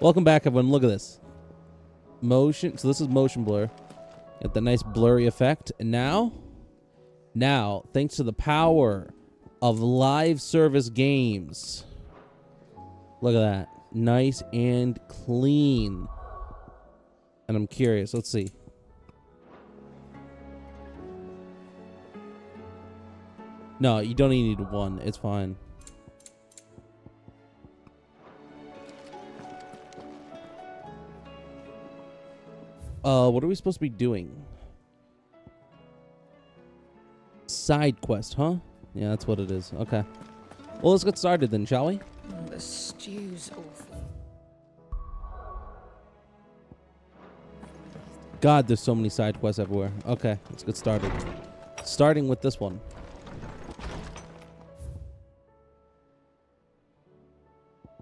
Welcome back, everyone. Look at this. Motion. So this is motion blur. Got the nice blurry effect. And now, thanks to the power of live service games. Look at that. Nice and clean. And I'm curious. Let's see. No, you don't even need one. It's fine. What are we supposed to be doing? Side quest, huh? Yeah, that's what it is. Okay. Well, let's get started then, shall we? Oh, the stew's awful. God, there's so many side quests everywhere. Okay, let's get started. Starting with this one.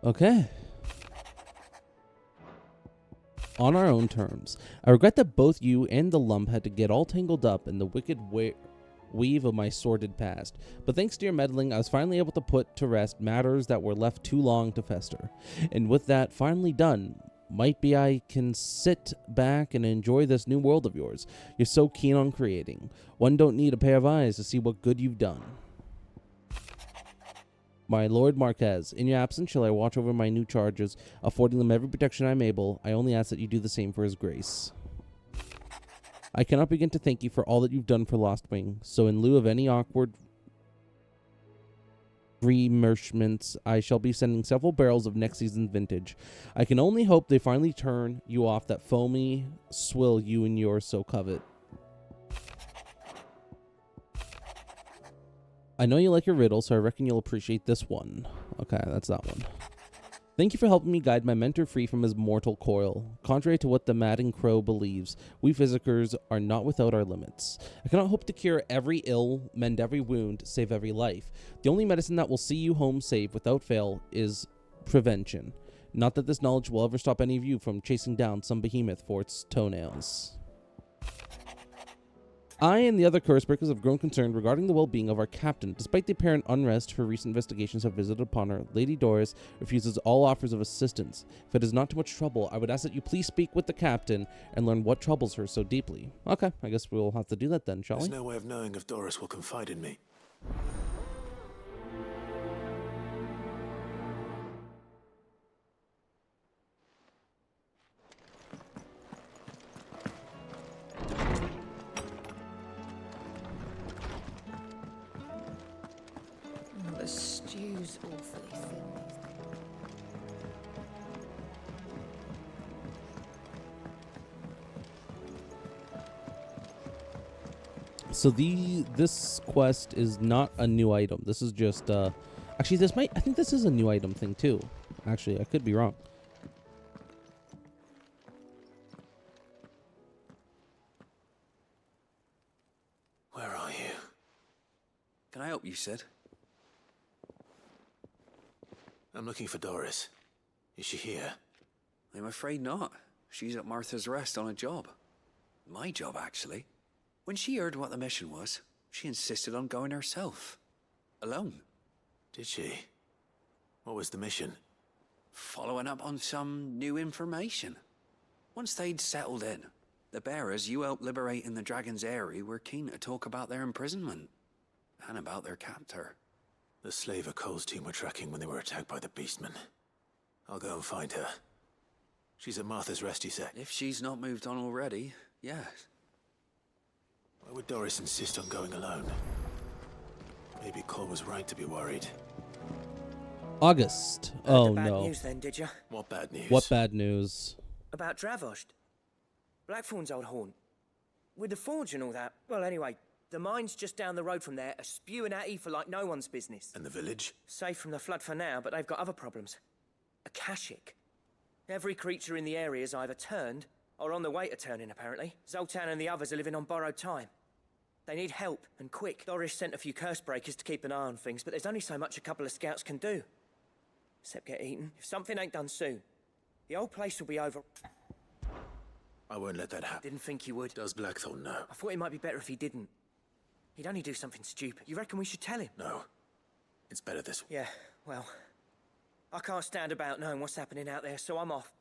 Okay. On our own terms. I regret that both you and the lump had to get all tangled up in the wicked weave of my sordid past. But thanks to your meddling, I was finally able to put to rest matters that were left too long to fester. And with that finally done, might be I can sit back and enjoy this new world of yours you're so keen on creating. One don't need a pair of eyes to see what good you've done. My Lord Marquez, in your absence shall I watch over my new charges, affording them every protection I am able. I only ask that you do the same for his grace. I cannot begin to thank you for all that you've done for Lost Wing, so in lieu of any awkward remershments, I shall be sending several barrels of next season's vintage. I can only hope they finally turn you off that foamy swill you and yours so covet. I know you like your riddle, so I reckon you'll appreciate this one. Okay, that's that one. Thank you for helping me guide my mentor free from his mortal coil. Contrary to what the madding crow believes, we physicers are not without our limits. I cannot hope to cure every ill, mend every wound, save every life. The only medicine that will see you home safe without fail is prevention. Not that this knowledge will ever stop any of you from chasing down some behemoth for its toenails. I and the other Cursebreakers have grown concerned regarding the well-being of our captain. Despite the apparent unrest her recent investigations have visited upon her, Lady Doris refuses all offers of assistance. If it is not too much trouble, I would ask that you please speak with the captain and learn what troubles her so deeply. Okay, I guess we'll have to do that then, shall we? There's no way of knowing if Doris will confide in me. The stew's awfully thin. So this quest is not a new item. This is just actually I think this is a new item thing too. Actually, I could be wrong. Where are you? Can I help you, Sid? I'm looking for Doris. Is she here? I'm afraid not. She's at Martha's Rest on a job. My job, actually. When she heard what the mission was, she insisted on going herself. Alone. Did she? What was the mission? Following up on some new information. Once they'd settled in, the bearers you helped liberate in the Dragon's Eyrie were keen to talk about their imprisonment. And about their captor. The slaver Cole's team were tracking when they were attacked by the Beastmen. I'll go and find her. She's at Martha's Rest, you said? If she's not moved on already, yes. Why would Doris insist on going alone? Maybe Cole was right to be worried. August. Heard Oh the bad no. news then, did you? What bad news? What bad news? About Dravost. Blackthorn's old haunt. With the forge and all that. Well, anyway, the mines just down the road from there are spewing at Aoife like no one's business. And the village? Safe from the flood for now, but they've got other problems. Akashic. Every creature in the area is either turned or on the way to turning, apparently. Zoltan and the others are living on borrowed time. They need help, and quick. Doris sent a few curse breakers to keep an eye on things, but there's only so much a couple of scouts can do. Except get eaten. If something ain't done soon, the whole place will be over. I won't let that happen. Didn't think you would. Does Blackthorn know? I thought it might be better if he didn't. He'd only do something stupid. You reckon we should tell him? No. It's better this way. Yeah, well, I can't stand about knowing what's happening out there, so I'm off.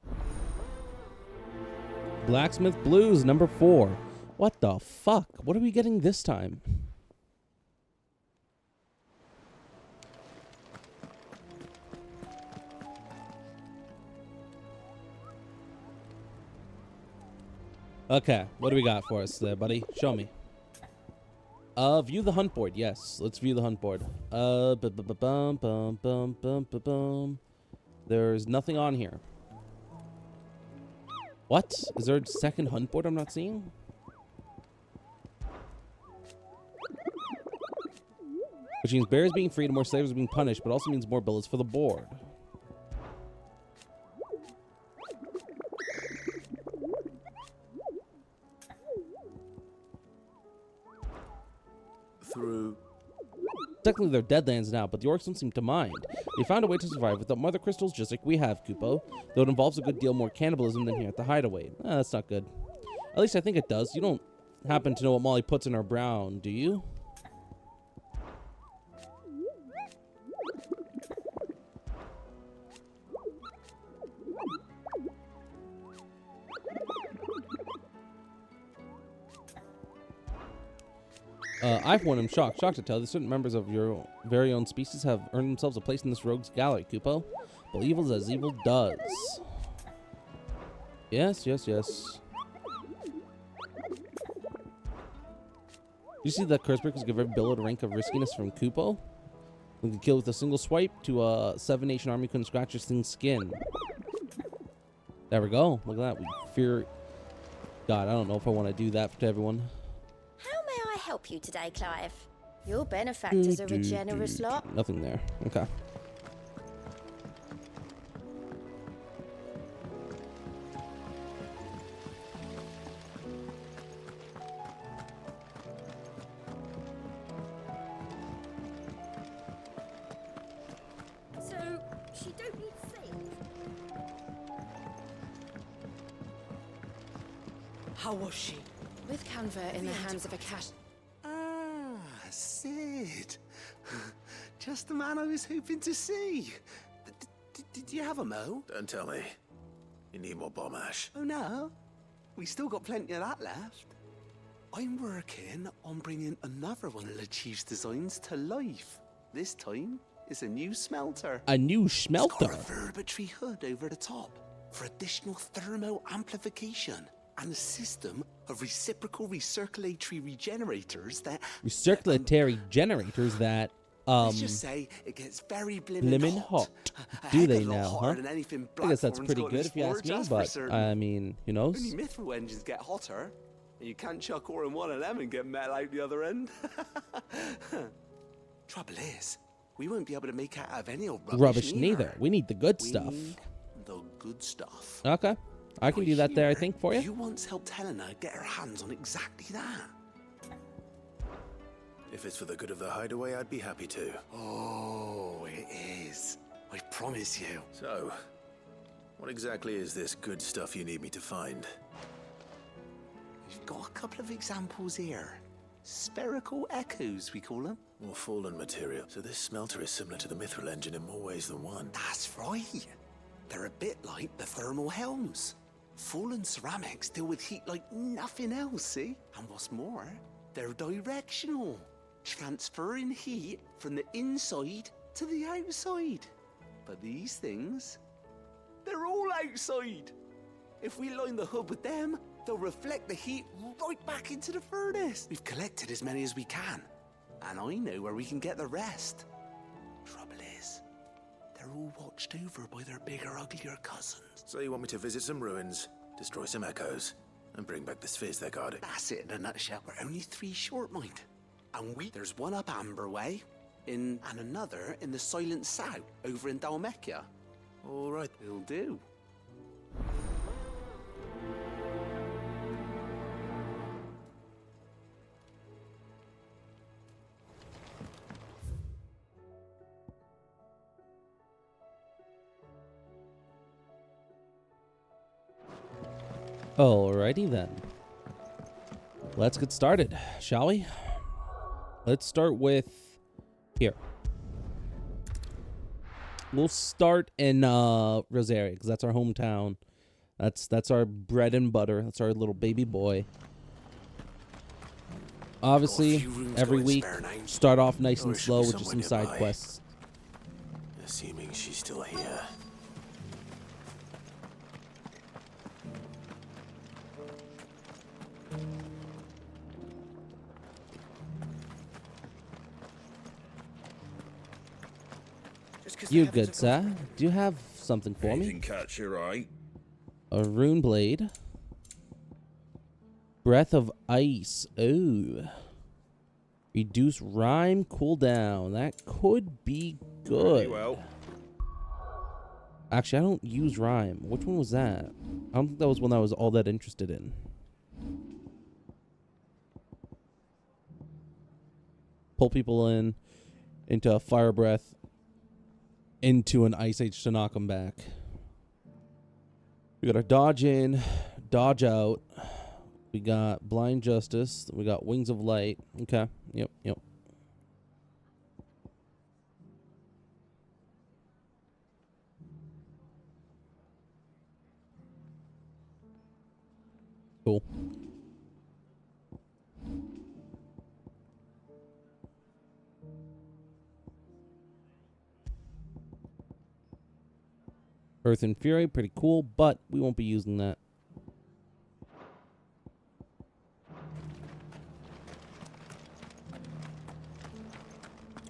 Blacksmith Blues, number 4. What the fuck? What are we getting this time? Okay, what do we got for us there, buddy? Show me. View the hunt board. Yes, let's view the hunt board. There's nothing on here. What? Is there a second hunt board I'm not seeing? Which means bears being freed and more slaves are being punished, but also means more bullets for the board. Through. Technically, they're deadlands now, but the orcs don't seem to mind. We found a way to survive without mother crystals just like we have, Kupo. Though it involves a good deal more cannibalism than here at the hideaway. That's not good. At least I think it does. You don't happen to know what Molly puts in her brown, do you? I, for one, am shocked to tell that certain members of your very own species have earned themselves a place in this rogue's gallery, Kupo. But evil as evil does. Yes, yes, yes. You see that curse breakers give every billow a rank of riskiness from Kupo? We can kill with a single swipe to a 7-nation army couldn't scratch this thing's skin. There we go. Look at that. We fear... God, I don't know if I want to do that to everyone. How may I help you today, Clive? Your benefactors are a generous lot. Nothing there. Okay. So, she don't need sleep? How was she? With Canva in the hands of a cat. Ah, Sid. Just the man I was hoping to see. Did you have a mo? Don't tell me. You need more bomb ash. Oh no, we still got plenty of that left. I'm working on bringing another one of the Chief's designs to life. This time, it's a new smelter. A new It's smelter. got a verbatory hood over the top for additional thermo amplification and a system of reciprocal recirculatory regenerators that... Recirculatory generators that let's just say it gets very blimmin' hot. A Do heck they of a lot now, hotter huh? than anything I guess that's Blackthorn's pretty got in good his if you ask forge, me, that's for but certain. I mean, who knows? Only mithril engines get hotter, and you can't chuck ore in one of them and get metal out the other end. Trouble is, we won't be able to make out of any old Rubbish neither. We need the good We stuff. need the good stuff. Okay. I can do that there, I think, for you. You once helped Helena get her hands on exactly that. If it's for the good of the hideaway, I'd be happy to. Oh, it is. I promise you. So, what exactly is this good stuff you need me to find? We've got a couple of examples here. Spherical echoes, we call them. More fallen material. So this smelter is similar to the mithril engine in more ways than one. That's right. They're a bit like the thermal helms. Fallen ceramics deal with heat like nothing else, see? And what's more, they're directional, transferring heat from the inside to the outside. But these things, they're all outside. If we line the hood with them, they'll reflect the heat right back into the furnace. We've collected as many as we can, and I know where we can get the rest. Trouble is, they're all watched over by their bigger, uglier cousins. So you want me to visit some ruins, destroy some echoes, and bring back the spheres they're guarding? That's it in a nutshell. We're only 3 short, mind. And there's one up Amber Way, and another in the Silent South, over in Dalmekia. All right. It'll do. Alrighty then. Let's get started, shall we? Let's start with here. We'll start in Rosaria because that's our hometown. That's our bread and butter. That's our little baby boy. Obviously, every week, start off nice and slow with just some side quests. Assuming she's still here. You good, sir? Do you have something for me? Didn't catch you right. A rune blade. Breath of ice. Oh. Reduce rhyme cooldown. That could be good. Very well. Actually, I don't use rhyme. Which one was that? I don't think that was one I was all that interested in. Pull people into a fire breath, into an ice age to knock them back. We got our dodge in, dodge out. We got blind justice. We got wings of light. Okay. Yep. Cool. Earth and Fury, pretty cool, but we won't be using that.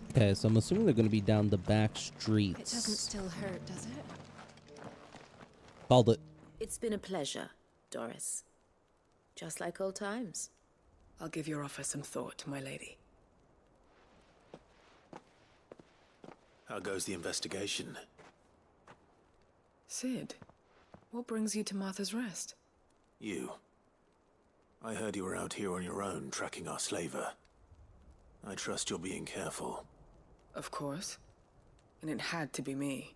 Okay, so I'm assuming they're going to be down the back streets. It doesn't still hurt, does it? Called it. It's been a pleasure, Doris. Just like old times. I'll give your offer some thought, my lady. How goes the investigation? Sid, what brings you to Martha's Rest? You. I heard you were out here on your own, tracking our slaver. I trust you're being careful. Of course. And it had to be me.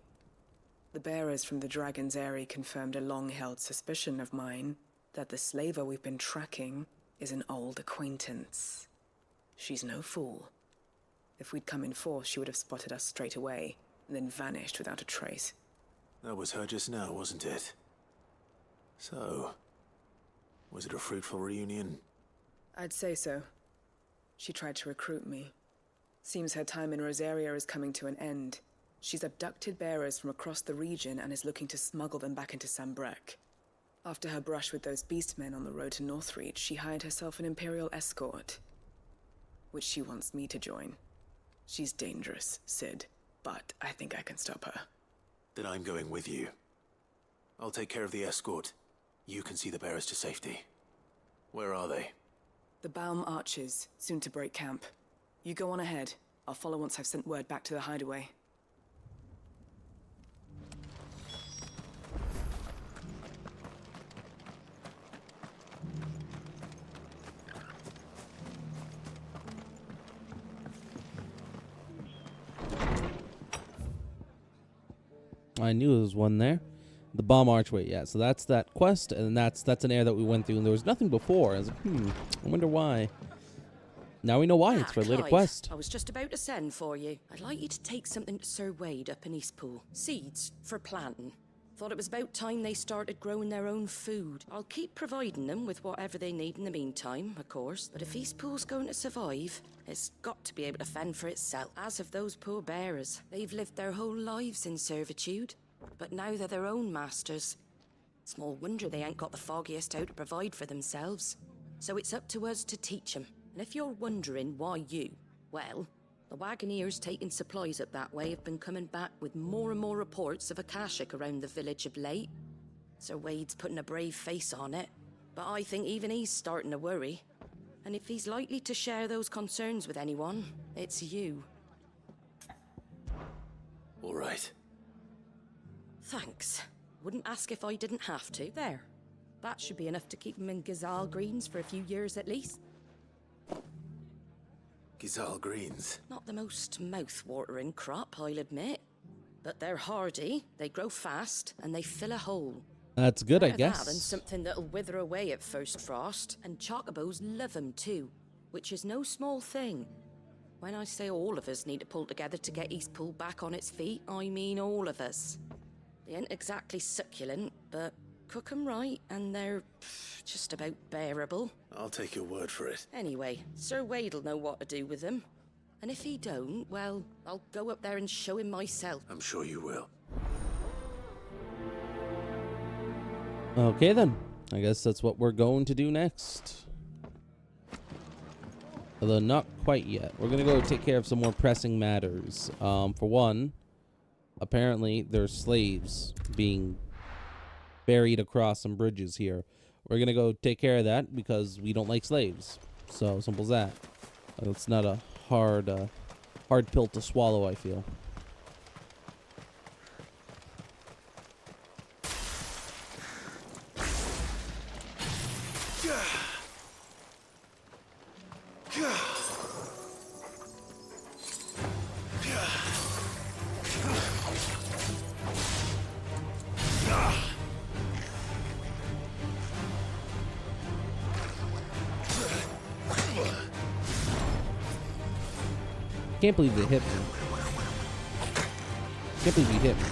The bearers from the Dragon's Eyrie confirmed a long-held suspicion of mine that the slaver we've been tracking is an old acquaintance. She's no fool. If we'd come in force, she would have spotted us straight away, and then vanished without a trace. That was her just now, wasn't it? So, was it a fruitful reunion? I'd say so. She tried to recruit me. Seems her time in Rosaria is coming to an end. She's abducted bearers from across the region and is looking to smuggle them back into Sambrek. After her brush with those beastmen on the road to Northreach, she hired herself an Imperial escort, which she wants me to join. She's dangerous, Sid, but I think I can stop her. Then I'm going with you. I'll take care of the escort. You can see the bearers to safety. Where are they? The Baum Archers, soon to break camp. You go on ahead. I'll follow once I've sent word back to the hideaway. I knew there was one there. The Bomb Archway, yeah. So that's that quest, and that's an area that we went through, and there was nothing before. I was like, I wonder why. Now we know why. It's for a later Clive, quest. I was just about to send for you. I'd like you to take something to Sir Wade up in Eastpool. Seeds for planting. Thought it was about time they started growing their own food. I'll keep providing them with whatever they need in the meantime, of course. But if Eastpool's going to survive, it's got to be able to fend for itself. As of those poor bearers, they've lived their whole lives in servitude. But now they're their own masters. Small wonder they ain't got the foggiest how to provide for themselves. So it's up to us to teach them. And if you're wondering why you, well, the Wagoneers taking supplies up that way have been coming back with more and more reports of Akashic around the village of late. Sir Wade's putting a brave face on it, but I think even he's starting to worry. And if he's likely to share those concerns with anyone, it's you. All right. Thanks. Wouldn't ask if I didn't have to. There. That should be enough to keep them in Gazal greens for a few years at least. Gazal greens. Not the most mouth-watering crop, I'll admit. But they're hardy, they grow fast, and they fill a hole. That's good, I Better guess. that than something that'll wither away at first frost. And chocobos love 'em too, which is no small thing. When I say all of us need to pull together to get Eastpool back on its feet, I mean all of us. They ain't exactly succulent, but cook 'em right, and they're just about bearable. I'll take your word for it. Anyway, Sir Wade'll know what to do with them. And if he don't, well, I'll go up there and show him myself. I'm sure you will. Okay, then. I guess that's what we're going to do next. Although not quite yet. We're going to go take care of some more pressing matters. For one, apparently there's slaves being buried across some bridges here. We're going to go take care of that because we don't like slaves. So simple as that. It's not a hard pill to swallow, I feel. Can't believe they hit me. Can't believe he hit me.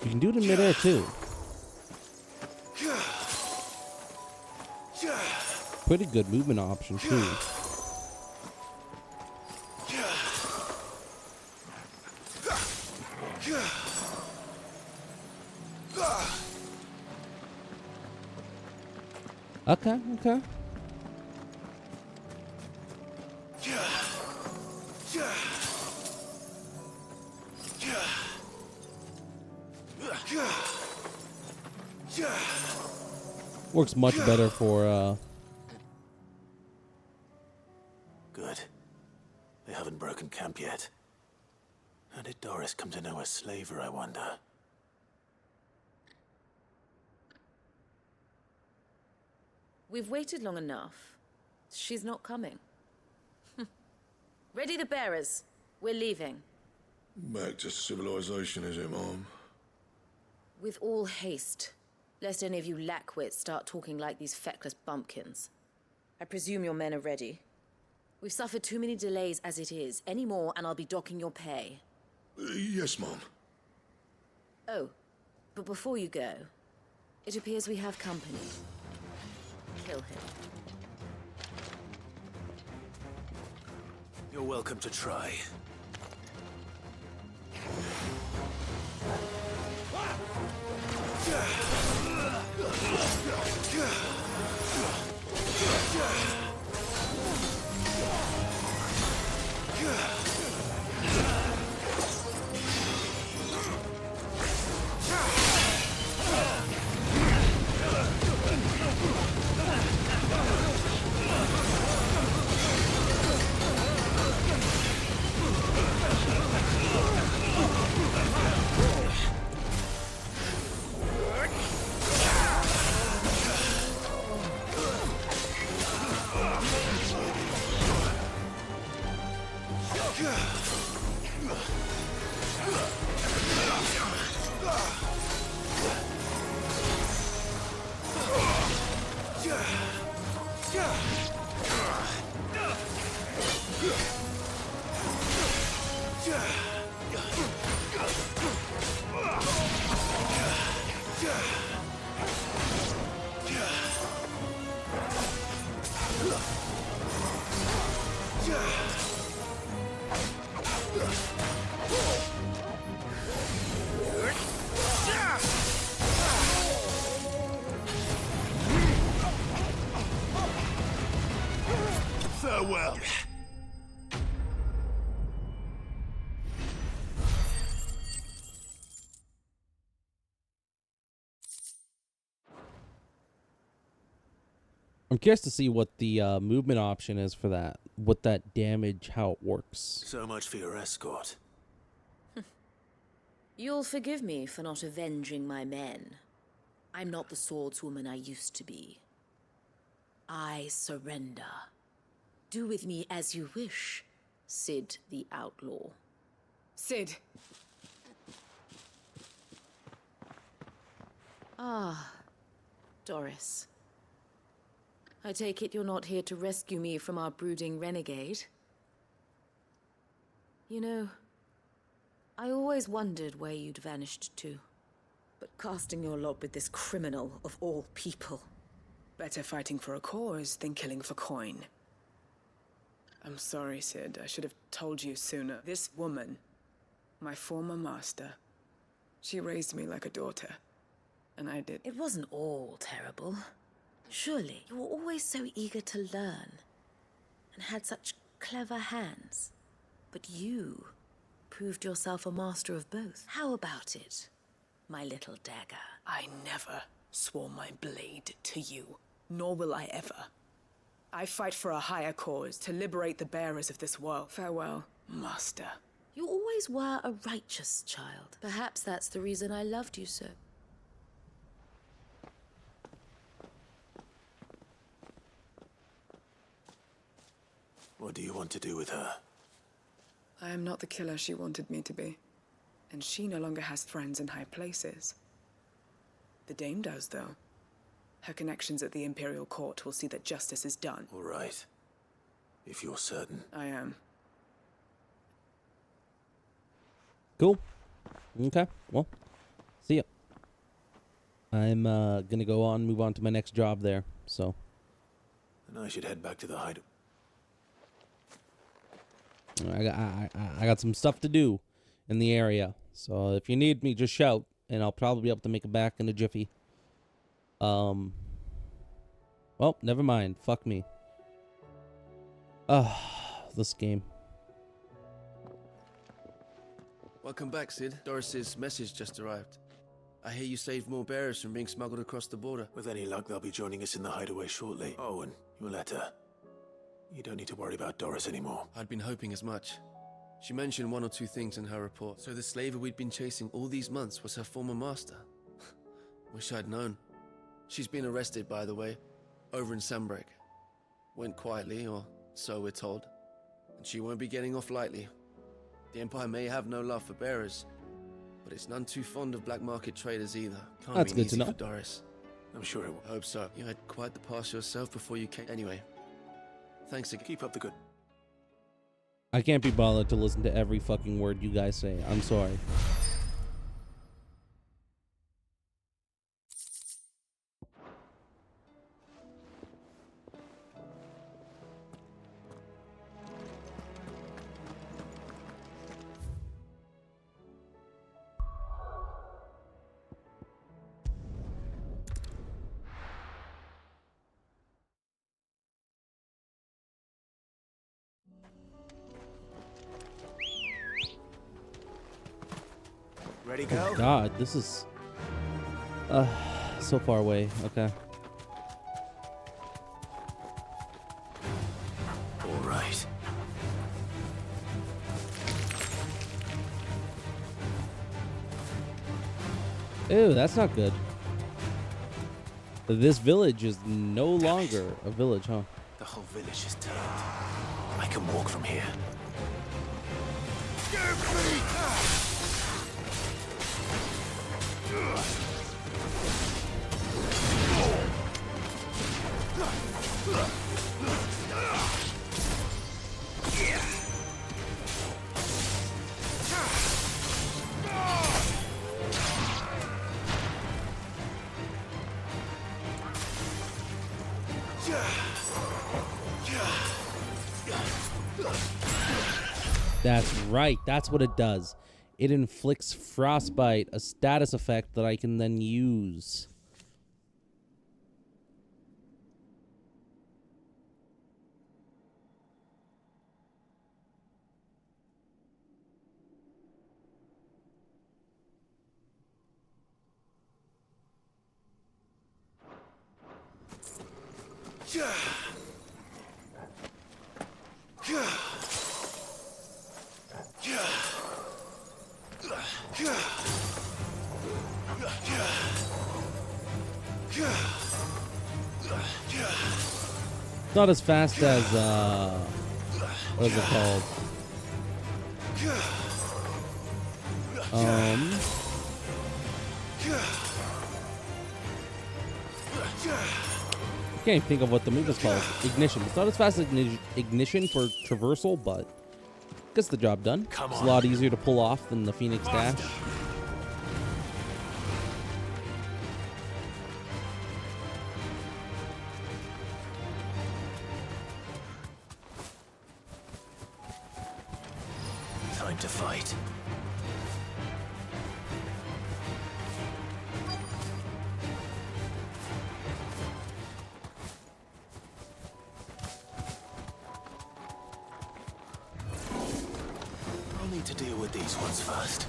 You can do it in midair too. Pretty good movement option too. Okay, okay. Works much better for Good. They haven't broken camp yet. How did Doris come to know a slaver, I wonder? We've waited long enough. She's not coming. Ready the bearers. We're leaving. Back to civilization, is it, Mom? With all haste, lest any of you lackwits start talking like these feckless bumpkins. I presume your men are ready. We've suffered too many delays as it is. Any more, and I'll be docking your pay. Yes, Mom. Oh, but before you go, it appears we have company. Kill him. You're welcome to try. Farewell. I'm curious to see what the movement option is for that. What that damage, how it works. So much for your escort. You'll forgive me for not avenging my men. I'm not the swordswoman I used to be. I surrender. Do with me as you wish, Sid the Outlaw. Sid. Ah, Doris. I take it you're not here to rescue me from our brooding renegade? You know, I always wondered where you'd vanished to. But casting your lot with this criminal of all people... Better fighting for a cause than killing for coin. I'm sorry, Sid. I should have told you sooner. This woman, my former master, she raised me like a daughter. And I did... It wasn't all terrible. Surely, you were always so eager to learn. And had such clever hands. But you proved yourself a master of both. How about it, my little dagger? I never swore my blade to you, nor will I ever. I fight for a higher cause, to liberate the bearers of this world. Farewell, master. You always were a righteous child. Perhaps that's the reason I loved you so. What do you want to do with her? I am not the killer she wanted me to be. And she no longer has friends in high places. The Dame does, though. Her connections at the Imperial Court will see that justice is done. All right. If you're certain. I am. Cool. Okay, well, see ya. I'm gonna go on, move on to my next job there, so. And I should head back to the hideout. I got some stuff to do in the area, so if you need me, just shout, and I'll probably be able to make it back in a jiffy. Well, never mind. Fuck me. This game. Welcome back, Sid. Doris's message just arrived. I hear you saved more bearers from being smuggled across the border. With any luck, they'll be joining us in the hideaway shortly. Oh, and your letter. You don't need to worry about Doris anymore. I'd been hoping as much. She mentioned one or two things in her report. So the slaver we'd been chasing all these months was her former master. Wish I'd known. She's been arrested, by the way, over in Sambrek. Went quietly, or so we're told. And she won't be getting off lightly. The Empire may have no love for bearers, but it's none too fond of black market traders either. Can't That's be good to easy know. for Doris. I'm sure it will. Hope so. You had quite the past yourself before you came. Anyway, thanks again. Keep up the good. I can't be bothered to listen to every fucking word you guys say. I'm sorry. Ready, Oh go? God, this is so far away. Okay. All right. Ew, that's not good. This village is no longer a village, huh? The whole village is turned. I can walk from here. That's right. That's what it does. It inflicts frostbite, a status effect that I can then use. It's not as fast as, what is it called? I can't even think of what the move is called. Ignition. It's not as fast as Ignition for traversal, but gets the job done. It's a lot easier to pull off than the Phoenix Dash. Time to fight. I'll need to deal with these ones first.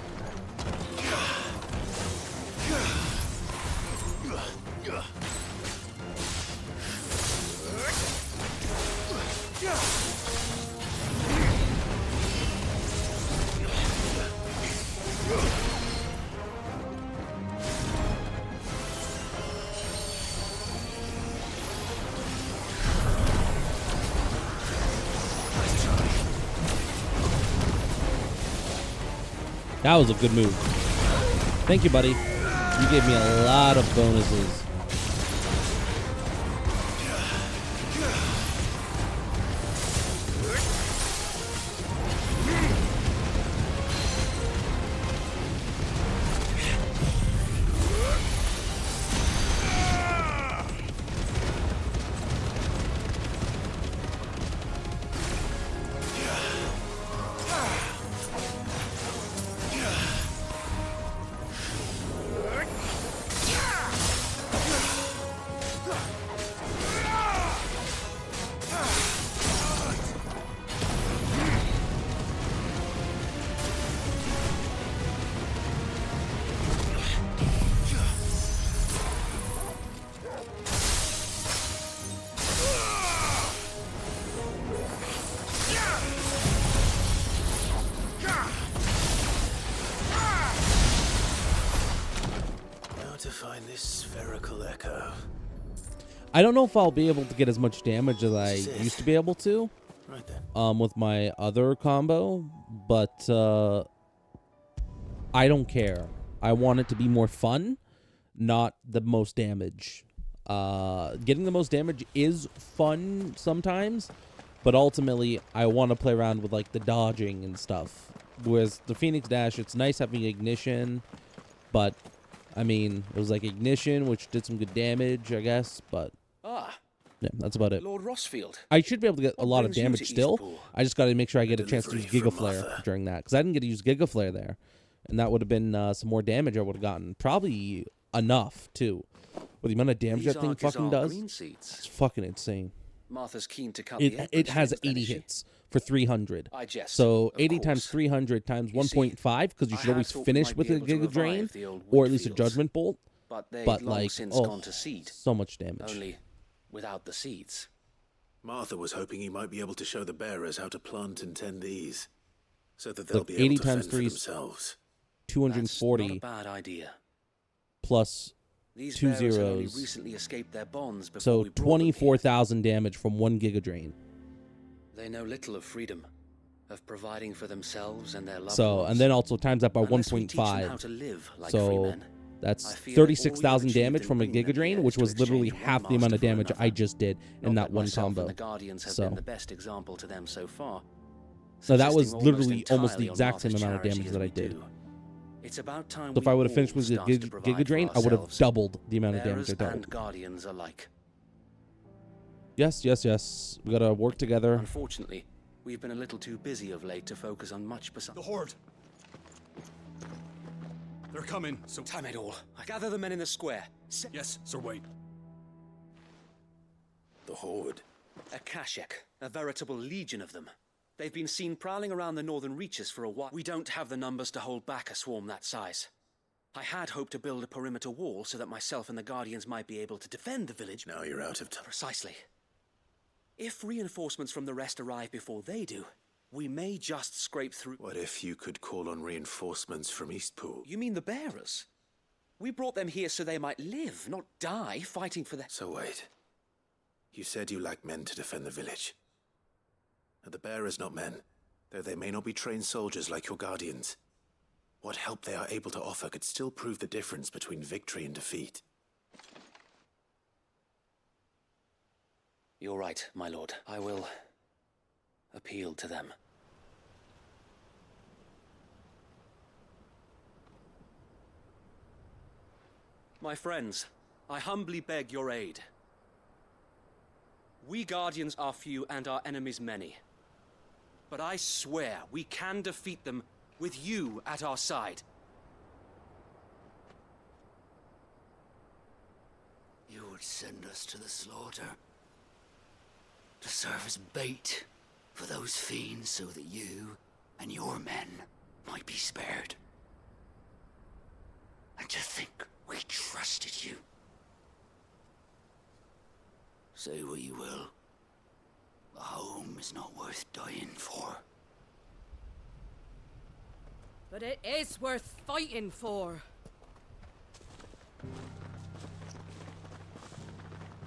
That was a good move. Thank you, buddy. You gave me a lot of bonuses. Find this spherical echo. I don't know if I'll be able to get as much damage as I used to be able to. Right then. With my other combo, but I don't care. I want it to be more fun, not the most damage. Getting the most damage is fun sometimes, but ultimately I want to play around with like the dodging and stuff. Whereas the Phoenix Dash, it's nice having ignition, but I mean, it was like ignition, which did some good damage, I guess, but yeah, that's about it. Lord Rossfield. I should be able to get a lot of damage still. I just got to make sure I get a chance to use Giga Flare during that, because I didn't get to use Giga Flare there, and that would have been some more damage I would have gotten. Probably enough too. With the amount of damage that thing fucking does, it's fucking insane. Martha's keen to cut it has 80 hits for 300. So 80 times 300 times 1.5, because you should always finish with a Giga Drain or at least a Judgment Bolt. But like, gone to seed. So much damage. Only without the seeds. Martha was hoping he might be able to show the bearers how to plant and tend these, so that they'll Look, be 80 able to times fend for 3 themselves. 240. That's not a bad idea. Plus These 2 bearers only zeros. recently escaped their bonds before So we brought them here. 24,000 damage from 1 Giga Drain. They know little of freedom, of providing for themselves and their loved So, ones. and then also times that by Unless we teach them how 1.5. to live like free So men. that's I feel that all 36,000 you've damage achieved from a in bringing Giga them Drain, here which is to was literally exchange half one the amount master of for damage another. I just did in Not that one myself combo. And the Guardians have So, been the best example to them so far. so that was Subsisting literally almost the entirely on exact same Martha's amount of charity damage as that I we did. do. It's about time So if I would have finished with the Giga Drain, I would have doubled the amount of damage I Bearers dealt. and Guardians alike. Yes, yes, yes. We gotta work together. Unfortunately, we've been a little too busy of late to focus on much besides. The Horde. They're coming, so... Damn it all. I gather the men in the square. Yes, Sir Wayne. The Horde. A Kashek, a veritable legion of them. They've been seen prowling around the northern reaches for a while. We don't have the numbers to hold back a swarm that size. I had hoped to build a perimeter wall so that myself and the Guardians might be able to defend the village. Now you're out of time. Precisely. If reinforcements from the rest arrive before they do, we may just scrape through. What if you could call on reinforcements from Eastpool? You mean the bearers? We brought them here so they might live, not die fighting for their... So wait. You said you lack men to defend the village. Are the bearers not men, though they may not be trained soldiers like your guardians? What help they are able to offer could still prove the difference between victory and defeat. You're right, my lord. I will appeal to them. My friends, I humbly beg your aid. We Guardians are few and our enemies many. But I swear we can defeat them with you at our side. You would send us to the slaughter, to serve as bait for those fiends so that you and your men might be spared. And to think we trusted you. Say what you will, a home is not worth dying for. But it is worth fighting for.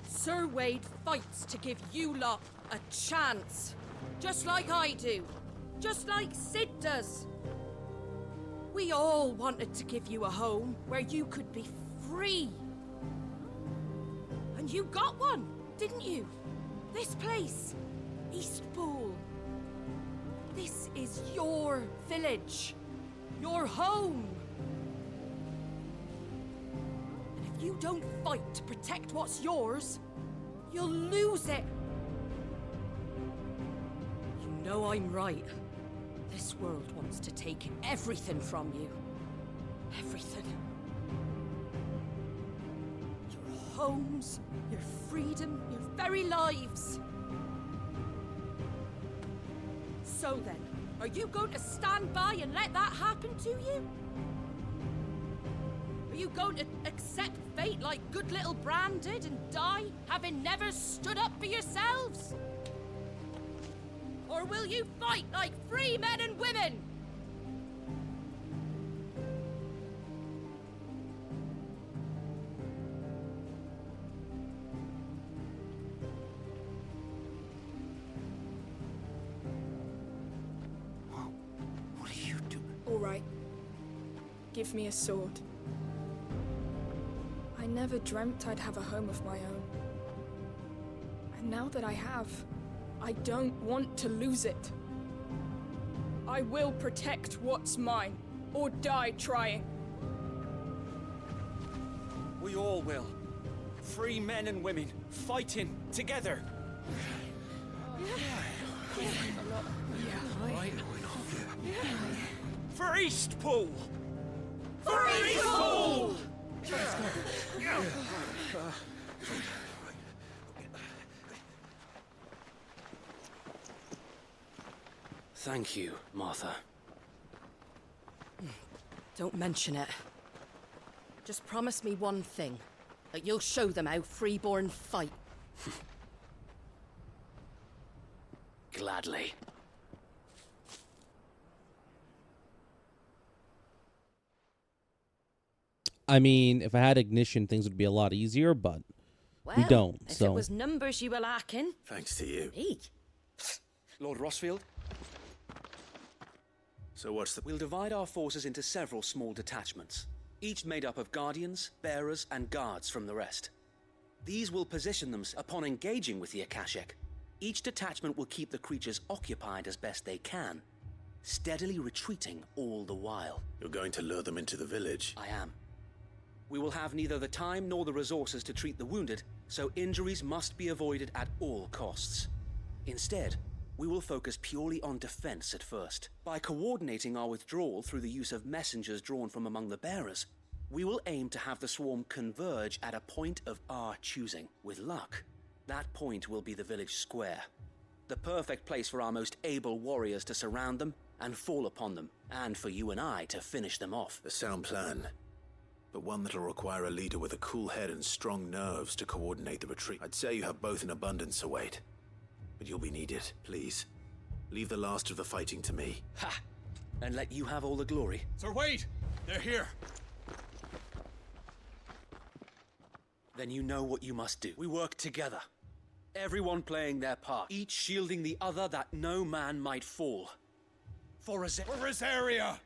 Sir Wade fights to give you lot a chance. Just like I do. Just like Sid does. We all wanted to give you a home where you could be free. And you got one, didn't you? This place, Eastpool. This is your village. Your home. And if you don't fight to protect what's yours, you'll lose it. You know I'm right. This world wants to take everything from you. Everything. Your homes, your freedom, your very lives. So then, are you going to stand by and let that happen to you? Are you going to accept fate like good little Bran did and die, having never stood up for yourselves? Or will you fight like free men and women? What are you doing? All right. Give me a sword. I never dreamt I'd have a home of my own. And now that I have, I don't want to lose it. I will protect what's mine, or die trying. We all will. Free men and women, fighting together. For Eastpool! For Eastpool! Thank you, Martha. Don't mention it. Just promise me one thing. That you'll show them how freeborn fight. Gladly. I mean, if I had ignition, things would be a lot easier, but Well, we don't, if so... it was numbers you were lacking... Thanks to you. Me? Lord Rossfield? So what's the... We'll divide our forces into several small detachments, each made up of guardians, bearers, and guards from the rest. These will position them upon engaging with the Akashic. Each detachment will keep the creatures occupied as best they can, steadily retreating all the while. You're going to lure them into the village? I am. We will have neither the time nor the resources to treat the wounded, so injuries must be avoided at all costs. Instead, we will focus purely on defense at first. By coordinating our withdrawal through the use of messengers drawn from among the bearers, we will aim to have the swarm converge at a point of our choosing. With luck, that point will be the village square. The perfect place for our most able warriors to surround them and fall upon them, and for you and I to finish them off. A sound plan, but one that'll require a leader with a cool head and strong nerves to coordinate the retreat. I'd say you have both in abundance, Sir Wade. But you'll be needed, please. Leave the last of the fighting to me. Ha! And let you have all the glory. Sir Wade! They're here! Then you know what you must do. We work together. Everyone playing their part, each shielding the other that no man might fall. For Rosaria!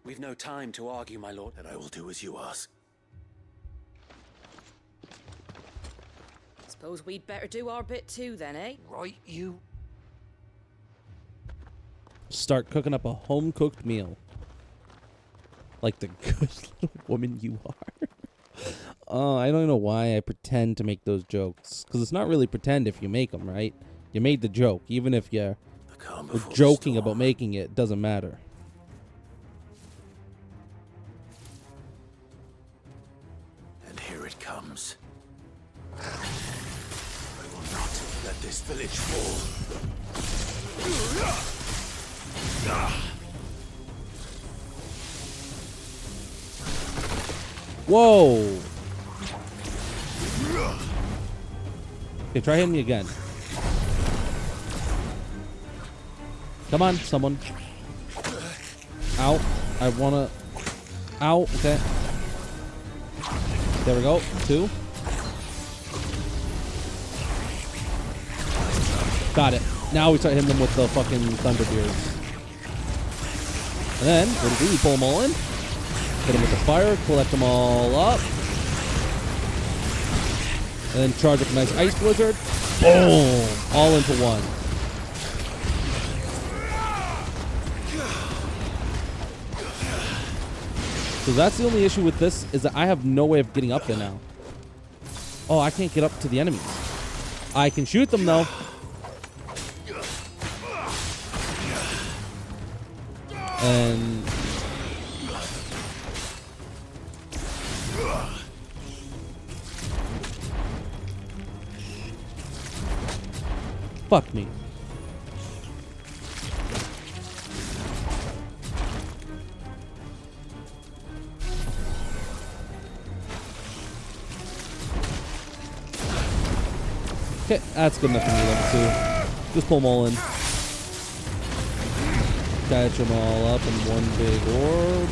We've no time to argue, my lord. And I will do as you ask. Suppose we'd better do our bit too then, eh? Right, you. Start cooking up a home-cooked meal. Like the good little woman you are. I don't know why I pretend to make those jokes. Because it's not really pretend if you make them, right? You made the joke. Even if you're joking about making it, doesn't matter. And here it comes. I will not let this village fall. Whoa! Okay, try hitting me again. Come on, someone. Ow. I wanna... Ow, okay. There we go. 2. Got it. Now we start hitting them with the fucking Thunderbeards. And then, what do? We pull them all in. Hit them with the fire, collect them all up. And then charge up a nice ice blizzard. Boom! All into one. So that's the only issue with this, is that I have no way of getting up there now. Oh, I can't get up to the enemies. I can shoot them though. And fuck me. Okay, that's good enough for me, level 2. Just pull them all in. Catch them all up in one big orb.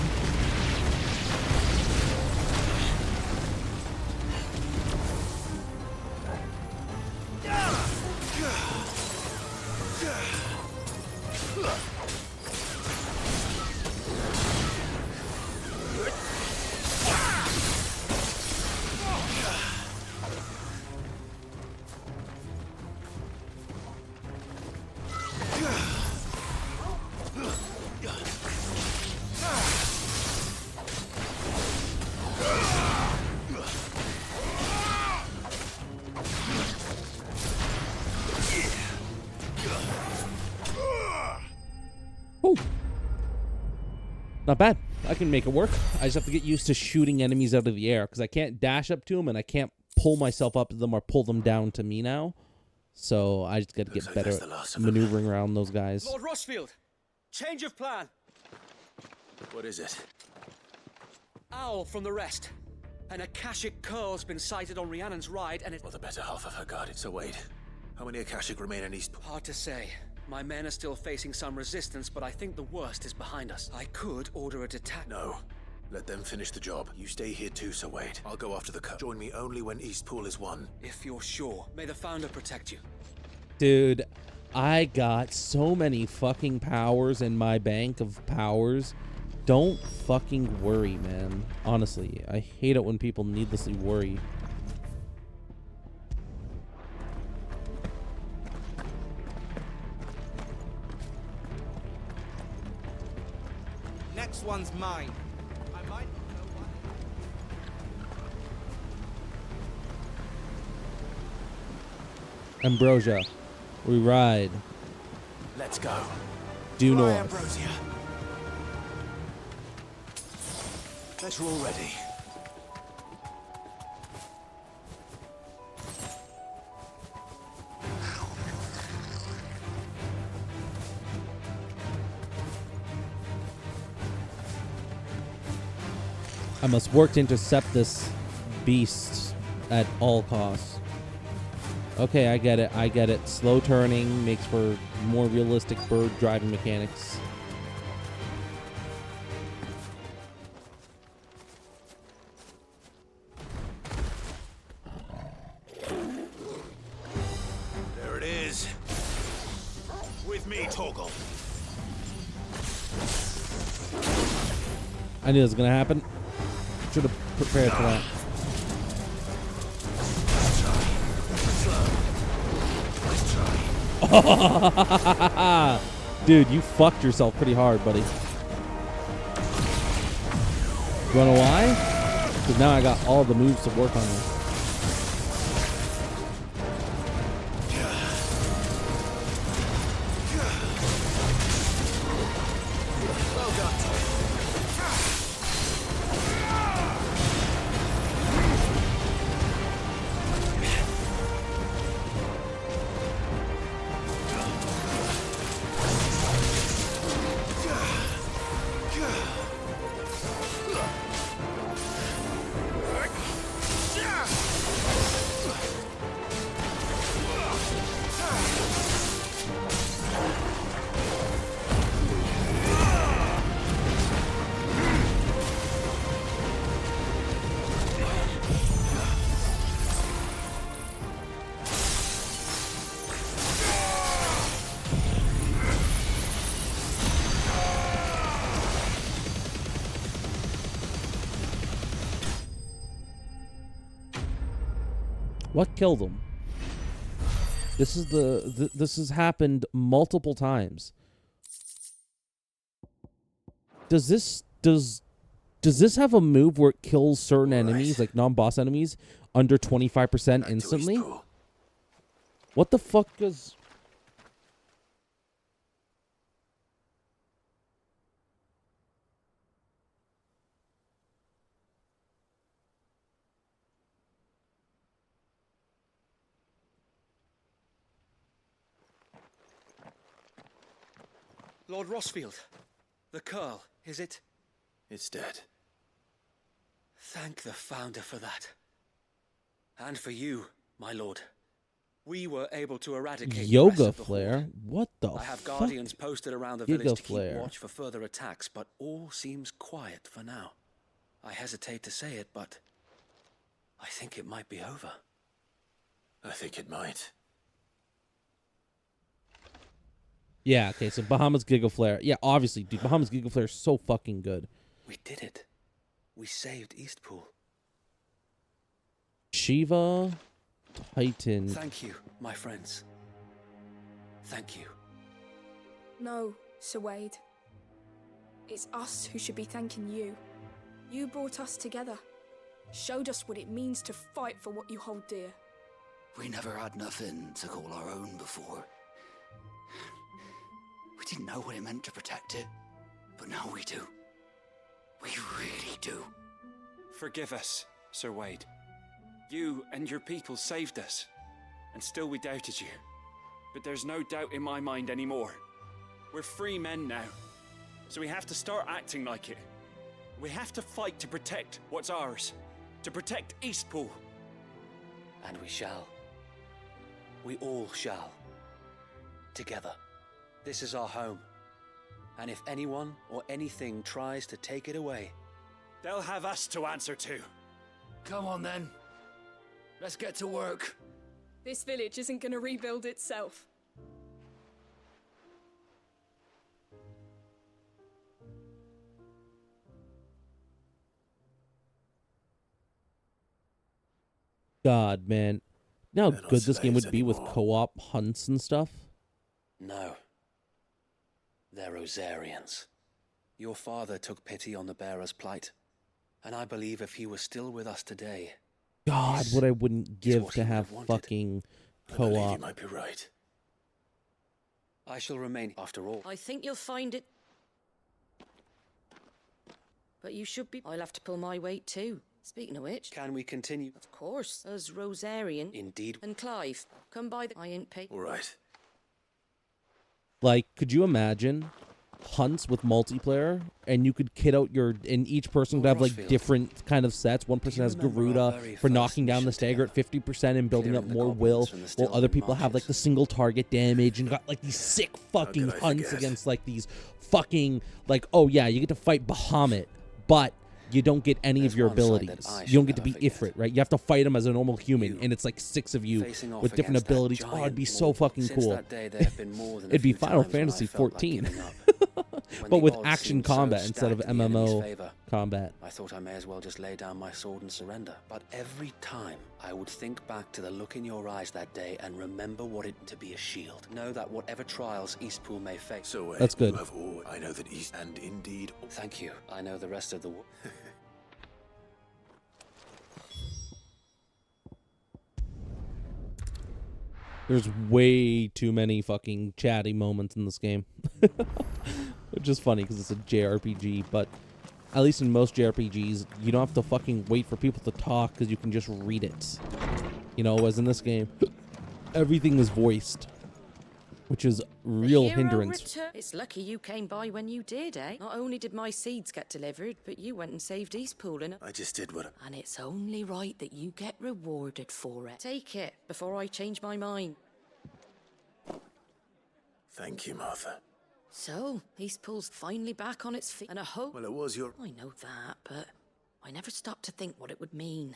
Not bad. I can make it work. I just have to get used to shooting enemies out of the air because I can't dash up to them and I can't pull myself up to them or pull them down to me now. So I just got to get better at maneuvering around those guys. Lord Rossfield, change of plan. What is it? Owl from the rest. An Akashic curl's been sighted on Rhiannon's ride and it... Well, the better half of her guarded. So wait, how many Akashic remain in East? Hard to say. My men are still facing some resistance, but I think the worst is behind us. I could order a attack. No. Let them finish the job. You stay here too, Sir Wade. I'll go after the cub. Join me only when Eastpool is won. If you're sure. May the Founder protect you. Dude, I got so many fucking powers in my bank of powers. Don't fucking worry, man. Honestly, I hate it when people needlessly worry. Next one's mine. I might not know what. Ambrosia, we ride. Let's go. Due Fly, north. Ambrosia. Better already. I must work to intercept this beast at all costs. Okay, I get it. I get it. Slow turning makes for more realistic bird driving mechanics. me, Torgal. I knew it was gonna happen. Should have prepared for that. Dude, you fucked yourself pretty hard, buddy. You wanna know why? Because now I got all the moves to work on you. What killed him? This is this has happened multiple times. Does this have a move where it kills certain enemies, like non-boss enemies, under 25% instantly? What the fuck is... Lord Rossfield, the Curl, is it? It's dead. Thank the Founder for that. And for you, my lord. We were able to eradicate the rest Yoga of the flare? horde. What the I have fuck? guardians posted around the Yoga village to flare. keep watch for further attacks, but all seems quiet for now. I hesitate to say it, but I think it might be over. I think it might. Yeah, okay, so Bahamut's Giga Flare. Yeah, obviously, dude, Bahamut's Giga Flare is so fucking good. We did it. We saved Eastpool. Shiva, Titan. Thank you, my friends. Thank you. No, Sir Wade. It's us who should be thanking you. You brought us together. Showed us what it means to fight for what you hold dear. We never had nothing to call our own before. We didn't know what it meant to protect it, but now we do. We really do. Forgive us, Sir Wade. You and your people saved us, and still we doubted you. But there's no doubt in my mind anymore. We're free men now, so we have to start acting like it. We have to fight to protect what's ours, to protect Eastpool. And we shall. We all shall. Together. This is our home, and if anyone or anything tries to take it away, they'll have us to answer to. Come on then. Let's get to work. This village isn't gonna rebuild itself. God, man. You know how They're not good this game would slaves be with anymore. co-op hunts and stuff? No. They're Rosarians. Your father took pity on the bearer's plight, and I believe if he was still with us today... God, what I wouldn't give what to he would have have wanted. fucking I believe you co-op. might be right. I shall remain, after all. I think you'll find it. But you should be... I'll have to pull my weight too. Speaking of which... Can we continue? Of course. As Rosarian. Indeed. And Clive. Come by the... I ain't paid. All right. Like, could you imagine hunts with multiplayer, and you could kit out your... And each person could have, like, Rossfield. different kind of sets. One person has remember our Garuda very for first knocking down the mission stagger at 50% and building up Clearing the more goblins will, from the while other Stilton people have, like, marshes. the single target damage and got, like, these sick fucking could I hunts forget? against, like, these fucking... Like, oh, yeah, you get to fight Bahamut, but... you don't get any There's of your one side that abilities. I You shall don't get to never be forget. Ifrit, right? You have to fight him as a normal human, and it's like 6 of you Facing off with different against that abilities. Oh, it'd be giant so mortal. fucking Since cool. that day, there have been more than a It'd be few Final times when I Fantasy felt like 14, giving up. When but the with odds action seemed so combat instead of stacked in the enemy's MMO favor, combat. I thought I may as well just lay down my sword and surrender. But every time I would think back to the look in your eyes that day and remember what it to be a shield. Know that whatever trials Eastpool may face. So That's good. You have all. I know that East and indeed. Thank you. I know the rest of the. There's way too many fucking chatty moments in this game. Which is funny because it's a JRPG, but at least in most JRPGs, you don't have to fucking wait for people to talk because you can just read it. You know, as in this game, everything is voiced, which is real hindrance. It's lucky you came by when you did, eh? Not only did my seeds get delivered, but you went and saved Eastpool, and I just did what. And it's only right that you get rewarded for it. Take it before I change my mind. Thank you, Martha. So, Eastpool's finally back on its feet, and I hope... Well, it was your... I know that, but I never stopped to think what it would mean.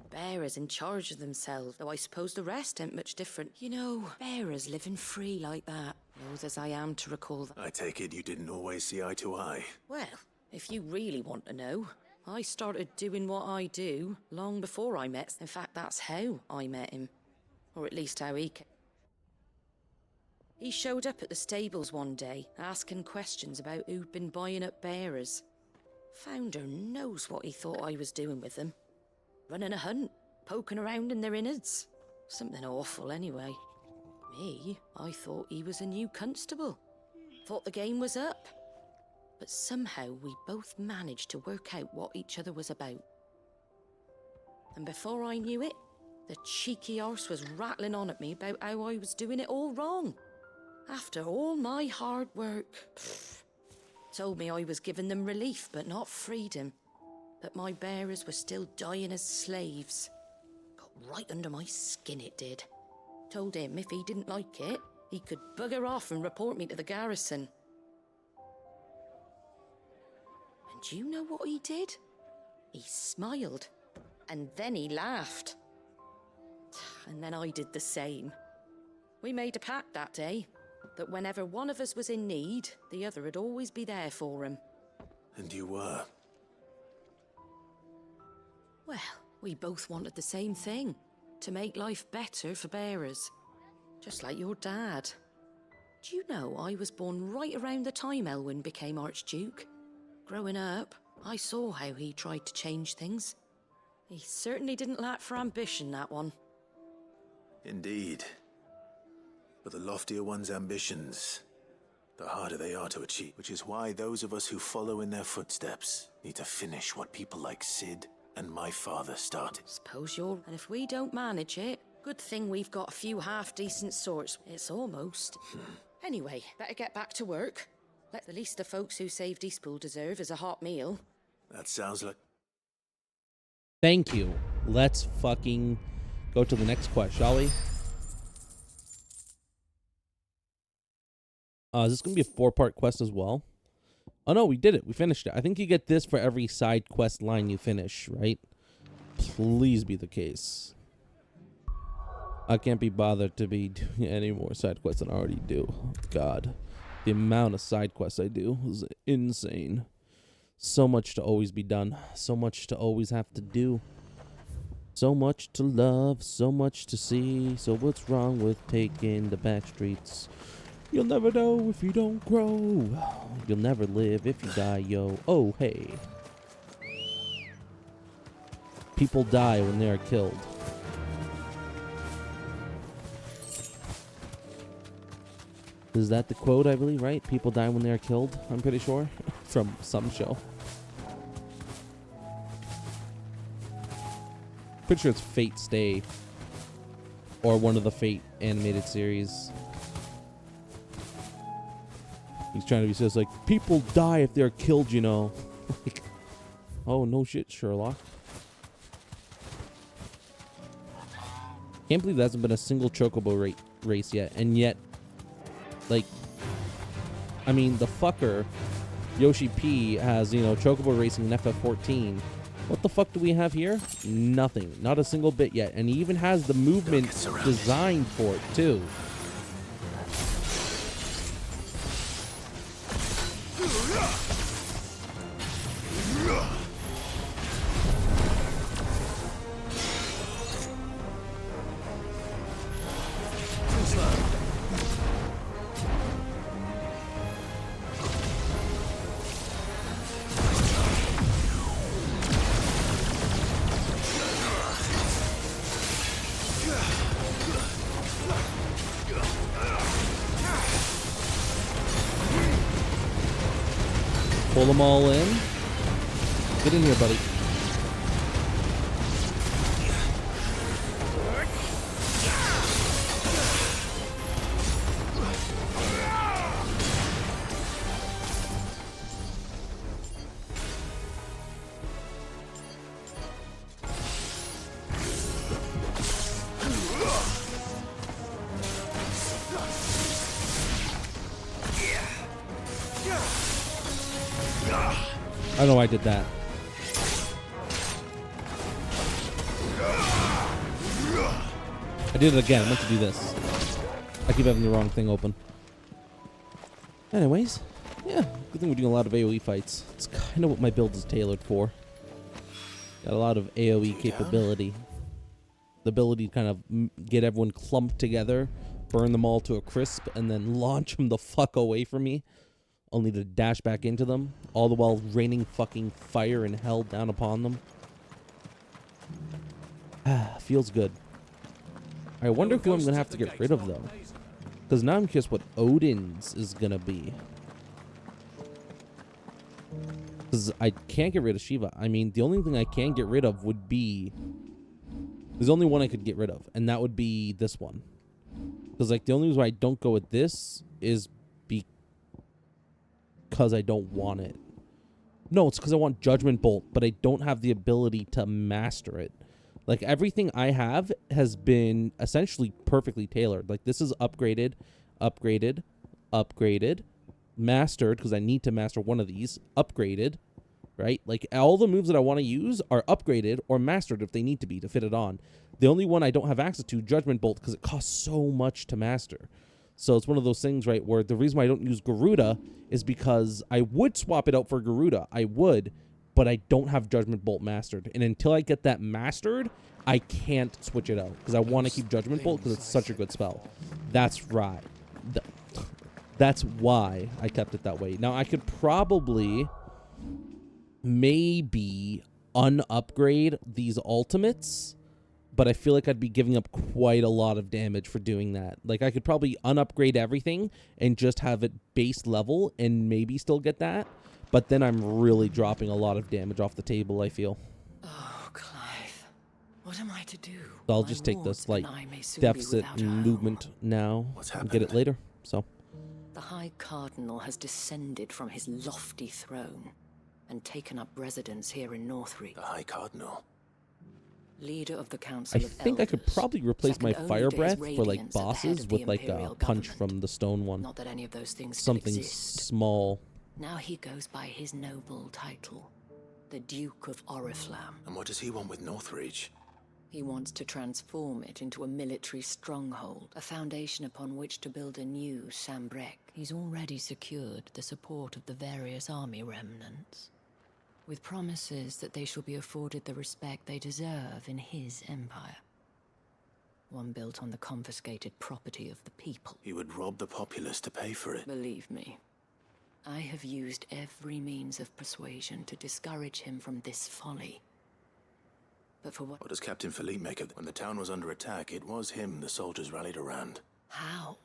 Bearers in charge of themselves, though I suppose the rest ain't much different. You know, bearers living free like that. Loath as I am to recall that. I take it you didn't always see eye to eye. Well, if you really want to know, I started doing what I do long before I met. In fact, that's how I met him. Or at least how he came. He showed up at the stables one day, asking questions about who'd been buying up bearers. Founder knows what he thought I was doing with them. Running a hunt, poking around in their innards. Something awful, anyway. Me, I thought he was a new constable. Thought the game was up. But somehow we both managed to work out what each other was about. And before I knew it, the cheeky arse was rattling on at me about how I was doing it all wrong. After all my hard work. Told me I was giving them relief, but not freedom. That my bearers were still dying as slaves. Got right under my skin, it did. Told him if he didn't like it, he could bugger off and report me to the garrison. And do you know what he did? He smiled. And then he laughed. And then I did the same. We made a pact that day, that whenever one of us was in need, the other would always be there for him. And you were? Well, we both wanted the same thing. To make life better for bearers. Just like your dad. Do you know I was born right around the time Elwyn became Archduke? Growing up, I saw how he tried to change things. He certainly didn't lack for ambition, that one. Indeed. But the loftier one's ambitions, the harder they are to achieve. Which is why those of us who follow in their footsteps need to finish what people like Sid and my father started. Suppose you're... And if we don't manage it, good thing we've got a few half-decent sorts. It's almost. Anyway, better get back to work. Let the least the folks who saved Eastpool deserve is a hot meal. That sounds like... Thank you. Let's fucking go to the next quest, shall we? Is this going to be a 4-part quest as well? Oh no, we did it. We finished it. I think you get this for every side quest line you finish, right? Please be the case. I can't be bothered to be doing any more side quests than I already do. God. The amount of side quests I do is insane. So much to always be done. So much to always have to do. So much to love. So much to see. So what's wrong with taking the back streets? You'll never know if you don't grow. You'll never live if you die, yo. Oh, hey. People die when they are killed. Is that the quote, I believe, right? People die when they are killed, I'm pretty sure. From some show. Pretty sure it's Fate Stay. Or one of the Fate animated series. He's trying to be says like, people die if they're killed, you know. Like, oh, no shit, Sherlock. Can't believe there hasn't been a single chocobo race yet. And yet, like, I mean, the fucker Yoshi P has, you know, Chocobo Racing and FF14. What the fuck do we have here? Nothing. Not a single bit yet. And he even has the movement designed for it, too. Pull them all in. Get in here, buddy. I don't know why I did that. I did it again. I meant to do this. I keep having the wrong thing open. Anyways, yeah, good thing we're doing a lot of AoE fights. It's kind of what my build is tailored for. Got a lot of AoE capability. The ability to kind of get everyone clumped together, burn them all to a crisp, and then launch them the fuck away from me. Only to dash back into them, all the while raining fucking fire and hell down upon them. Feels good. I wonder who I'm going to have to get rid of, though. Because now I'm curious what Odin's is going to be. Because I can't get rid of Shiva. I mean, the only thing I can get rid of would be... There's only one I could get rid of, and that would be this one. Because, like, the only reason why I don't go with this is because I don't want it. No, it's because I want Judgment Bolt, but I don't have the ability to master it. Like, everything I have has been essentially perfectly tailored. Like, this is upgraded, upgraded, upgraded, mastered, because I need to master one of these, upgraded, right? Like, all the moves that I want to use are upgraded or mastered if they need to be to fit it on. The only one I don't have access to, Judgment Bolt, because it costs so much to master. So it's one of those things, right, where the reason why I don't use Garuda is because I would swap it out for Garuda. I would, but I don't have Judgment Bolt mastered. And until I get that mastered, I can't switch it out because I want to keep Judgment Bolt because it's such a good spell. That's right. That's why I kept it that way. Now, I could probably maybe unupgrade these ultimates, but I feel like I'd be giving up quite a lot of damage for doing that. Like, I could probably unupgrade everything and just have it base level and maybe still get that. But then I'm really dropping a lot of damage off the table, I feel. Oh, Clive. What am I to do? So I'll just take the slight deficit in movement now and get it later. So The High Cardinal has descended from his lofty throne and taken up residence here in Northreach. The High Cardinal? Leader of the Council I of think I could probably replace my fire breath for like bosses with like a punch government. from the stone one. Not that any of those things still Something exist. small. Now he goes by his noble title, the Duke of Oriflamme. And what does he want with Northreach? He wants to transform it into a military stronghold, a foundation upon which to build a new Sambrek. He's already secured the support of the various army remnants, with promises that they shall be afforded the respect they deserve in his empire. One built on the confiscated property of the people. He would rob the populace to pay for it. Believe me, I have used every means of persuasion to discourage him from this folly. But for what... What does Captain Philippe make of it? When the town was under attack, it was him the soldiers rallied around. How?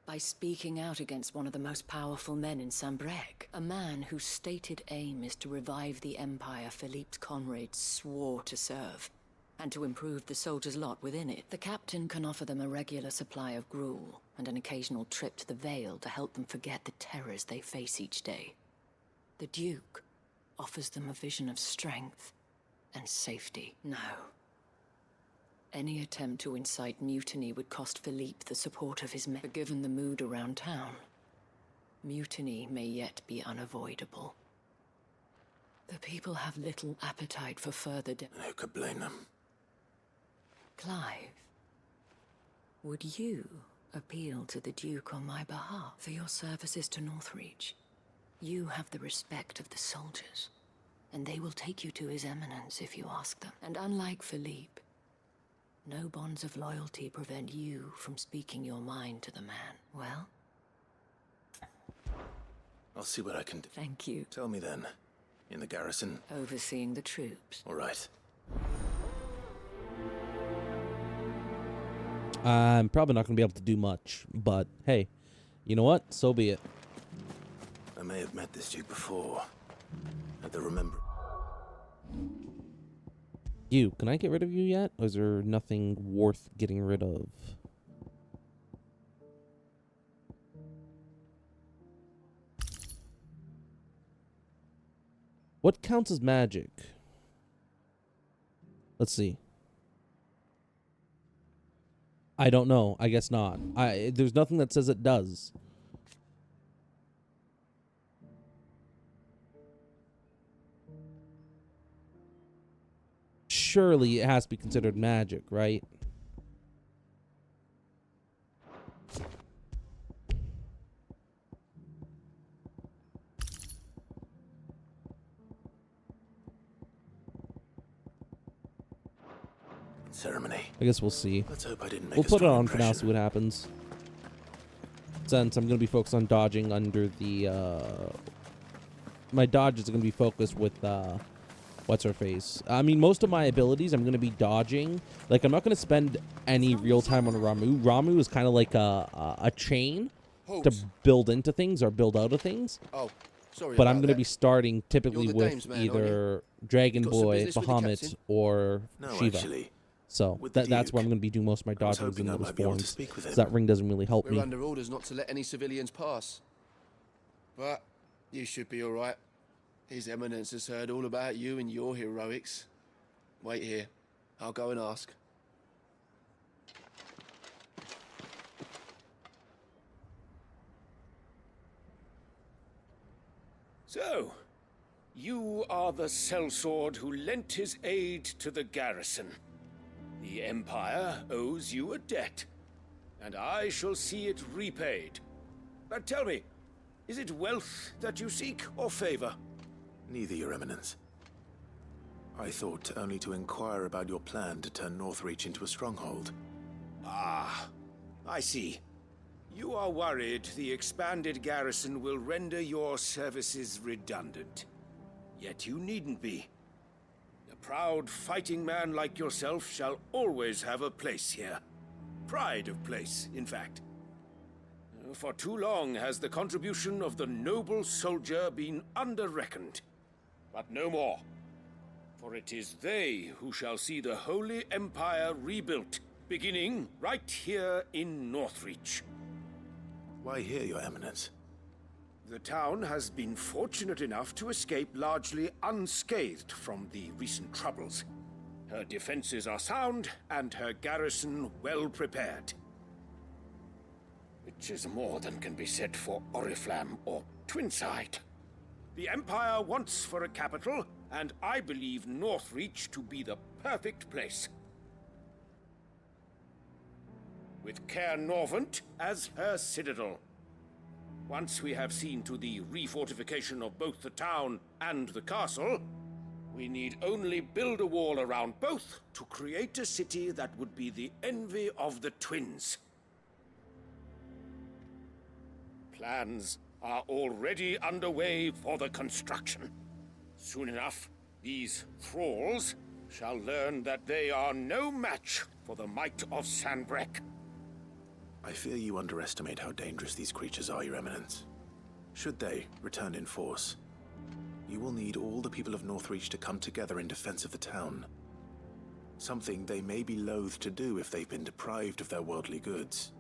By speaking out against one of the most powerful men in Sambrek, a man whose stated aim is to revive the empire Philippe's comrades swore to serve, and to improve the soldiers' lot within it. The captain can offer them a regular supply of gruel, and an occasional trip to the Vale to help them forget the terrors they face each day. The Duke offers them a vision of strength and safety. No. Any attempt to incite mutiny would cost Philippe the support of his men. But given the mood around town, Mutiny may yet be unavoidable. The people have little appetite for further Who could blame them? Clive, would you appeal to the Duke on my behalf for your services to Northreach? You have the respect of the soldiers, and they will take you to His Eminence if you ask them. And unlike Philippe, no bonds of loyalty prevent you from speaking your mind to the man. Well? I'll see what I can do. Thank you. Tell me then. In the garrison? Overseeing the troops. All right. I'm probably not going to be able to do much, but hey, you know what? So be it. I may have met this dude before. At the remember. You, can I get rid of you yet? Or is there nothing worth getting rid of? What counts as magic? Let's see. I don't know. I guess not. There's nothing that says it does. Surely it has to be considered magic, right? Ceremony. I guess we'll see. Let's hope I didn't make We'll a put it strong on for now, impression. see what happens. Since I'm going to be focused on dodging under the... my dodge is going to be focused with... what's her face? I mean, most of my abilities I'm going to be dodging. Like, I'm not going to spend any real time on Ramu. Ramu is kind of like a chain to build into things or build out of things. Oh, sorry. But I'm going to be starting typically You're the with dame's man, either Dragon You got some Boy, business with the Bahamut, captain? or No, Shiva. actually. So With the that's where I'm Duke. going to be doing most of my I was dodgings in hoping I those might be able to forms. speak with 'Cause him. that ring doesn't really help We're me. under orders not to let any civilians pass. But you should be all right. His Eminence has heard all about you and your heroics. Wait here. I'll go and ask. So, you are the sellsword who lent his aid to the garrison. The Empire owes you a debt, and I shall see it repaid. But tell me, is it wealth that you seek, or favor? Neither, Your Eminence. I thought only to inquire about your plan to turn Northreach into a stronghold. Ah, I see. You are worried the expanded garrison will render your services redundant. Yet you needn't be. A proud fighting man like yourself shall always have a place here. Pride of place, in fact. For too long has the contribution of the noble soldier been under-reckoned. But no more. For it is they who shall see the Holy Empire rebuilt, beginning right here in Northreach. Why here, Your Eminence? The town has been fortunate enough to escape largely unscathed from the recent troubles. Her defenses are sound, and her garrison well prepared. Which is more than can be said for Oriflamme or Twinside. The Empire wants for a capital, and I believe Northreach to be the perfect place. With Caer Norvent as her citadel. Once we have seen to the refortification of both the town and the castle, we need only build a wall around both to create a city that would be the envy of the twins. Plans are already underway for the construction. Soon enough, these thralls shall learn that they are no match for the might of Sanbreque. I fear you underestimate how dangerous these creatures are, Your Eminence. Should they return in force, you will need all the people of Northreach to come together in defense of the town. Something they may be loath to do if they've been deprived of their worldly goods.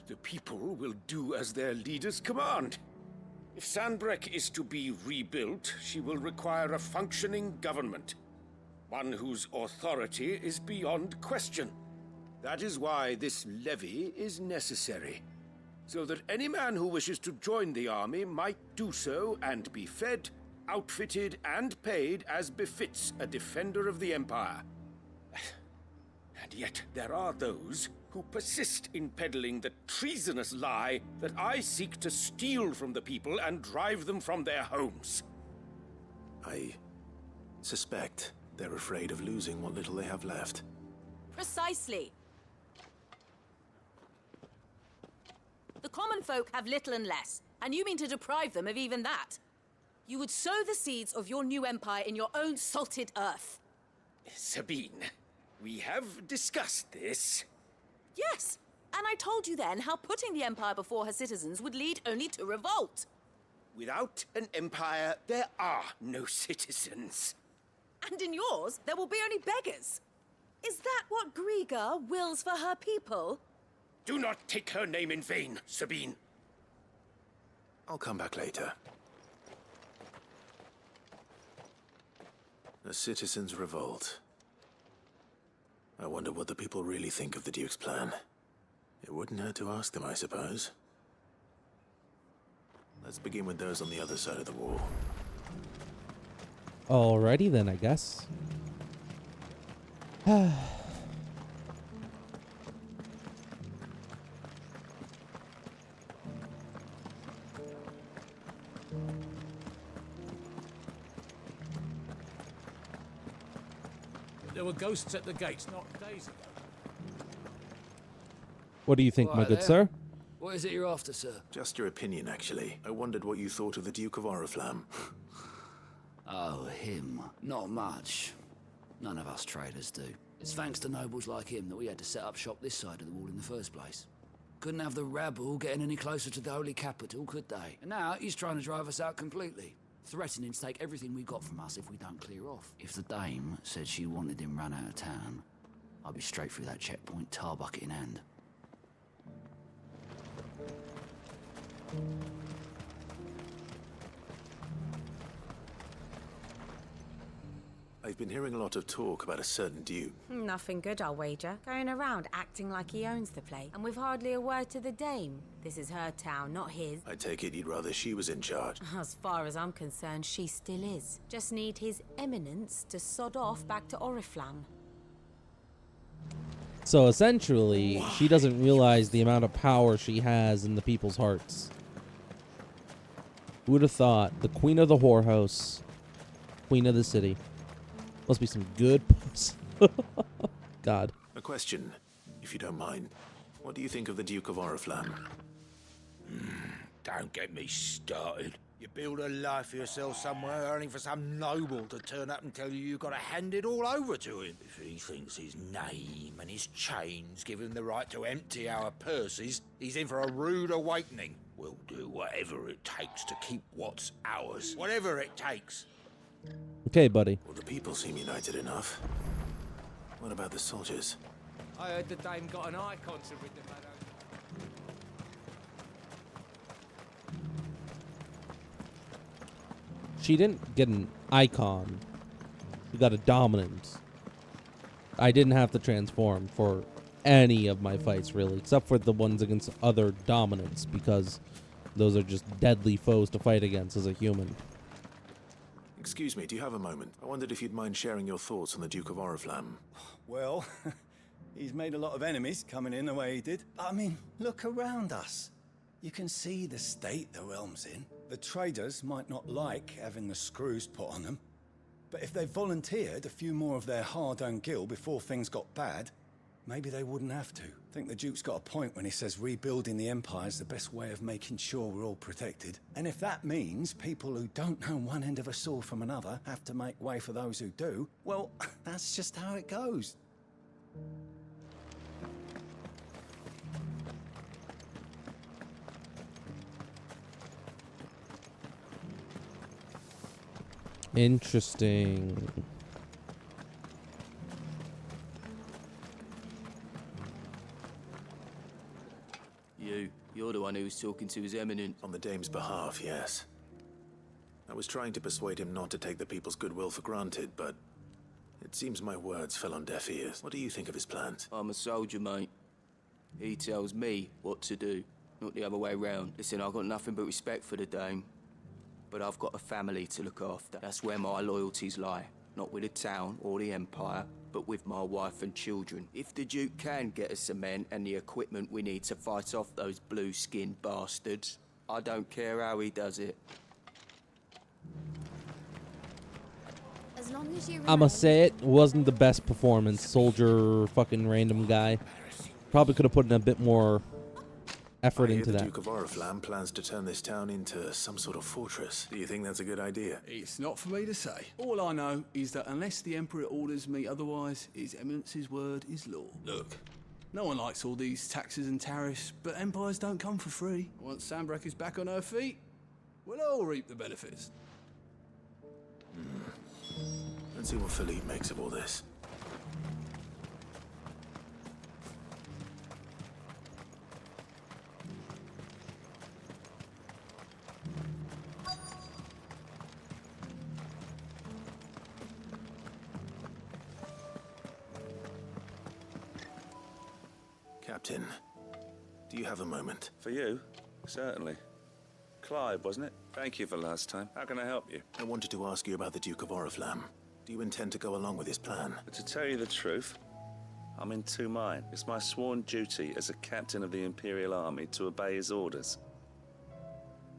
The people will do as their leaders command. If Sanbreque is to be rebuilt, she will require a functioning government. One whose authority is beyond question. That is why this levy is necessary. so that any man who wishes to join the army might do so and be fed, outfitted, and paid as befits a defender of the Empire. And yet there are those who persist in peddling the treasonous lie that I seek to steal from the people and drive them from their homes. I suspect they're afraid of losing what little they have left. Precisely. The common folk have little and less, and you mean to deprive them of even that. You would sow the seeds of your new empire in your own salted earth. Sabine, we have discussed this. Yes, and I told you then how putting the empire before her citizens would lead only to revolt. Without an empire, there are no citizens. And in yours, there will be only beggars. Is that what Griga wills for her people? Do not take her name in vain, Sabine. I'll come back later. A citizens' revolt. I wonder what the people really think of the Duke's plan. It wouldn't hurt to ask them, I suppose. Let's begin with those on the other side of the wall. Alrighty then, I guess. There were ghosts at the gates not days ago. What do you think, my Right good there. sir? What is it you're after, sir? Just your opinion, actually. I wondered what you thought of the Duke of Oriflamme. Oh, him. Not much. None of us traders do. It's thanks to nobles like him that we had to set up shop this side of the wall in the first place. Couldn't have the rabble getting any closer to the holy capital, could they? And now he's trying to drive us out completely. Threatening to take everything we got from us if we don't clear off. If the dame said she wanted him run out of town, I'd be straight through that checkpoint, tar bucket in hand. I've been hearing a lot of talk about a certain Duke. Nothing good, I'll wager. Going around acting like he owns the place, and with hardly a word to the dame. This is her town, not his. I take it you'd rather she was in charge. As far as I'm concerned, she still is. Just need his eminence to sod off back to Oriflamme. So essentially, she doesn't realize the amount of power she has in the people's hearts. Who would have thought? The queen of the whorehouse, queen of the city. Must be some good puss. God. A question, if you don't mind. What do you think of the Duke of Oriflamme? Don't get me started. You build a life for yourself somewhere, only for some noble to turn up and tell you you've got to hand it all over to him. If he thinks his name and his chains give him the right to empty our purses, he's in for a rude awakening. We'll do whatever it takes to keep what's ours. Whatever it takes. Okay, buddy. Well, the people seem united enough. What about the soldiers? I heard the dame got an icon to rid the meadow. She didn't get an icon. She got a dominance. I didn't have to transform for any of my fights, really, except for the ones against other dominants, because those are just deadly foes to fight against as a human. Excuse me, do you have a moment? I wondered if you'd mind sharing your thoughts on the Duke of Oriflamme. Well, he's made a lot of enemies coming in the way he did. I mean, look around us. You can see the state the realm's in. The traders might not like having the screws put on them, but if they volunteered a few more of their hard-earned gil before things got bad, maybe they wouldn't have to. I think the Duke's got a point when he says rebuilding the Empire is the best way of making sure we're all protected. And if that means people who don't know one end of a sword from another have to make way for those who do, well, that's just how it goes. Interesting. You're the one who was talking to His Eminence. On the dame's behalf, yes. I was trying to persuade him not to take the people's goodwill for granted, but it seems my words fell on deaf ears. What do you think of his plans? I'm a soldier, mate. He tells me what to do. not the other way round. Listen, I've got nothing but respect for the Dame, but I've got a family to look after. That's where my loyalties lie. Not with the town or the Empire, but with my wife and children. If the Duke can get us some men and the equipment we need to fight off those blue-skinned bastards, I don't care how he does it. As long as you I'ma say it wasn't the best performance. Soldier, fucking random guy. Probably could have put in a bit more effort I hear into the that. Duke of Oriflamme plans to turn this town into some sort of fortress. Do you think that's a good idea? It's not for me to say. All I know is that unless the Emperor orders me otherwise, His Eminence's word is law. Look, no one likes all these taxes and tariffs, but empires don't come for free. Once Sandbreck is back on her feet, we'll all reap the benefits. Let's see what Philippe makes of all this. Captain, do you have a moment? For you? Certainly. Clive, wasn't it? Thank you for last time. How can I help you? I wanted to ask you about the Duke of Oriflamme. Do you intend to go along with his plan? To tell you the truth, I'm in two minds. It's my sworn duty as a captain of the Imperial Army to obey his orders.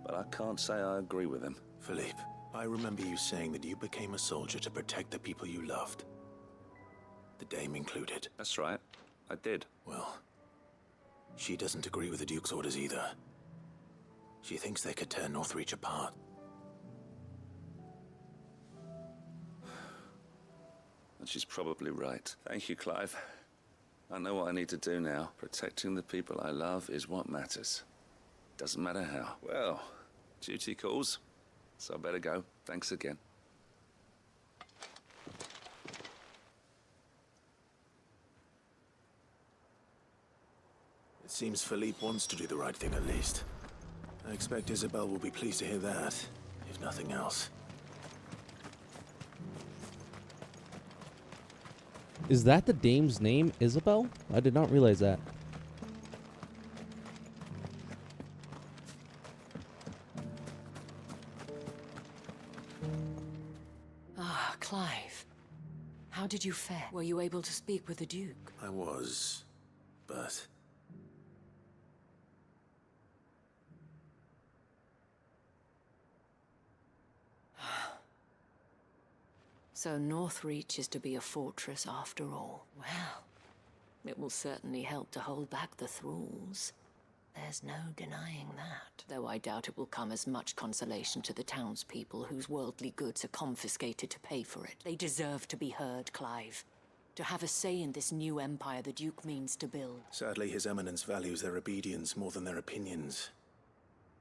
But I can't say I agree with him. Philippe, I remember you saying that you became a soldier to protect the people you loved. The Dame included. That's right. I did. Well, she doesn't agree with the Duke's orders either. She thinks they could tear Northreach apart. And she's probably right. Thank you, Clive. I know what I need to do now. Protecting the people I love is what matters. Doesn't matter how. Well, duty calls, so I better go. Thanks again. It seems Philippe wants to do the right thing at least. I expect Isabel will be pleased to hear that, if nothing else. Is that the dame's name, Isabel? I did not realize that. Ah, Clive. How did you fare? Were you able to speak with the Duke? I was, but... So Northreach is to be a fortress after all. Well, it will certainly help to hold back the thralls. There's no denying that. Though I doubt it will come as much consolation to the townspeople whose worldly goods are confiscated to pay for it. They deserve to be heard, Clive. To have a say in this new empire the Duke means to build. Sadly, His Eminence values their obedience more than their opinions,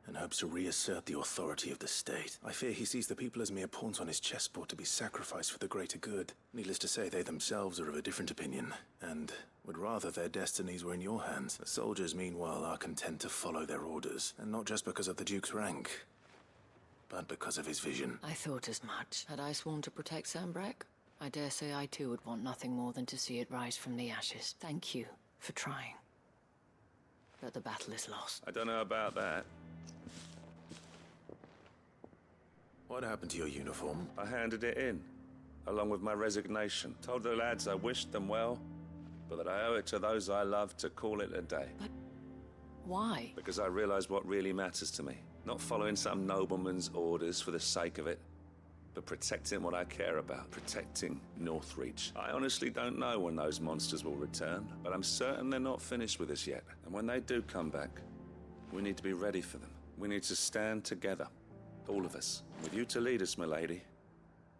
and hopes to reassert the authority of the state. I fear he sees the people as mere pawns on his chessboard to be sacrificed for the greater good. Needless to say, they themselves are of a different opinion, and would rather their destinies were in your hands. The soldiers, meanwhile, are content to follow their orders, and not just because of the Duke's rank, but because of his vision. I thought as much. Had I sworn to protect Sandbreck, I dare say I too would want nothing more than to see it rise from the ashes. Thank you for trying. But the battle is lost. I don't know about that. What happened to your uniform? I handed it in, along with my resignation. Told the lads I wished them well, but that I owe it to those I love to call it a day. But why? Because I realize what really matters to me. Not following some nobleman's orders for the sake of it, but protecting what I care about, protecting Northreach. I honestly don't know when those monsters will return, but I'm certain they're not finished with us yet. And when they do come back, we need to be ready for them. We need to stand together, all of us. With you to lead us, milady,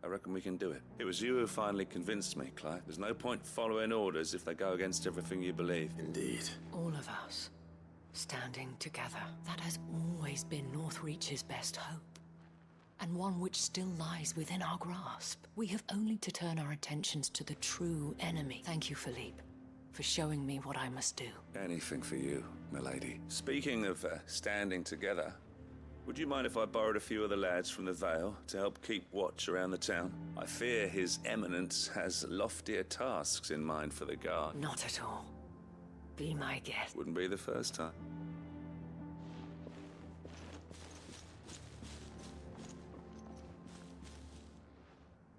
I reckon we can do it. It was you who finally convinced me, Clive. There's no point following orders if they go against everything you believe. Indeed. All of us, standing together. That has always been Northreach's best hope. And one which still lies within our grasp. We have only to turn our attentions to the true enemy. Thank you, Philippe, for showing me what I must do. Anything for you, milady. Speaking of standing together, would you mind if I borrowed a few of the lads from the Vale to help keep watch around the town? I fear His Eminence has loftier tasks in mind for the guard. Not at all. Be my guest. Wouldn't be the first time.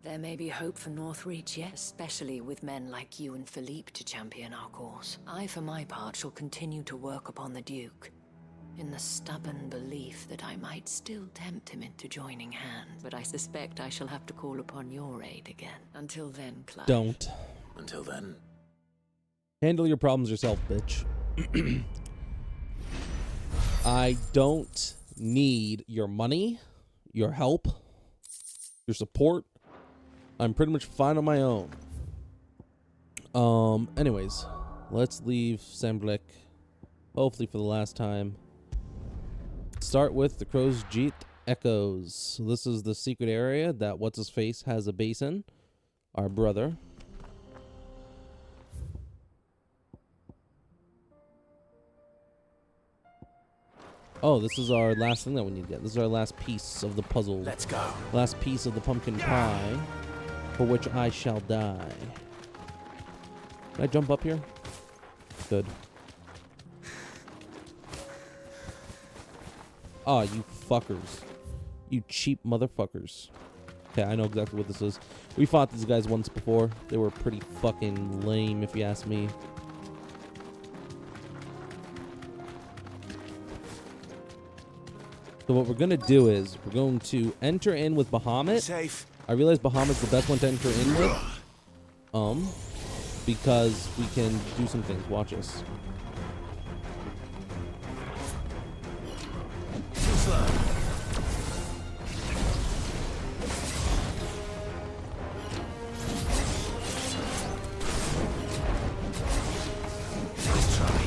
There may be hope for Northreach yet, especially with men like you and Philippe to champion our cause. I, for my part, shall continue to work upon the Duke, in the stubborn belief that I might still tempt him into joining hands. But I suspect I shall have to call upon your aid again. Until then, Clive. Don't. Until then. Handle your problems yourself, bitch. I don't need your money, your help, your support. I'm pretty much fine on my own. Anyways, let's leave Semblek, hopefully for the last time. Start with the Crow's Jeet Echoes. So this is the secret area that What's-His-Face has a base in. Our brother. Oh, this is our last thing that we need to get. This is our last piece of the puzzle. Let's go. Last piece of the pumpkin pie, for which I shall die. Can I jump up here? Good. Oh, you fuckers. You cheap motherfuckers. Okay, I know exactly what this is. We fought these guys once before. They were pretty fucking lame, if you ask me. So what we're going to do is we're going to enter in with Bahamut. Safe. I realize Bahamut's the best one to enter in with. Because we can do some things. Watch us. Too slow. Nice try.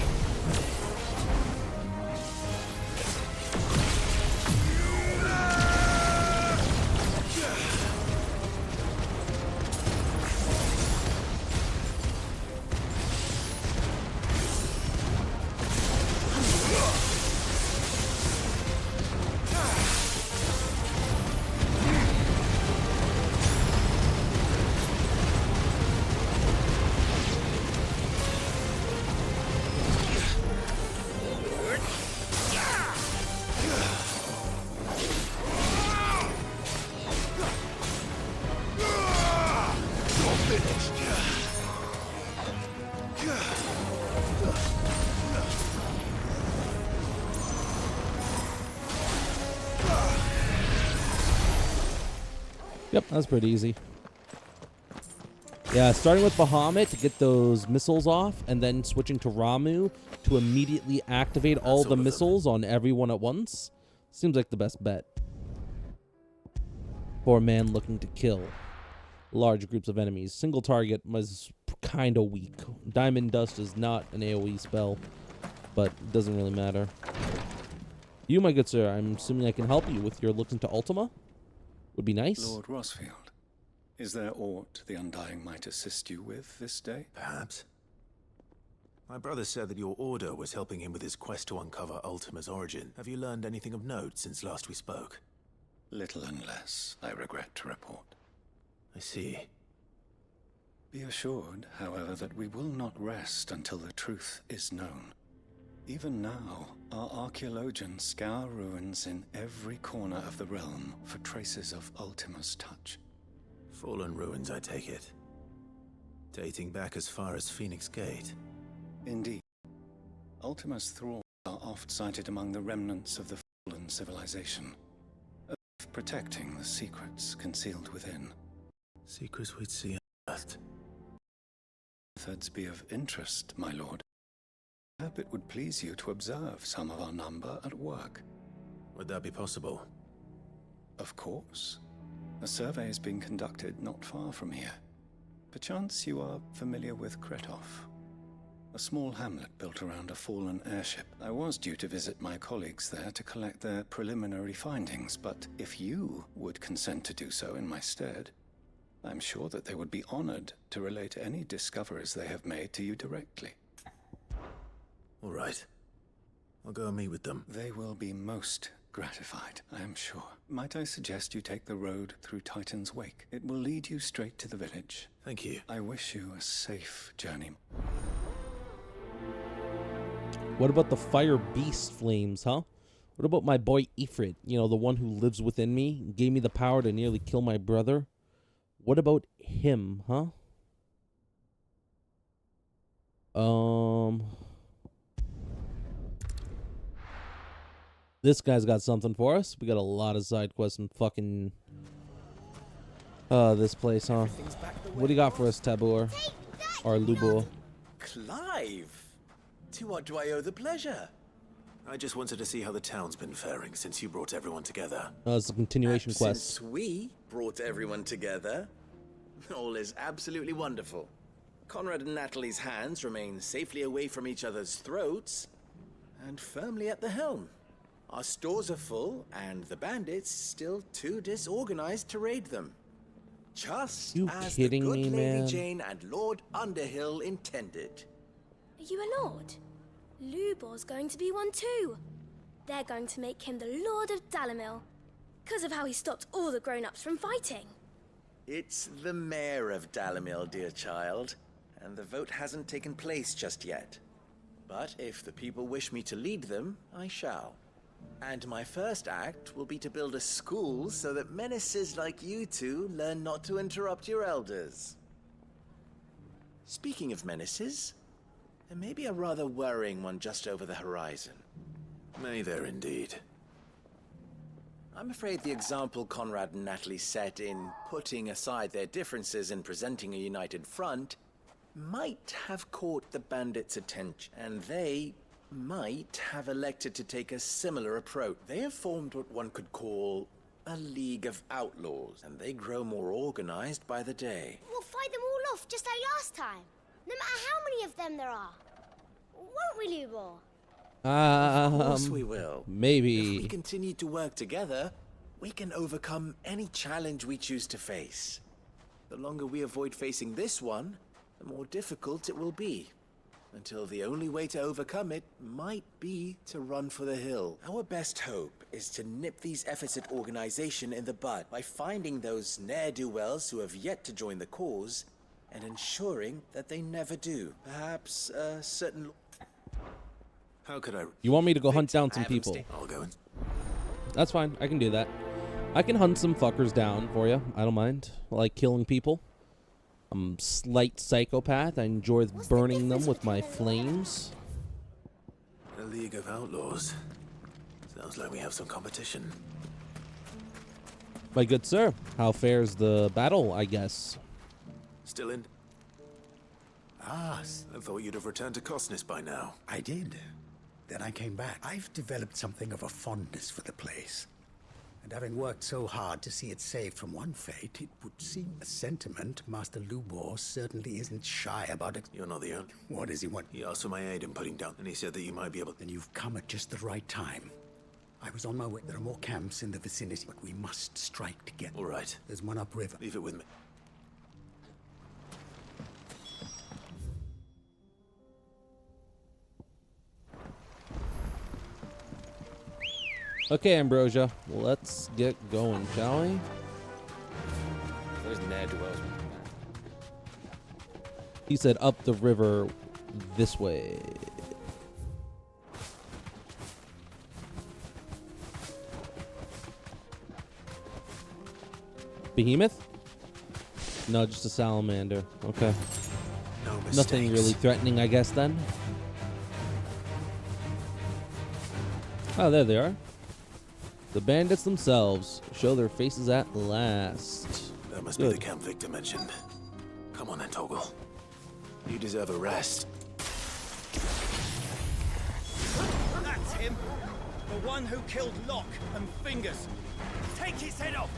Yep, that's pretty easy. Yeah, starting with Bahamut to get those missiles off, and then switching to Ramu to immediately activate all the missiles on everyone at once. Seems like the best bet. For a man looking to kill large groups of enemies. Single target was kind of weak. Diamond Dust is not an AoE spell, but it doesn't really matter. You, my good sir, I'm assuming I can help you with your looking to Ultima? Would be nice. Lord Rosfield, is there aught the Undying might assist you with this day? Perhaps. My brother said that your order was helping him with his quest to uncover Ultima's origin. Have you learned anything of note since last we spoke? Little and less, I regret to report. I see. Be assured, however, that we will not rest until the truth is known. Even now, our archaeologians scour ruins in every corner of the realm for traces of Ultima's touch. Fallen ruins, I take it. Dating back as far as Phoenix Gate. Indeed. Ultima's thralls are oft sighted among the remnants of the fallen civilization, protecting the secrets concealed within. Secrets we'd see unearthed. Methods be of interest, my lord. I hope it would please you to observe some of our number at work. Would that be possible? Of course. A survey is being conducted not far from here. Perchance you are familiar with Kretov, a small hamlet built around a fallen airship. I was due to visit my colleagues there to collect their preliminary findings, but if you would consent to do so in my stead, I'm sure that they would be honored to relate any discoveries they have made to you directly. All right. I'll go and meet with them. They will be most gratified, I am sure. Might I suggest you take the road through Titan's Wake? It will lead you straight to the village. Thank you. I wish you a safe journey. What about the fire beast flames, huh? What about my boy Ifrit? You know, the one who lives within me, gave me the power to nearly kill my brother. What about him, huh? This guy's got something for us. We got a lot of side quests and fucking this place, huh? What do you got for us, Tabor? Or Lubor? Clive! To what do I owe the pleasure? I just wanted to see how the town's been faring since you brought everyone together. It's a continuation quest. Since we brought everyone together, all is absolutely wonderful. Conrad and Natalie's hands remain safely away from each other's throats and firmly at the helm. Our stores are full, and the bandits still too disorganized to raid them. Just as the good Lady man? Jane and Lord Underhill intended. Are you a lord? Lubor's going to be one too. They're going to make him the Lord of Dalamil, because of how he stopped all the grown-ups from fighting. It's the mayor of Dalamil, dear child, and the vote hasn't taken place just yet. But if the people wish me to lead them, I shall. And my first act will be to build a school so that menaces like you two learn not to interrupt your elders. Speaking of menaces, there may be a rather worrying one just over the horizon. May there indeed. I'm afraid the example Conrad and Natalie set in putting aside their differences and presenting a united front might have caught the bandits' attention, and they might have elected to take a similar approach. They have formed what one could call a League of Outlaws, and they grow more organized by the day. We'll fight them all off just like last time, no matter how many of them there are. Won't we, Lubor? Of course we will. Maybe. If we continue to work together, we can overcome any challenge we choose to face. The longer we avoid facing this one, the more difficult it will be. Until the only way to overcome it might be to run for the hill. Our best hope is to nip these efforts at organization in the bud by finding those ne'er-do-wells who have yet to join the cause and ensuring that they never do. Perhaps a certain... How could I... You want me to go hunt down some people? I'll go in. That's fine. I can do that. I can hunt some fuckers down for you. I don't mind. I like killing people. I'm slight psychopath. I enjoy burning them with my flames. A League of Outlaws. Sounds like we have some competition. My good sir, how fares the battle, I guess? Still in? Ah, I thought you'd have returned to Cosnus by now. I did. Then I came back. I've developed something of a fondness for the place. And having worked so hard to see it saved from one fate, it would seem a sentiment Master Lubor certainly isn't shy about it. You're not the only... What does he want? He asked for my aid in putting down, and he said that you might be able... Then you've come at just the right time. I was on my way. There are more camps in the vicinity, but we must strike together. All right. There's one upriver. Leave it with me. Okay, Ambrosia, let's get going, shall we? Those ne'er-do-wells. He said up the river this way. Behemoth? No, just a salamander. Okay. No mistakes. Nothing really threatening, I guess, then. Oh, there they are. The bandits themselves show their faces at last. That must be the camp Victor mentioned. Come on then, Toggle. You deserve a rest. That's him. The one who killed Locke and Fingers. Take his head off!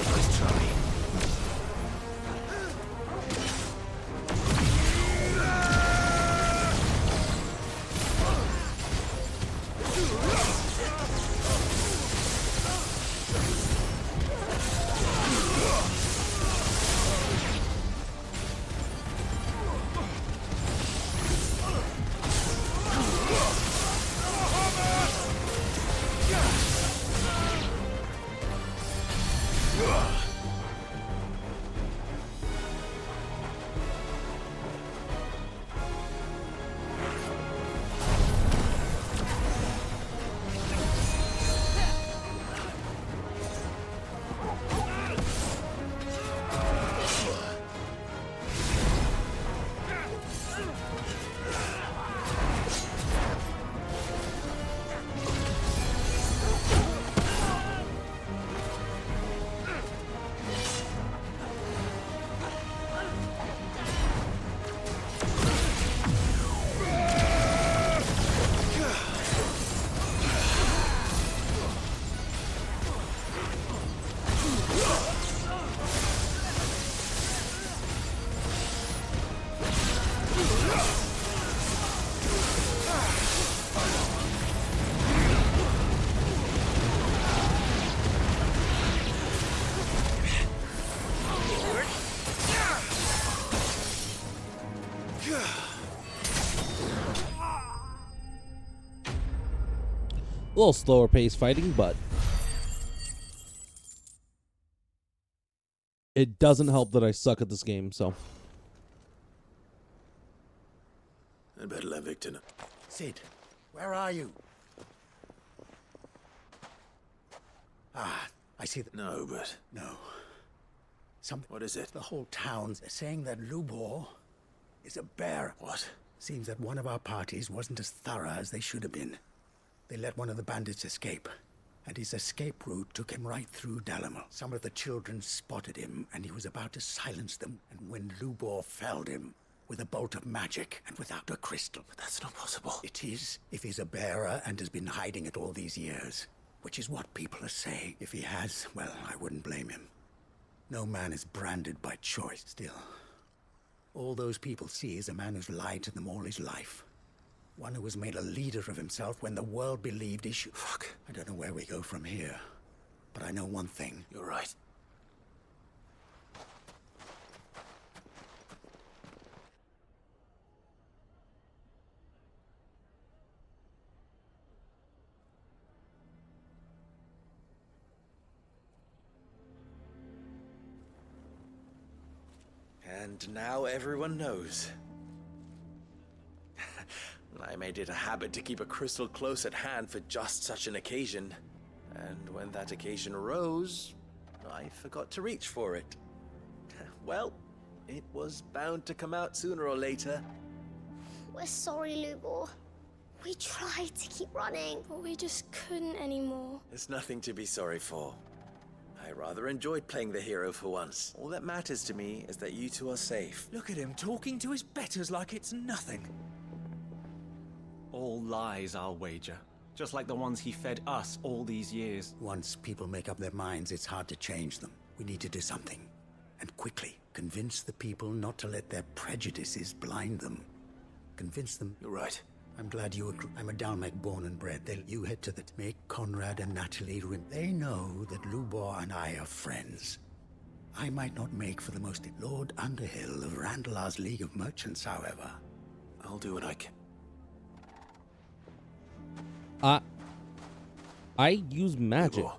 Nice try. A little slower pace fighting, but it doesn't help that I suck at this game, so. I'd better let Victor know. Sid, where are you? Ah, I see that. No, but... No. What is it? The whole town's saying that Lubor is a bear. What? Seems that one of our parties wasn't as thorough as they should have been. They let one of the bandits escape, and his escape route took him right through Dalamel. Some of the children spotted him, and he was about to silence them, and when Lubor felled him with a bolt of magic and without a crystal. But that's not possible. It is, if he's a bearer and has been hiding it all these years, which is what people are saying. If he has, well, I wouldn't blame him. No man is branded by choice. Still, all those people see is a man who's lied to them all his life. One who has made a leader of himself when the world believed he should. Fuck. I don't know where we go from here, but I know one thing. You're right. And now everyone knows. I made it a habit to keep a crystal close at hand for just such an occasion. And when that occasion arose, I forgot to reach for it. Well, it was bound to come out sooner or later. We're sorry, Lubor. We tried to keep running, but we just couldn't anymore. There's nothing to be sorry for. I rather enjoyed playing the hero for once. All that matters to me is that you two are safe. Look at him talking to his betters like it's nothing. All lies, I'll wager. Just like the ones he fed us all these years. Once people make up their minds, it's hard to change them. We need to do something. And quickly. Convince the people not to let their prejudices blind them. Convince them. You're right. I'm glad you agree. I'm a Dalmec born and bred. You head to the... Make Conrad and Natalie... They know that Lubor and I are friends. I might not make for the most... Lord Underhill of Randalar's League of Merchants, however. I'll do what I can. I use magic. Lubor,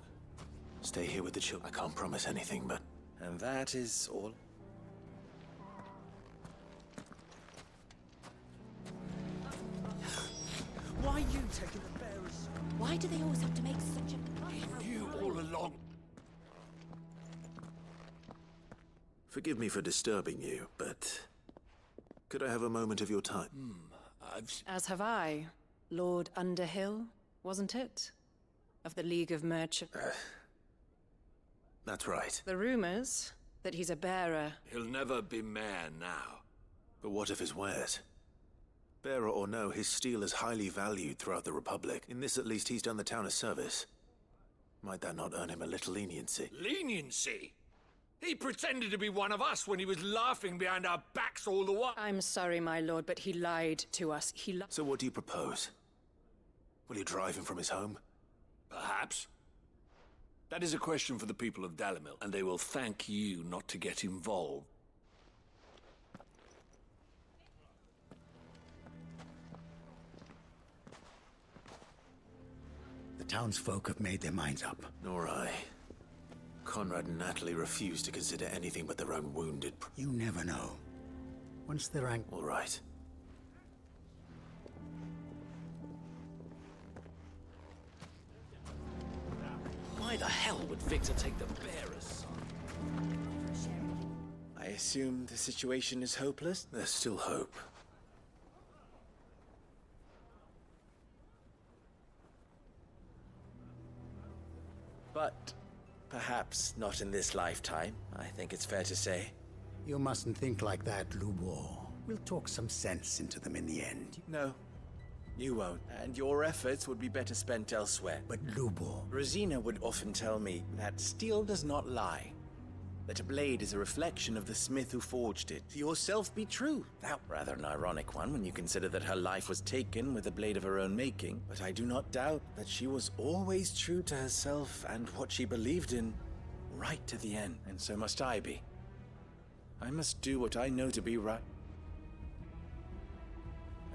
stay here with the children. I can't promise anything, but... And that is all. Why are you taking the bearers? Why do they always have to make such a... You all along. Forgive me for disturbing you, but... Could I have a moment of your time? As have I. Lord Underhill, wasn't it? Of the League of Merchants. That's right. The rumors that he's a bearer. He'll never be mayor now. But what of his wares? Bearer or no, his steel is highly valued throughout the Republic. In this, at least, he's done the town a service. Might that not earn him a little leniency? Leniency? He pretended to be one of us when he was laughing behind our backs all the while. I'm sorry, my lord, but he lied to us. So what do you propose? Will you drive him from his home? Perhaps. That is a question for the people of Dalamil, and they will thank you not to get involved. The townsfolk have made their minds up. Nor I. Conrad and Natalie refuse to consider anything but their own wounded... You never know. Once they're angry... All right. Why the hell would Victor take the bearers? I assume the situation is hopeless? There's still hope. But perhaps not in this lifetime, I think it's fair to say. You mustn't think like that, Lubor. We'll talk some sense into them in the end. No, you won't. And your efforts would be better spent elsewhere. But Lubor... Rosina would often tell me that steel does not lie. That a blade is a reflection of the smith who forged it. To yourself be true. That rather an ironic one when you consider that her life was taken with a blade of her own making. But I do not doubt that she was always true to herself and what she believed in, right to the end. And so must I be. I must do what I know to be right.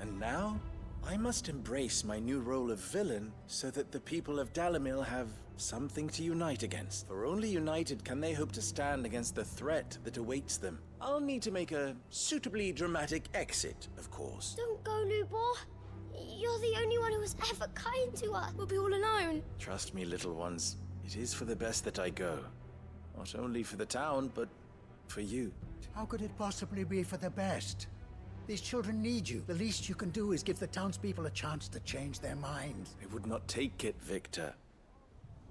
And now, I must embrace my new role of villain so that the people of Dalimil have something to unite against. For only united can they hope to stand against the threat that awaits them. I'll need to make a suitably dramatic exit, of course. Don't go, Lubor. You're the only one who was ever kind to us. We'll be all alone. Trust me, little ones. It is for the best that I go. Not only for the town, but for you. How could it possibly be for the best? These children need you. The least you can do is give the townspeople a chance to change their minds. I would not take it, Victor.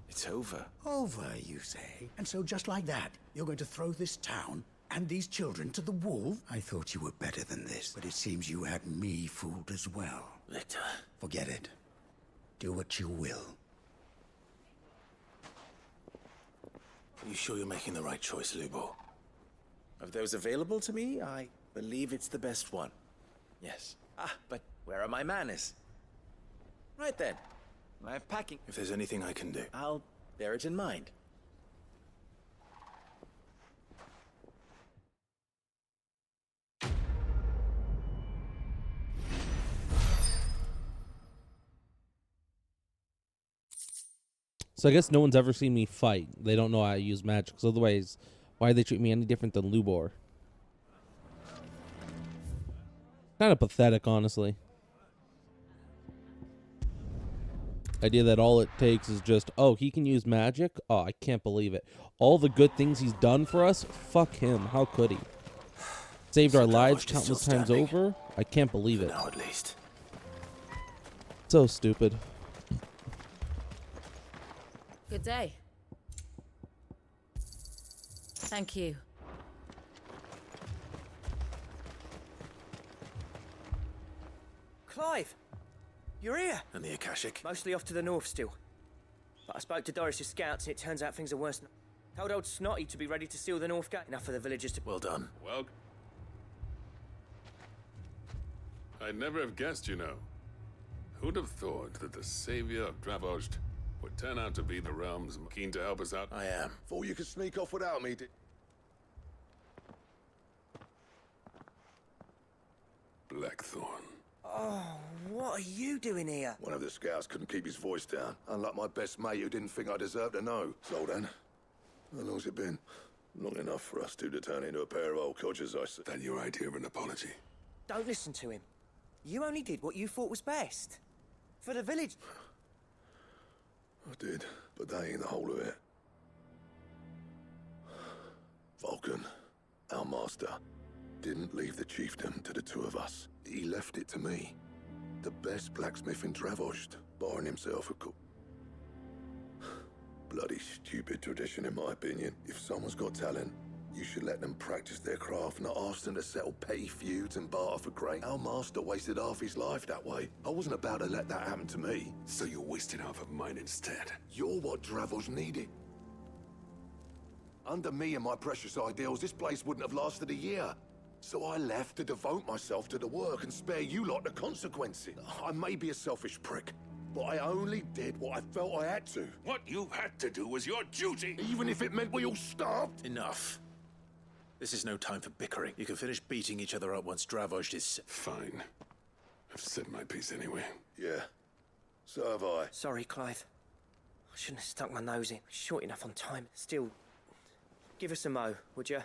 It's over. Over, you say? And so just like that, you're going to throw this town and these children to the wolves? I thought you were better than this, but it seems you had me fooled as well. Victor. Forget it. Do what you will. Are you sure you're making the right choice, Lubor? Of those available to me, I believe it's the best one. Yes. But where are my manners? Right then. I'm packing. If there's anything I can do, I'll bear it in mind. So I guess no one's ever seen me fight. They don't know I use magic, because otherwise, why do they treat me any different than Lubor? Kind of pathetic, honestly. Idea that all it takes is just, oh, he can use magic? Oh, I can't believe it. All the good things he's done for us? Fuck him. How could he? Saved our lives countless times over? I can't believe it. now at least. So stupid. Good day. Thank you. Clive! You're here! And the Akashic? Mostly off to the north still. But I spoke to Doris's scouts and it turns out things are worse. Told old Snotty to be ready to seal the north gate. Enough for the villagers to... Well done. Well... I'd never have guessed, you know. Who'd have thought that the savior of Dravosht would turn out to be the realm's keen to help us out? I am. Thought you could sneak off without me, Blackthorn. Oh, what are you doing here? One of the scouts couldn't keep his voice down. Unlike my best mate who didn't think I deserved to know. So then, how long's it been? Long enough for us two to turn into a pair of old codgers, I see. That your idea of an apology? Don't listen to him. You only did what you thought was best. For the village. I did, but that ain't the whole of it. Vulcan, our master, didn't leave the chiefdom to the two of us. He left it to me. The best blacksmith in Dravosht, barring himself, of course. Bloody stupid tradition, in my opinion. If someone's got talent, you should let them practice their craft, not ask them to settle petty feuds and barter for grain. Our master wasted half his life that way. I wasn't about to let that happen to me. So you wasted half of mine instead. You're what Dravosht needed. Under me and my precious ideals, this place wouldn't have lasted a year. So I left to devote myself to the work and spare you lot the consequences. I may be a selfish prick, but I only did what I felt I had to. What you had to do was your duty. Even if it meant we all starved. Enough. This is no time for bickering. You can finish beating each other up once Dravosht is... Fine. I've said my piece anyway. Yeah. So have I. Sorry, Clive. I shouldn't have stuck my nose in. Short enough on time. Still, give us a mo, would you?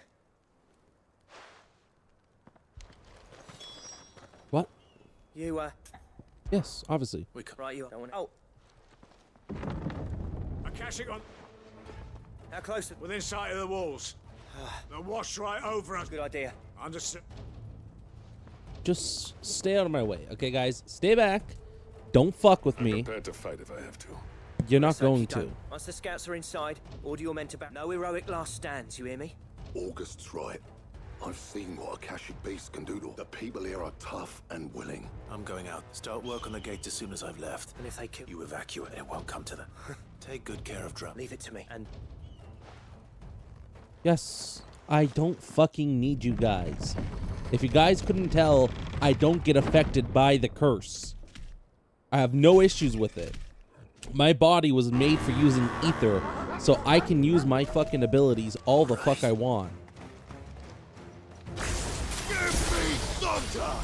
What? You, Yes, obviously. We can... Right, you don't want... Oh. Akashic on... How close? Within sight of the walls. They're washed right over us. Good idea. Understood. Just stay out of my way, okay, guys? Stay back. Don't fuck with me. I'm prepared to fight if I have to. You're not going to. Once the scouts are inside, order your men to back. No heroic last stands, you hear me? August's right. I've seen what Akashic beasts can do to the people here are tough and willing. I'm going out. Start work on the gate as soon as I've left. And if they kill... You evacuate. It won't come to them. Take good care of Drum. Leave it to me. And... Yes, I don't fucking need you guys. If you guys couldn't tell, I don't get affected by the curse. I have no issues with it. My body was made for using ether, so I can use my fucking abilities all the fuck I want. Give me thunder!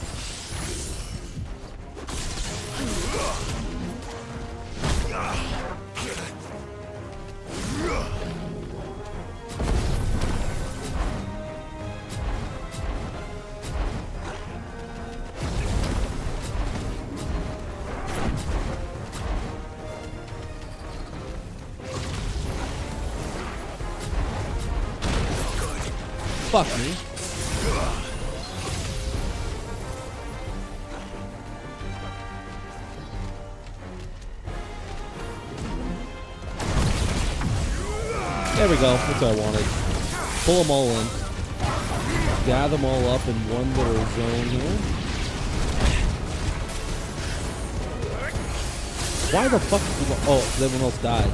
Fuck me. There we go. That's what I wanted. Pull them all in. Gather them all up in one little zone here. Why the fuck? Oh, everyone else died.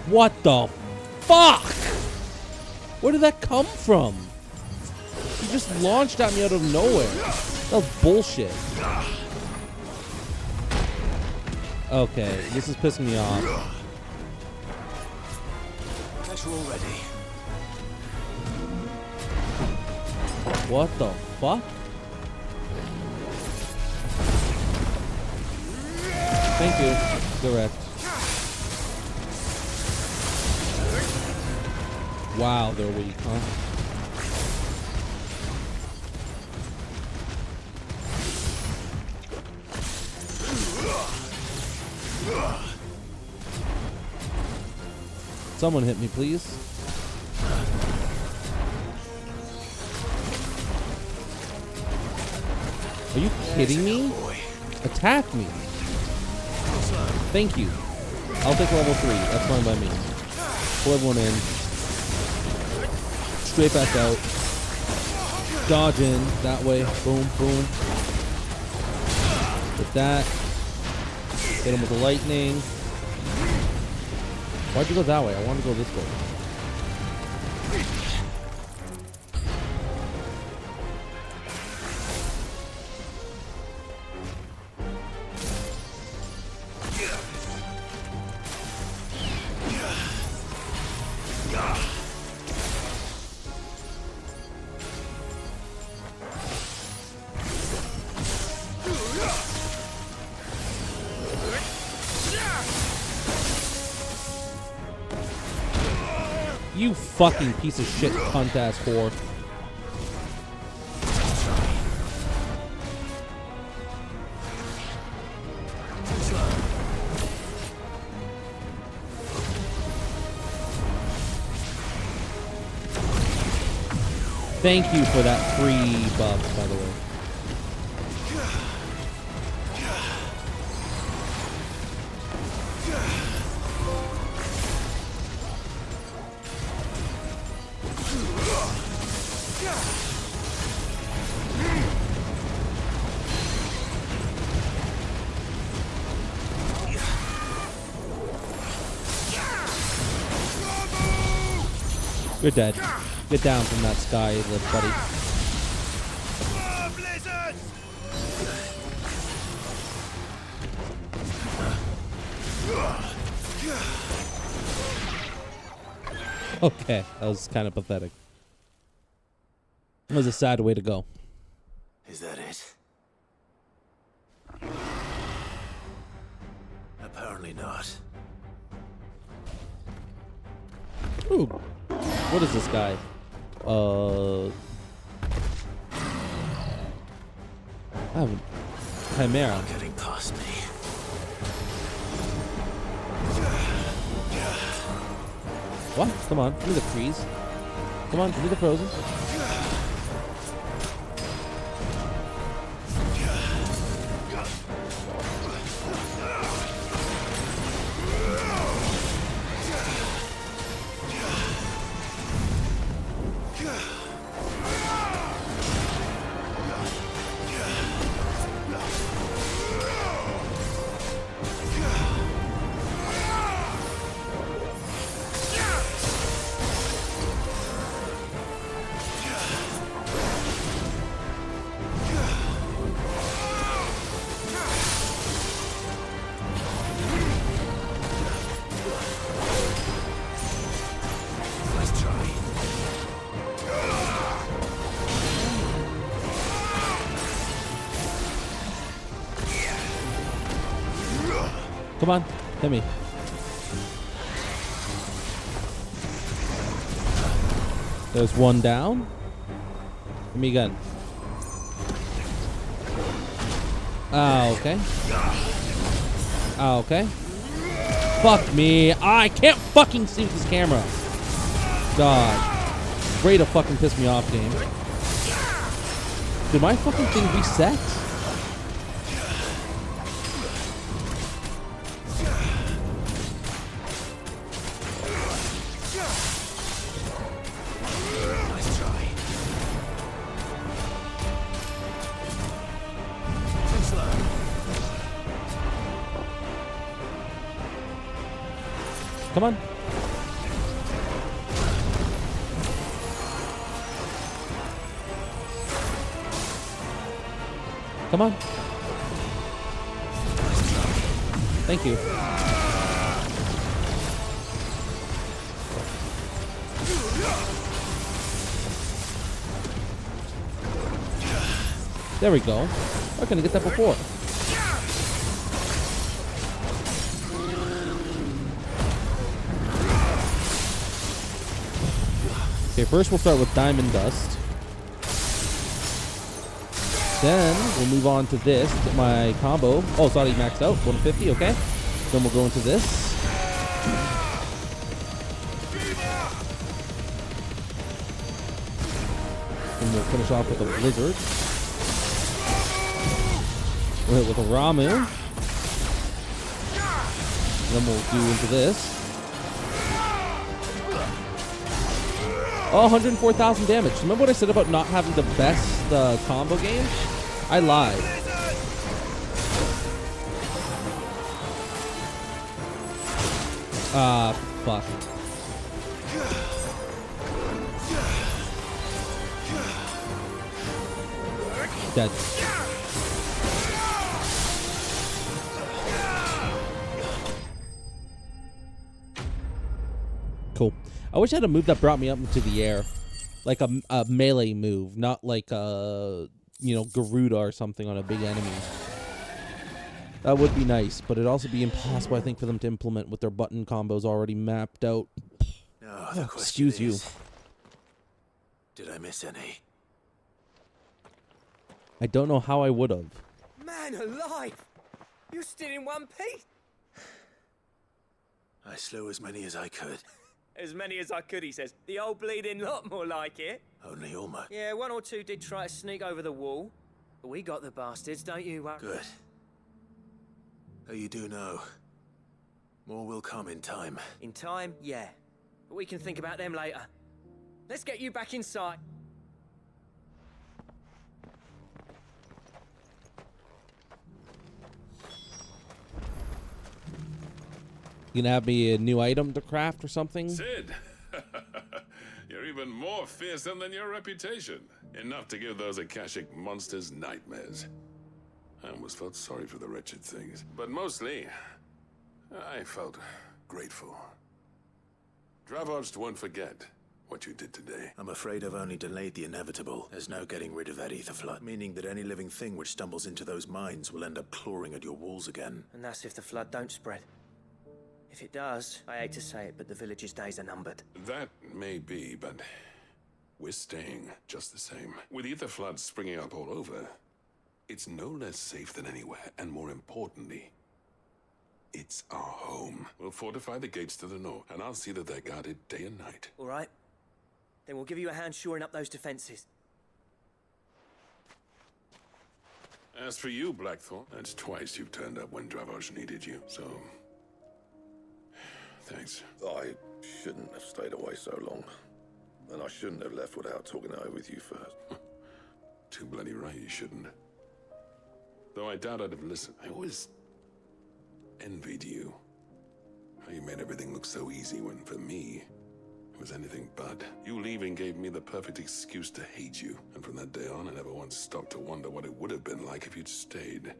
What the fuck? Where did that come from? He just launched at me out of nowhere. That was bullshit. Okay, this is pissing me off. Guess we're all ready. What the fuck? Thank you. Direct. Wow, they're weak, huh? Someone hit me, please. Are you kidding me? Attack me. Thank you. I'll take level 3. That's fine by me. Pull everyone in. Straight back out. Dodge in that way. Boom, boom. With that. Hit him with the lightning. Why'd you go that way? I want to go this way. You fucking piece of shit, cunt ass whore. Thank you for that free buff, by the way. You're dead. Get down from that sky, little buddy. Okay, that was kind of pathetic. That was a sad way to go. Is that it? Apparently not. Ooh. What is this guy? I haven't. Chimera. Getting past me. What? Come on, give me the freeze. Come on, give me the frozen. Come on, hit me. There's one down. Give me a gun. Okay. Okay. Fuck me. I can't fucking see with this camera. God. Way to fucking piss me off, game. Did my fucking thing reset? Nice try. Too slow. Come on. Come on. Thank you. There we go. I couldn't get that before. Okay, first we'll start with Diamond Dust. Then we'll move on to this, get my combo. Oh, it's already maxed out, 150, okay. Then we'll go into this. And we'll finish off with a Blizzard. We'll hit with a Ramu. Then we'll do into this. Oh, 104,000 damage. Remember what I said about not having the best combo game? I lied. Fuck. Dead. Cool. I wish I had a move that brought me up into the air. Like a melee move, not like a, you know, Garuda or something on a big enemy. That would be nice, but it'd also be impossible, I think, for them to implement with their button combos already mapped out. No, the Excuse you. Did I miss any? I don't know how I would have. Man alive! You're still in one piece! I slew as many as I could. As many as I could, he says. The old bleeding lot, more like it. Only almost. Yeah, one or two did try to sneak over the wall. But we got the bastards, don't you? Good. Oh, you do know. More will come in time. In time, yeah. But we can think about them later. Let's get you back inside. You gonna have me a new item to craft or something? Sid! You're even more fearsome than your reputation. Enough to give those Akashic monsters nightmares. I almost felt sorry for the wretched things. But mostly, I felt grateful. Dravoged won't forget what you did today. I'm afraid I've only delayed the inevitable. There's no getting rid of that ether flood, meaning that any living thing which stumbles into those mines will end up clawing at your walls again. And that's if the flood don't spread. If it does, I hate to say it, but the village's days are numbered. That may be, but we're staying just the same. With ether floods springing up all over, it's no less safe than anywhere, and more importantly, it's our home. We'll fortify the gates to the north, and I'll see that they're guarded day and night. All right. Then we'll give you a hand shoring up those defenses. As for you, Blackthorn, that's twice you've turned up when Dravoj needed you, so thanks. I shouldn't have stayed away so long. And I shouldn't have left without talking it over with you first. Too bloody right you shouldn't. Though I doubt I'd have listened. I always envied you. How you made everything look so easy when, for me, it was anything but. You leaving gave me the perfect excuse to hate you. And from that day on, I never once stopped to wonder what it would have been like if you'd stayed.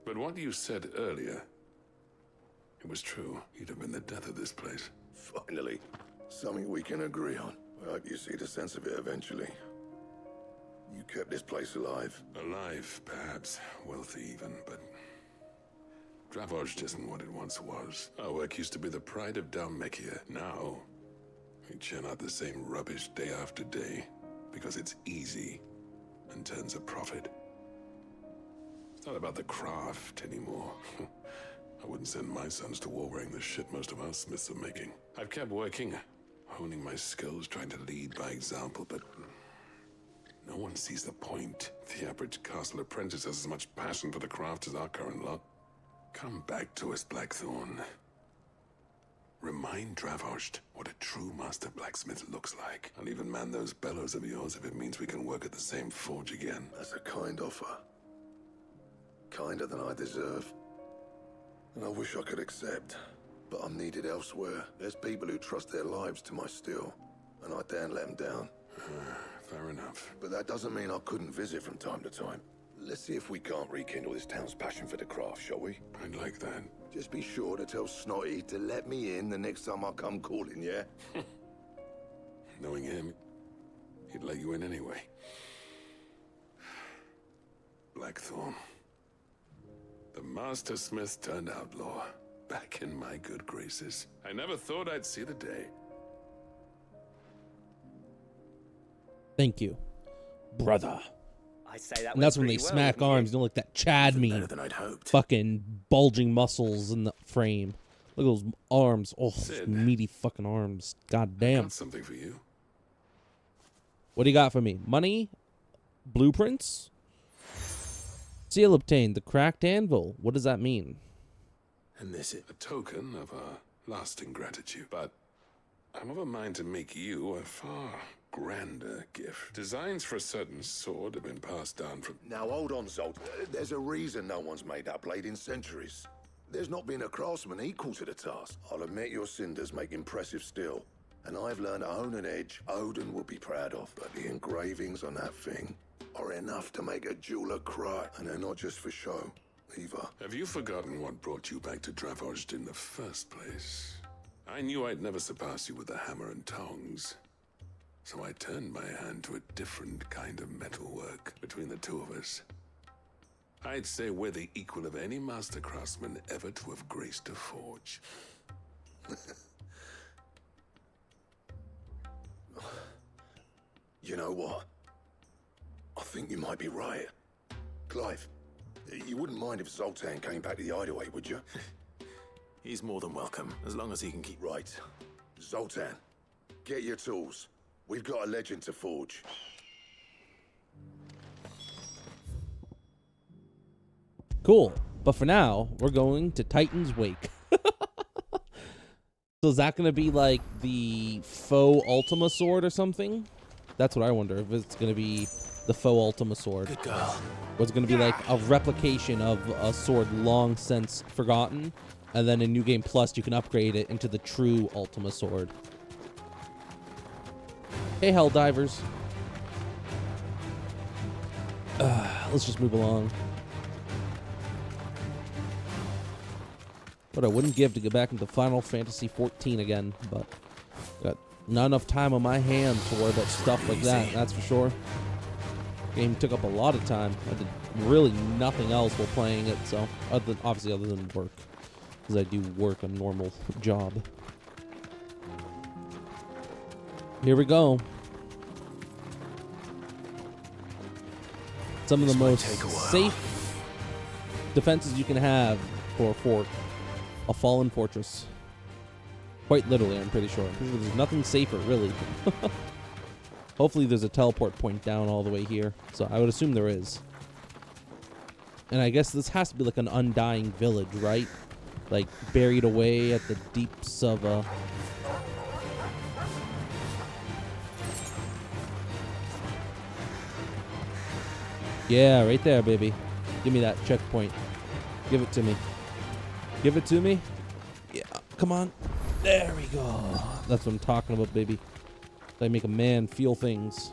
But what you said earlier, it was true. You'd have been the death of this place. Finally, something we can agree on. I hope you see the sense of it eventually. You kept this place alive. Alive, perhaps. Wealthy even, but Dravoj isn't what it once was. Our work used to be the pride of Dalmekia. Now, We churn out the same rubbish day after day because it's easy and turns a profit. It's not about the craft anymore. I wouldn't send my sons to war wearing the shit most of our smiths are making. I've kept working, honing my skills, trying to lead by example, but no one sees the point. The average castle apprentice has as much passion for the craft as our current lot. Come back to us, Blackthorn. Remind Dravost what a true master blacksmith looks like. I'll even man those bellows of yours if it means we can work at the same forge again. That's a kind offer. Kinder than I deserve. And I wish I could accept, but I'm needed elsewhere. There's people who trust their lives to my steel, and I daren't let them down. Fair enough. But that doesn't mean I couldn't visit from time to time. Let's see if we can't rekindle this town's passion for the craft, shall we? I'd like that. Just be sure to tell Snotty to let me in the next time I come calling, yeah? Knowing him, he'd let you in anyway. Blackthorn. The Master Smith turned outlaw. Back in my good graces. I never thought I'd see the day. Thank you, brother. I say that. And that's when they smack arms, you know, like that Chad meme. Better than I'd hoped. Fucking bulging muscles in the frame. Look at those arms. Oh, Sid. meaty fucking arms. God damn. Got something for you. What do you got for me? Money? Blueprints? Seal obtained. The cracked anvil. What does that mean? And this is a token of our lasting gratitude. But I'm of a mind to make you a far grander gift. Designs for a certain sword have been passed down from... Now hold on, Zolt. There's a reason no one's made that blade in centuries. There's not been a craftsman equal to the task. I'll admit your cinders make impressive steel, and I've learned to own an edge Odin will be proud of. But the engravings on that thing are enough to make a jeweler cry, and they're not just for show, either. Have you forgotten what brought you back to Dravost in the first place? I knew I'd never surpass you with the hammer and tongs. So I turned my hand to a different kind of metalwork between the two of us. I'd say we're the equal of any master craftsman ever to have graced a forge. You know what? I think you might be right. Clive, you wouldn't mind if Zoltan came back to the hideaway, would you? He's more than welcome, as long as he can keep... Right. Zoltan, get your tools. We've got a legend to forge. Cool. But for now, we're going to Titan's Wake. So is that going to be like the faux Ultima sword or something? That's what I wonder, if it's going to be the faux Ultima sword. Good girl. Or it's going to be like a replication of a sword long since forgotten, and then in New Game Plus you can upgrade it into the true Ultima sword. Hey, Helldivers. Let's just move along. What I wouldn't give to get back into Final Fantasy XIV again, but got not enough time on my hands to worry about stuff like that, that's for sure. Game took up a lot of time. I did really nothing else while playing it, so obviously other than work, because I do work a normal job. Here we go. Some of the most safe defenses you can have for a fort. A fallen fortress. Quite literally, I'm pretty sure. There's nothing safer, really. Hopefully there's a teleport point down all the way here. So I would assume there is. And I guess this has to be like an undying village, right? Like buried away at the deeps of a... Yeah, right there, baby. Give me that checkpoint. Give it to me. Give it to me. Yeah, come on. There we go. That's what I'm talking about, baby. I make a man feel things.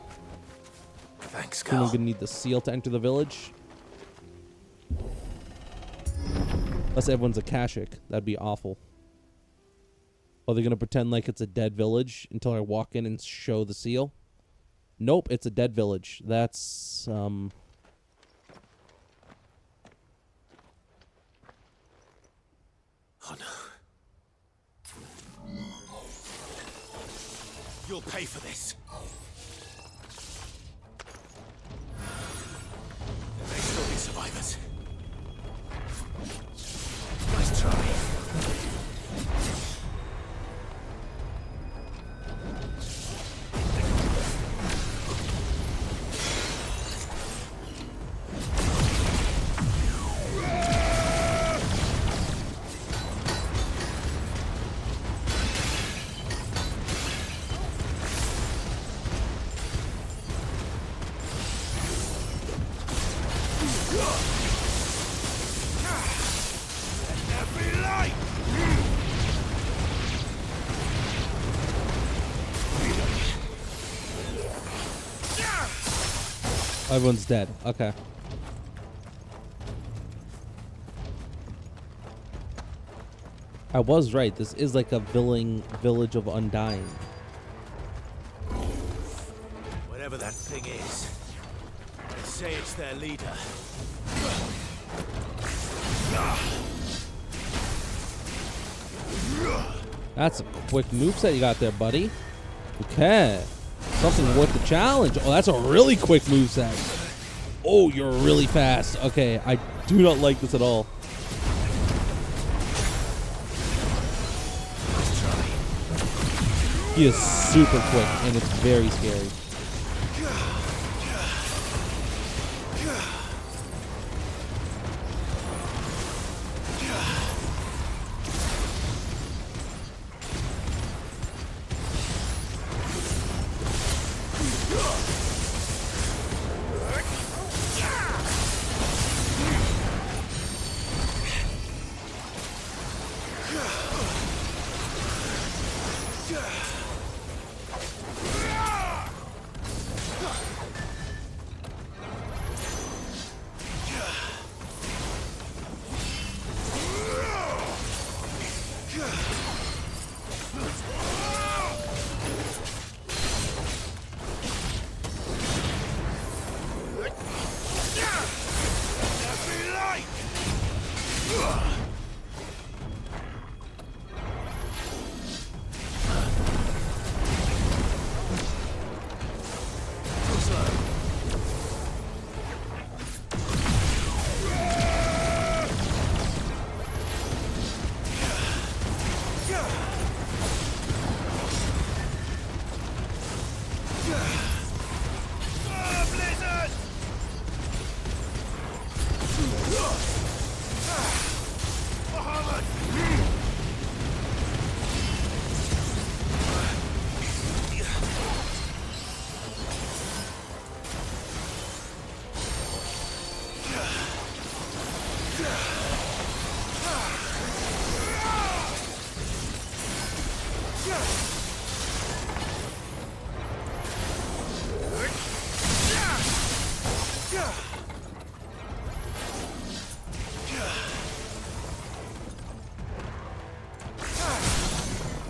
Thanks, I'm girl. gonna need the seal to enter the village. Unless everyone's a Kashik. That'd be awful. Are they gonna pretend like it's a dead village until I walk in and show the seal? Nope, it's a dead village. That's, Oh no. You'll pay for this. There may still be survivors. Nice try. Everyone's dead. Okay. I was right. This is like a village of undying. Whatever that thing is, they say it's their leader. That's a quick moveset you got there, buddy. Okay. Something worth the challenge. Oh, that's a really quick moveset. Oh, you're really fast. Okay, I do not like this at all. He is super quick, and it's very scary.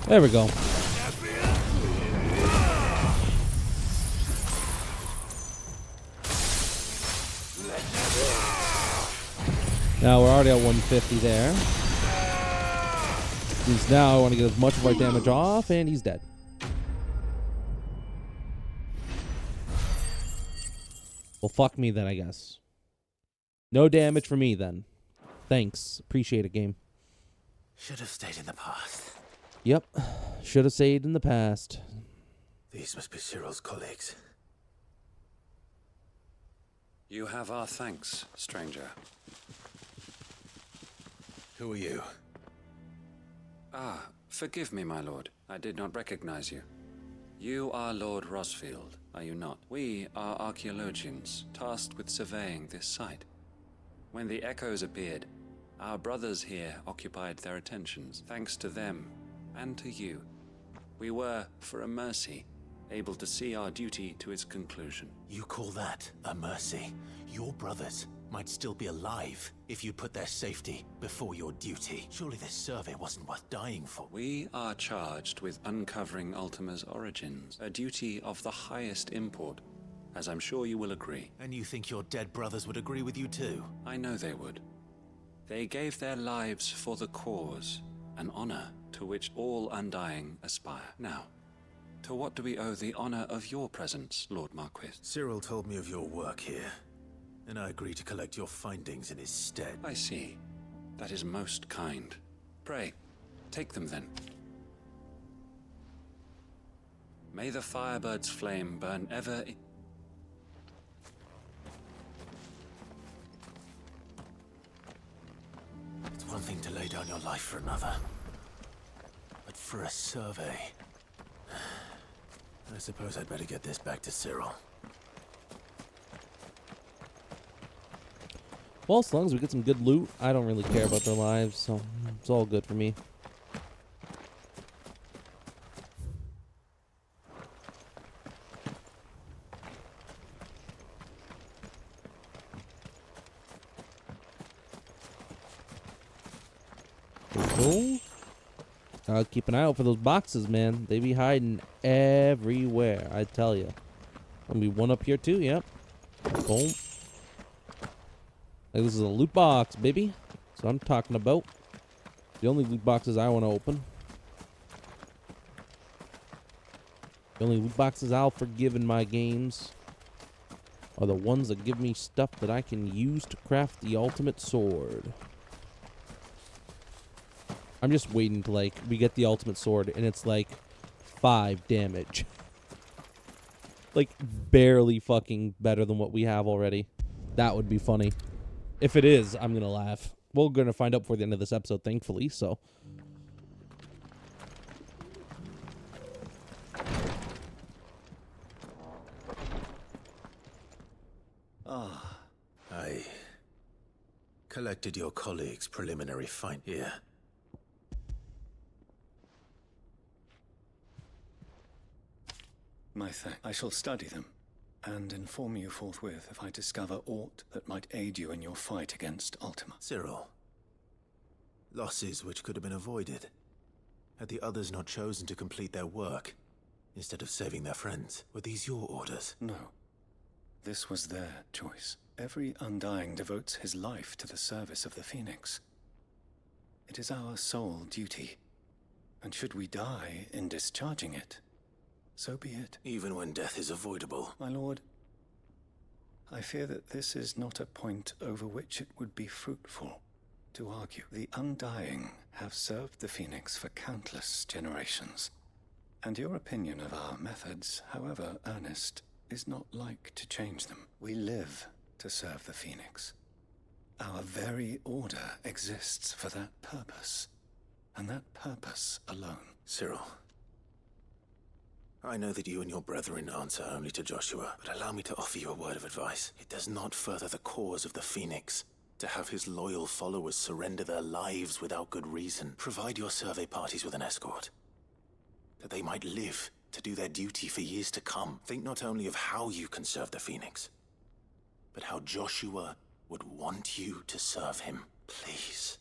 There we go. Now we're already at 150 there. Means now I want to get as much of our damage off, and he's dead. Well, fuck me then, I guess. No damage for me then. Thanks. Appreciate it, game. Should have stayed in the past. Yep. Should have stayed in the past. These must be Cyril's colleagues. You have our thanks, stranger. Who are you? Ah, forgive me, my lord. I did not recognize you. You are Lord Rosfield, are you not? We are archaeologians, tasked with surveying this site. When the echoes appeared, our brothers here occupied their attentions. Thanks to them, and to you, we were, for a mercy, able to see our duty to its conclusion. You call that a mercy? Your brothers might still be alive if you put their safety before your duty. Surely this survey wasn't worth dying for. We are charged with uncovering Ultima's origins, a duty of the highest import, as I'm sure you will agree. And you think your dead brothers would agree with you too? I know they would. They gave their lives for the cause, an honor to which all Undying aspire. Now, To what do we owe the honor of your presence, Lord Marquis? Cyril told me of your work here, and I agree to collect your findings in his stead. I see. That is most kind. Pray, take them then. May the Firebird's flame burn ever in... It's one thing to lay down your life for another, but for a survey... I suppose I'd better get this back to Cyril. Well, as long as we get some good loot, I don't really care about their lives, so it's all good for me. Cool. Keep an eye out for those boxes, man. They be hiding everywhere, I tell you. Gonna be one up here too, yep. Boom. Like, this is a loot box, baby. That's what I'm talking about. The only loot boxes I want to open. The only loot boxes I'll forgive in my games are the ones that give me stuff that I can use to craft the ultimate sword. I'm just waiting to, like, we get the ultimate sword and it's like 5 damage. Like, barely fucking better than what we have already. That would be funny. If it is, I'm gonna laugh. We're gonna find out before the end of this episode, thankfully, so. I collected your colleague's preliminary find here. My thanks. I shall study them and inform you forthwith if I discover aught that might aid you in your fight against Ultima. Cyril, losses which could have been avoided had the others not chosen to complete their work instead of saving their friends. Were these your orders? No. This was their choice. Every Undying devotes his life to the service of the Phoenix. It is our sole duty, and should we die in discharging it, so be it. Even when death is avoidable. My lord, I fear that this is not a point over which it would be fruitful to argue. The Undying have served the Phoenix for countless generations, and your opinion of our methods, however earnest, is not like to change them. We live to serve the Phoenix. Our very order exists for that purpose, and that purpose alone. Cyril, I know that you and your brethren answer only to Joshua, but allow me to offer you a word of advice. It does not further the cause of the Phoenix to have his loyal followers surrender their lives without good reason. Provide your survey parties with an escort, that they might live to do their duty for years to come. Think not only of how you can serve the Phoenix, but how Joshua would want you to serve him. Please.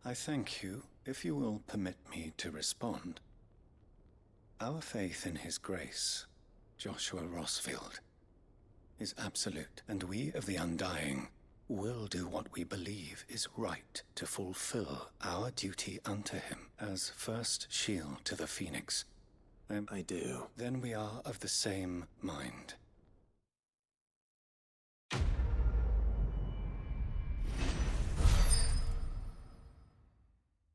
I thank you, if you will permit me to respond. Our faith in his grace, Joshua Rosfield, is absolute, and we of the Undying will do what we believe is right to fulfill our duty unto him as first shield to the Phoenix. I do. Then we are of the same mind.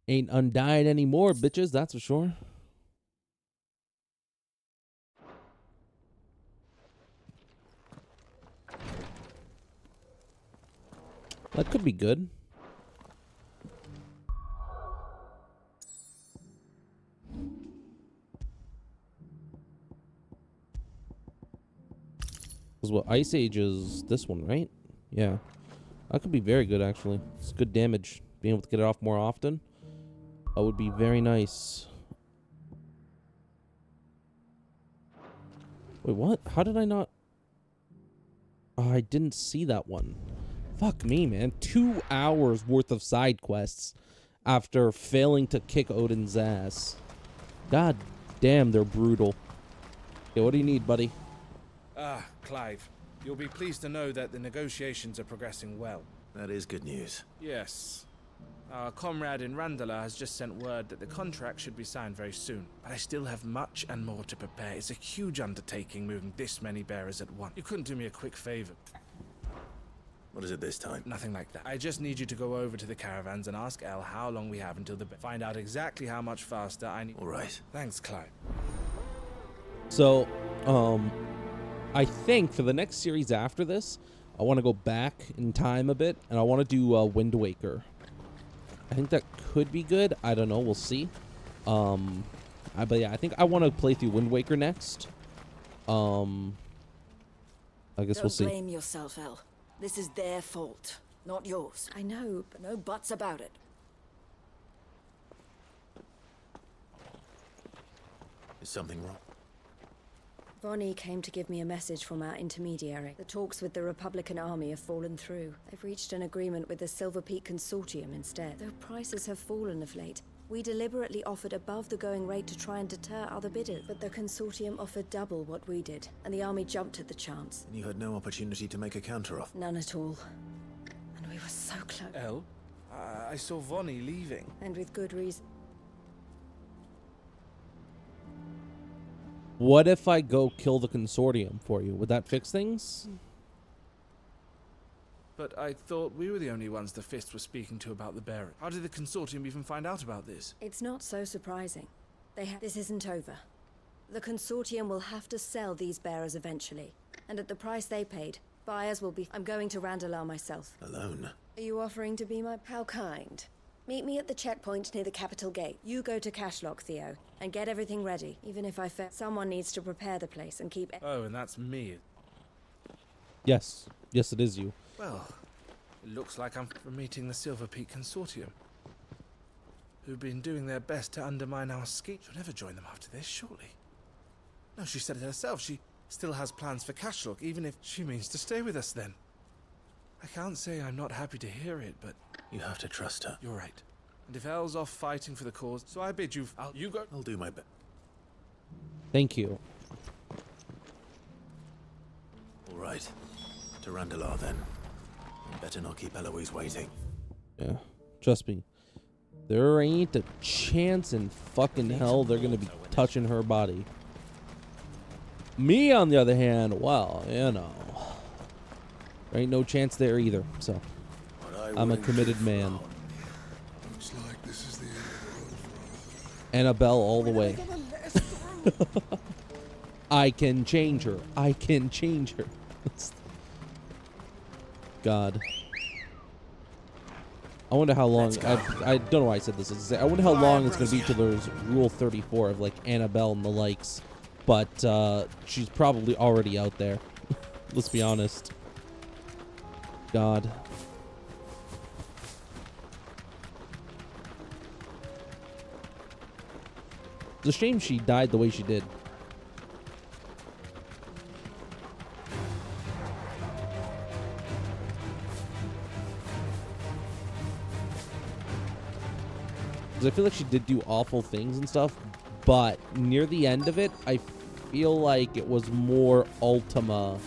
Ain't undying anymore, bitches, that's for sure. That could be good. Because what Ice Age is this one, right? Yeah. That could be very good, actually. It's good damage. Being able to get it off more often. That would be very nice. Wait, what? How did I not... Oh, I didn't see that one. Fuck me, man. 2 hours worth of side quests after failing to kick Odin's ass. God damn, they're brutal. Okay, what do you need, buddy? Ah, Clive. You'll be pleased to know that the negotiations are progressing well. That is good news. Yes. Our comrade in Randala has just sent word that the contract should be signed very soon. But I still have much and more to prepare. It's a huge undertaking moving this many bearers at once. You couldn't do me a quick favor. What is it this time? Nothing like that. I just need you to go over to the caravans and ask Elle how long we have until find out exactly how much faster I need. All right. Thanks, Clive. So, I think for the next series after this, I want to go back in time a bit, and I want to do Wind Waker. I think that could be good. I don't know. We'll see. But yeah, I think I want to play through Wind Waker next. I guess we'll see. Don't blame yourself, Elle. This is their fault, not yours. I know, but no buts about it. Is something wrong? Vonnie came to give me a message from our intermediary. The talks with the Republican army have fallen through. They've reached an agreement with the Silver Peak Consortium instead. Though prices have fallen of late, we deliberately offered above the going rate to try and deter other bidders. But the Consortium offered double what we did, and the army jumped at the chance. And you had no opportunity to make a counter-offer? None at all. And we were so close. Elle? I saw Vonnie leaving. And with good reason. What if I go kill the consortium for you? Would that fix things? But I thought we were the only ones the Fist was speaking to about the bearer. How did the Consortium even find out about this? It's not so surprising. This isn't over. The Consortium will have to sell these bearers eventually. And at the price they paid, buyers will be... I'm going to Randalar myself. Alone? Are you offering to be my... How kind. Meet me at the checkpoint near the capital gate. You go to Cashlock, Theo, and get everything ready. Even if I fail, someone needs to prepare the place and keep... Oh, and that's me. Yes. Yes, it is you. Well, it looks like I'm meeting the Silver Peak Consortium, who've been doing their best to undermine our scheme. She'll never join them after this, surely. No, she said it herself. She still has plans for Cashlock, even if she means to stay with us then. I can't say I'm not happy to hear it, but... You have to trust her. You're right. And if Elle's off fighting for the cause, so I bid you... You go... I'll do my best. Thank you. All right. To Randalar, then. Better not keep Eloise waiting. Yeah. Trust me. There ain't a chance in fucking hell they're gonna be touching her body. Me, on the other hand, well, you know. There ain't no chance there either, so... I'm a committed man. Looks like this is the end of the road for us. Annabelle all the way. I can change her. I can change her. God. I wonder how long... I don't know why I said this. I wonder how long it's going to be till there's Rule 34 of, like, Annabelle and the likes. But she's probably already out there. Let's be honest. God. It's a shame she died the way she did. Because I feel like she did do awful things and stuff, but near the end of it, I feel like it was more Ultima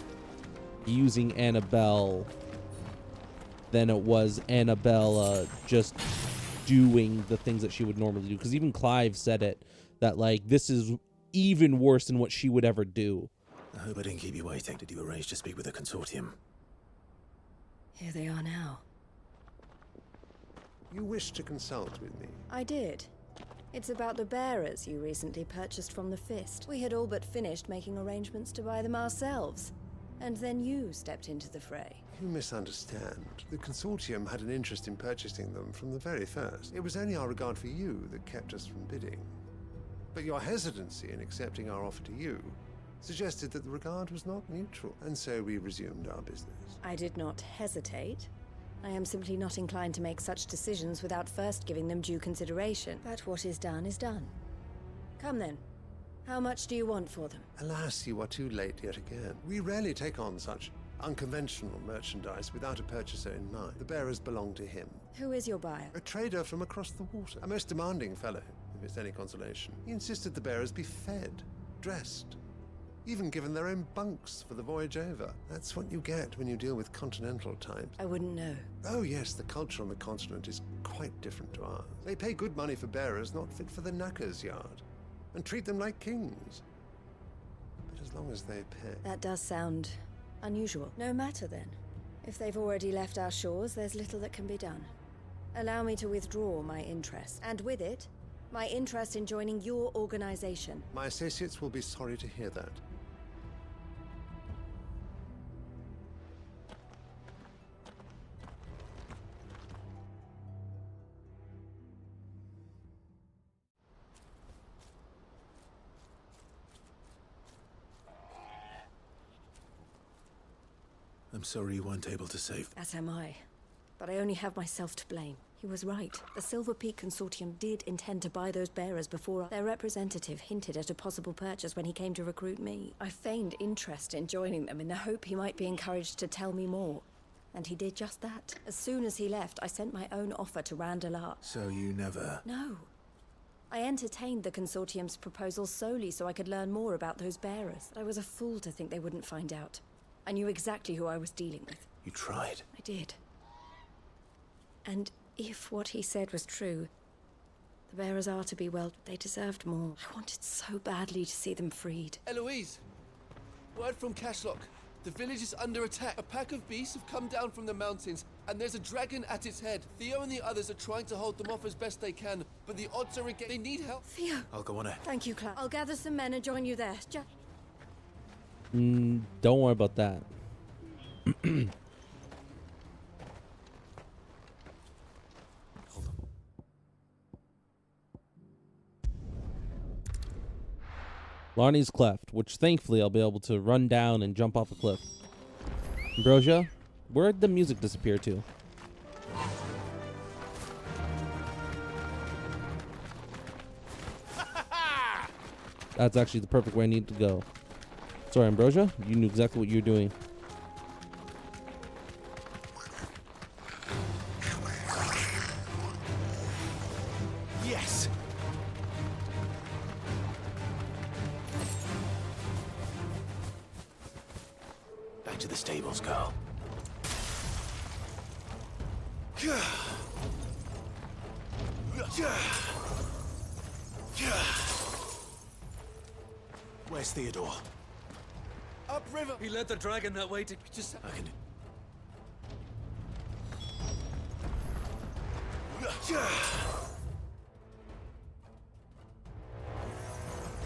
using Annabelle than it was Annabelle just doing the things that she would normally do. Because even Clive said it, that, like, this is even worse than what she would ever do. I hope I didn't keep you waiting. Did you arrange to speak with the consortium? Here they are now. You wish to consult with me? I did. It's about the bearers you recently purchased from the Fist. We had all but finished making arrangements to buy them ourselves. And then you stepped into the fray. You misunderstand. The consortium had an interest in purchasing them from the very first. It was only our regard for you that kept us from bidding. But your hesitancy in accepting our offer to you suggested that the regard was not mutual, and so we resumed our business. I did not hesitate. I am simply not inclined to make such decisions without first giving them due consideration. But what is done is done. Come then. How much do you want for them? Alas, you are too late yet again. We rarely take on such unconventional merchandise without a purchaser in mind. The bearers belong to him. Who is your buyer? A trader from across the water. A most demanding fellow, if it's any consolation. He insisted the bearers be fed, dressed, even given their own bunks for the voyage over. That's what you get when you deal with continental types. I wouldn't know. Oh yes, the culture on the continent is quite different to ours. They pay good money for bearers not fit for the knacker's yard, and treat them like kings. But as long as they pay... That does sound unusual. No matter then. If they've already left our shores, there's little that can be done. Allow me to withdraw my interest, and with it, my interest in joining your organization. My associates will be sorry to hear that. I'm sorry you weren't able to save. As am I. But I only have myself to blame. He was right. The Silver Peak Consortium did intend to buy those bearers before their representative hinted at a possible purchase when he came to recruit me. I feigned interest in joining them in the hope he might be encouraged to tell me more. And he did just that. As soon as he left, I sent my own offer to Randalar. So you never... No. I entertained the Consortium's proposal solely so I could learn more about those bearers. I was a fool to think they wouldn't find out. I knew exactly who I was dealing with. You tried. I did. And if what he said was true, the bearers are to be well, they deserved more. I wanted so badly to see them freed. Eloise! Word from Cashlock. The village is under attack. A pack of beasts have come down from the mountains, and there's a dragon at its head. Theo and the others are trying to hold them off as best they can, but the odds are against... They need help. Theo! I'll go on ahead. Thank you, Cloud. I'll gather some men and join you there. Don't worry about that. Larnie's Cleft, which thankfully I'll be able to run down and jump off a cliff. Ambrosia, where'd the music disappear to? That's actually the perfect way I need to go. Sorry, Ambrosia, you knew exactly what you were doing. Yes! Back to the stables, girl. Where's Theodore? Upriver! He led the dragon that way to just... I can...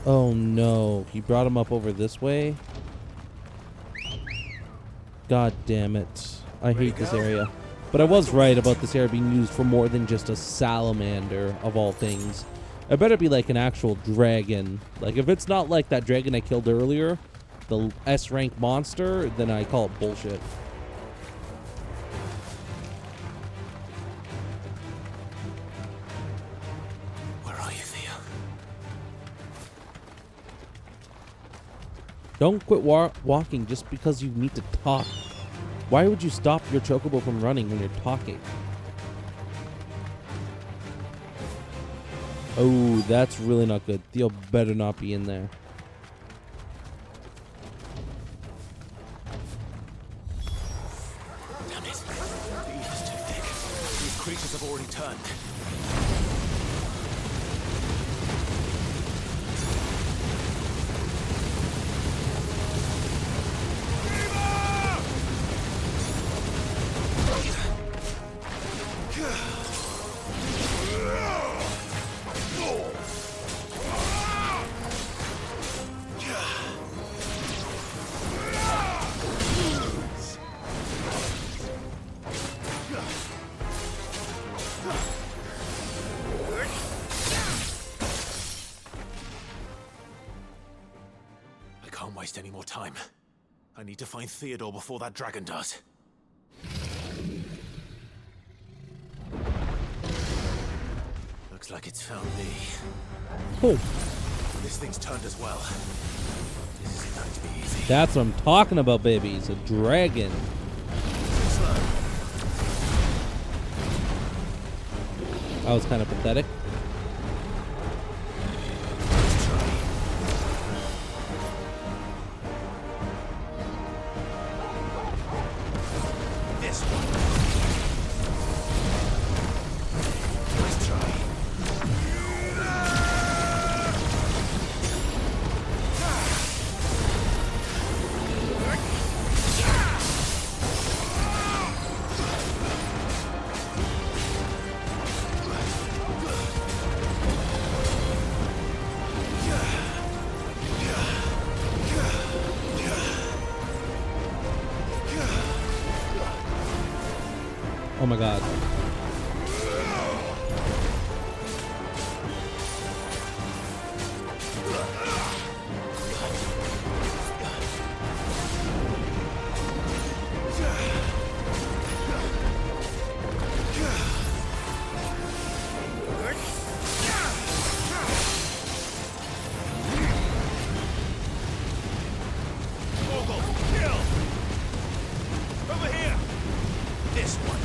Oh no, he brought him up over this way? God damn it. I hate this area. But I was right about this area being used for more than just a salamander, of all things. It better be like an actual dragon. Like, if it's not like that dragon I killed earlier, the S-rank monster, then I call it bullshit. Where are you, Theo? Don't quit walking just because you need to talk. Why would you stop your chocobo from running when you're talking? Oh, that's really not good. Theo better not be in there. Damn it. The ether's too thick. These creatures have already turned. I can't waste any more time. I need to find Theodore before that dragon does. Looks like it's found me. Oh. This thing's turned as well. This isn't going to be easy. That's what I'm talking about, baby. It's a dragon. That was kind of pathetic. Oh my god. Over here! This one.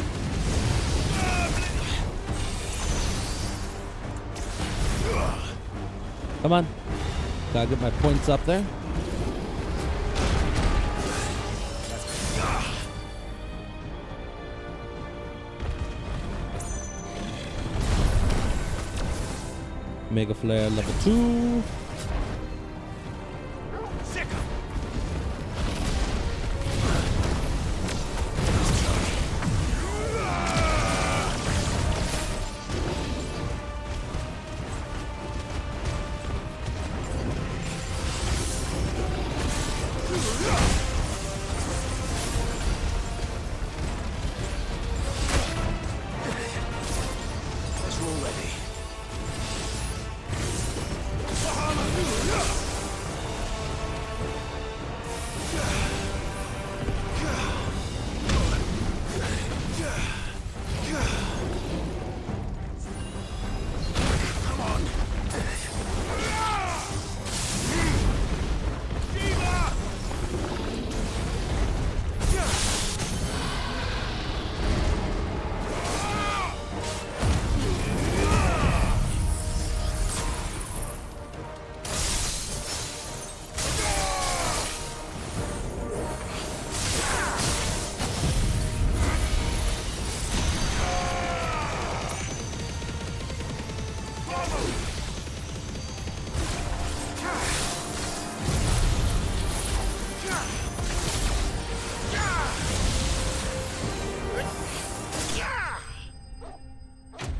Come on. Gotta get my points up there. Mega Flare level 2.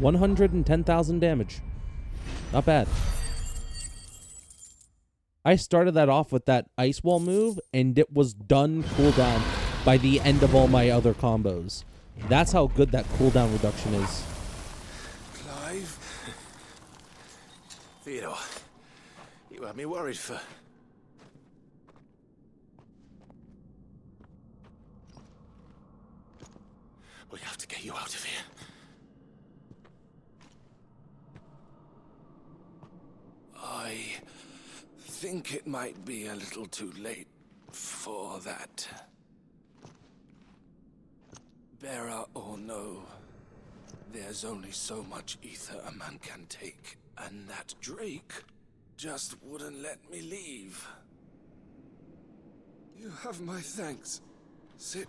$110,000 damage. Not bad. I started that off with that ice wall move, and it was done cooldown by the end of all my other combos. That's how good that cooldown reduction is. Clive? Theodore, you had me worried for... We have to get you out of here. I think it might be a little too late for that. Bearer or no, there's only so much ether a man can take, and that Drake just wouldn't let me leave. You have my thanks, Sid,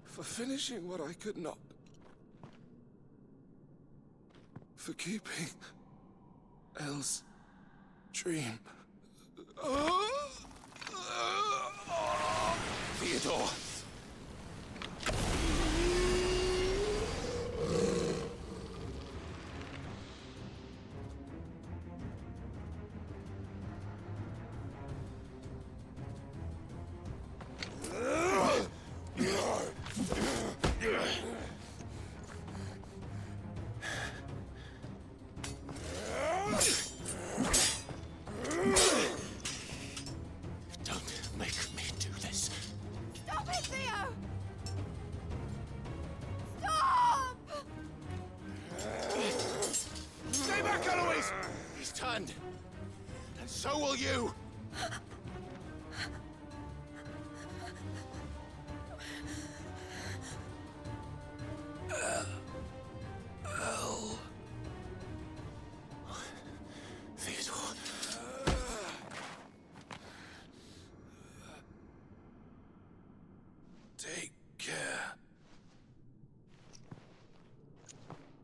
for finishing what I could not. For keeping Elle's dream. Theodore! And so will you! Elle. Theodore. Take care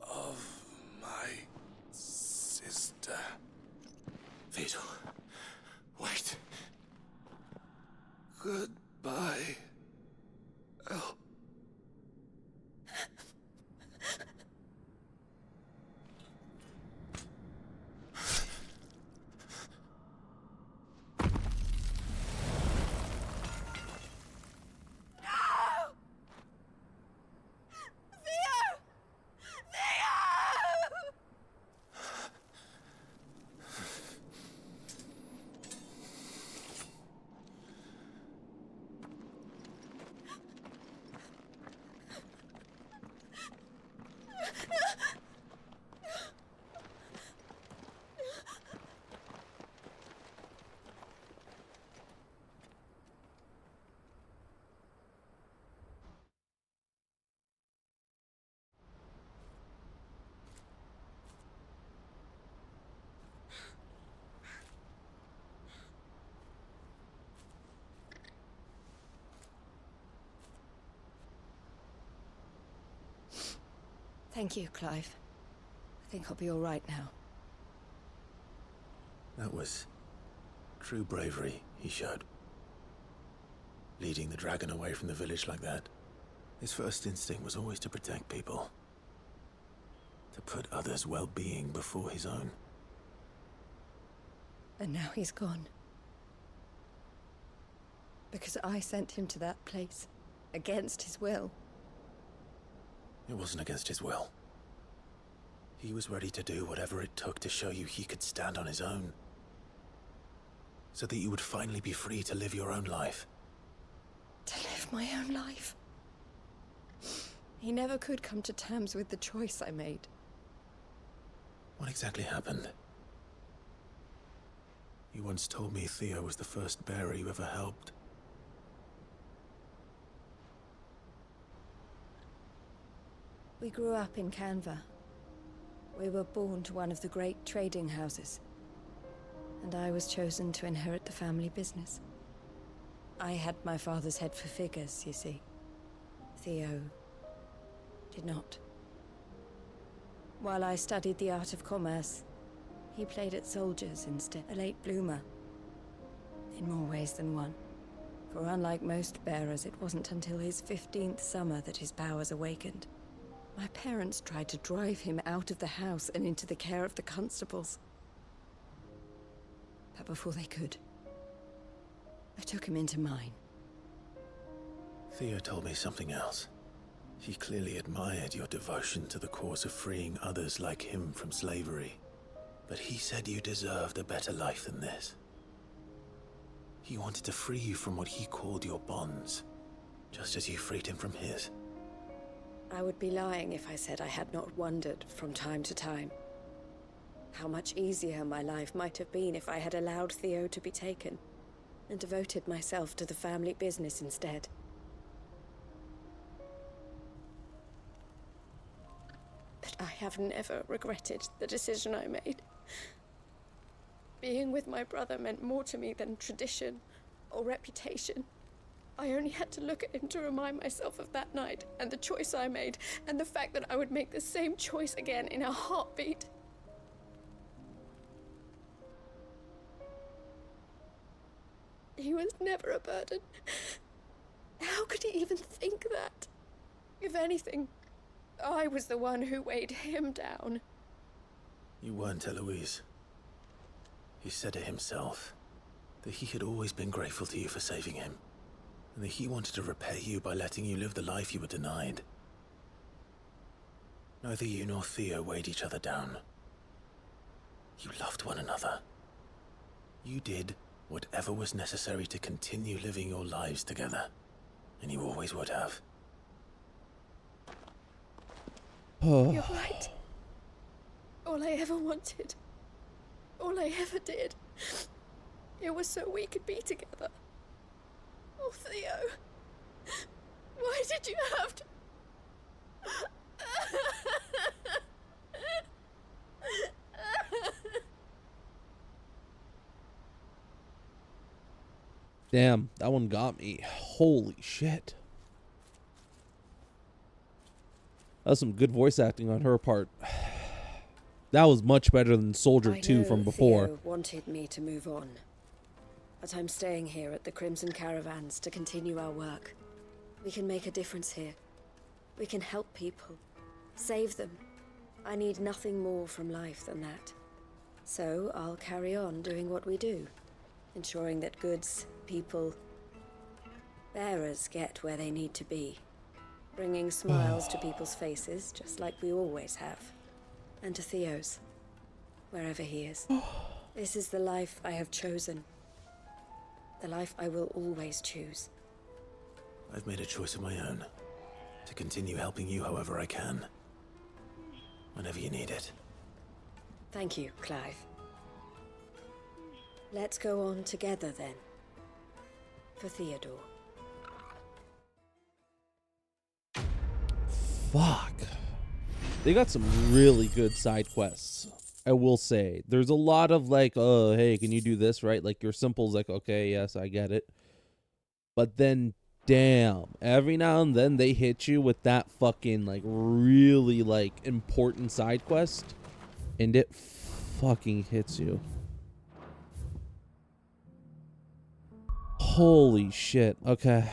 of my sister. Theodore, wait. Goodbye, Elle. Thank you, Clive. I think I'll be all right now. That was true bravery he showed. Leading the dragon away from the village like that. His first instinct was always to protect people. To put others' well-being before his own. And now he's gone. Because I sent him to that place, against his will. It wasn't against his will. He was ready to do whatever it took to show you he could stand on his own. So that you would finally be free to live your own life. To live my own life. He never could come to terms with the choice I made. What exactly happened? You once told me Theo was the first bearer you ever helped. We grew up in Canva. We were born to one of the great trading houses. And I was chosen to inherit the family business. I had my father's head for figures, you see. Theo did not. While I studied the art of commerce, he played at soldiers instead, a late bloomer. In more ways than one. For unlike most bearers, it wasn't until his 15th summer that his powers awakened. My parents tried to drive him out of the house and into the care of the constables. But before they could, I took him into mine. Theo told me something else. He clearly admired your devotion to the cause of freeing others like him from slavery. But he said you deserved a better life than this. He wanted to free you from what he called your bonds, just as you freed him from his. I would be lying if I said I had not wondered from time to time how much easier my life might have been if I had allowed Theo to be taken and devoted myself to the family business instead. But I have never regretted the decision I made. Being with my brother meant more to me than tradition or reputation. I only had to look at him to remind myself of that night and the choice I made and the fact that I would make the same choice again in a heartbeat. He was never a burden. How could he even think that? If anything, I was the one who weighed him down. You weren't, Eloise. He said it himself, that he had always been grateful to you for saving him, and that he wanted to repay you by letting you live the life you were denied. Neither you nor Theo weighed each other down. You loved one another. You did whatever was necessary to continue living your lives together, and you always would have. You're right. All I ever wanted, all I ever did, it was so we could be together. Oh, Theo, why did you have to... Damn, that one got me. Holy shit. That was some good voice acting on her part. That was much better than Soldier 2 from before. Theo wanted me to move on, but I'm staying here at the Crimson Caravans to continue our work. We can make a difference here. We can help people, save them. I need nothing more from life than that. So I'll carry on doing what we do, ensuring that goods, people, bearers get where they need to be, bringing smiles to people's faces, just like we always have, and to Theo's, wherever he is. This is the life I have chosen, the life I will always choose. I've made a choice of my own, to continue helping you however I can, whenever you need it. Thank you, Clive. Let's go on together then, for Theodore. Fuck. They got some really good side quests, I will say. There's a lot of like, oh, hey, can you do this, right? Like your simple's like, okay, yes, I get it. But then damn. Every now and then they hit you with that fucking, like, really, like, important side quest. And it fucking hits you. Holy shit. Okay.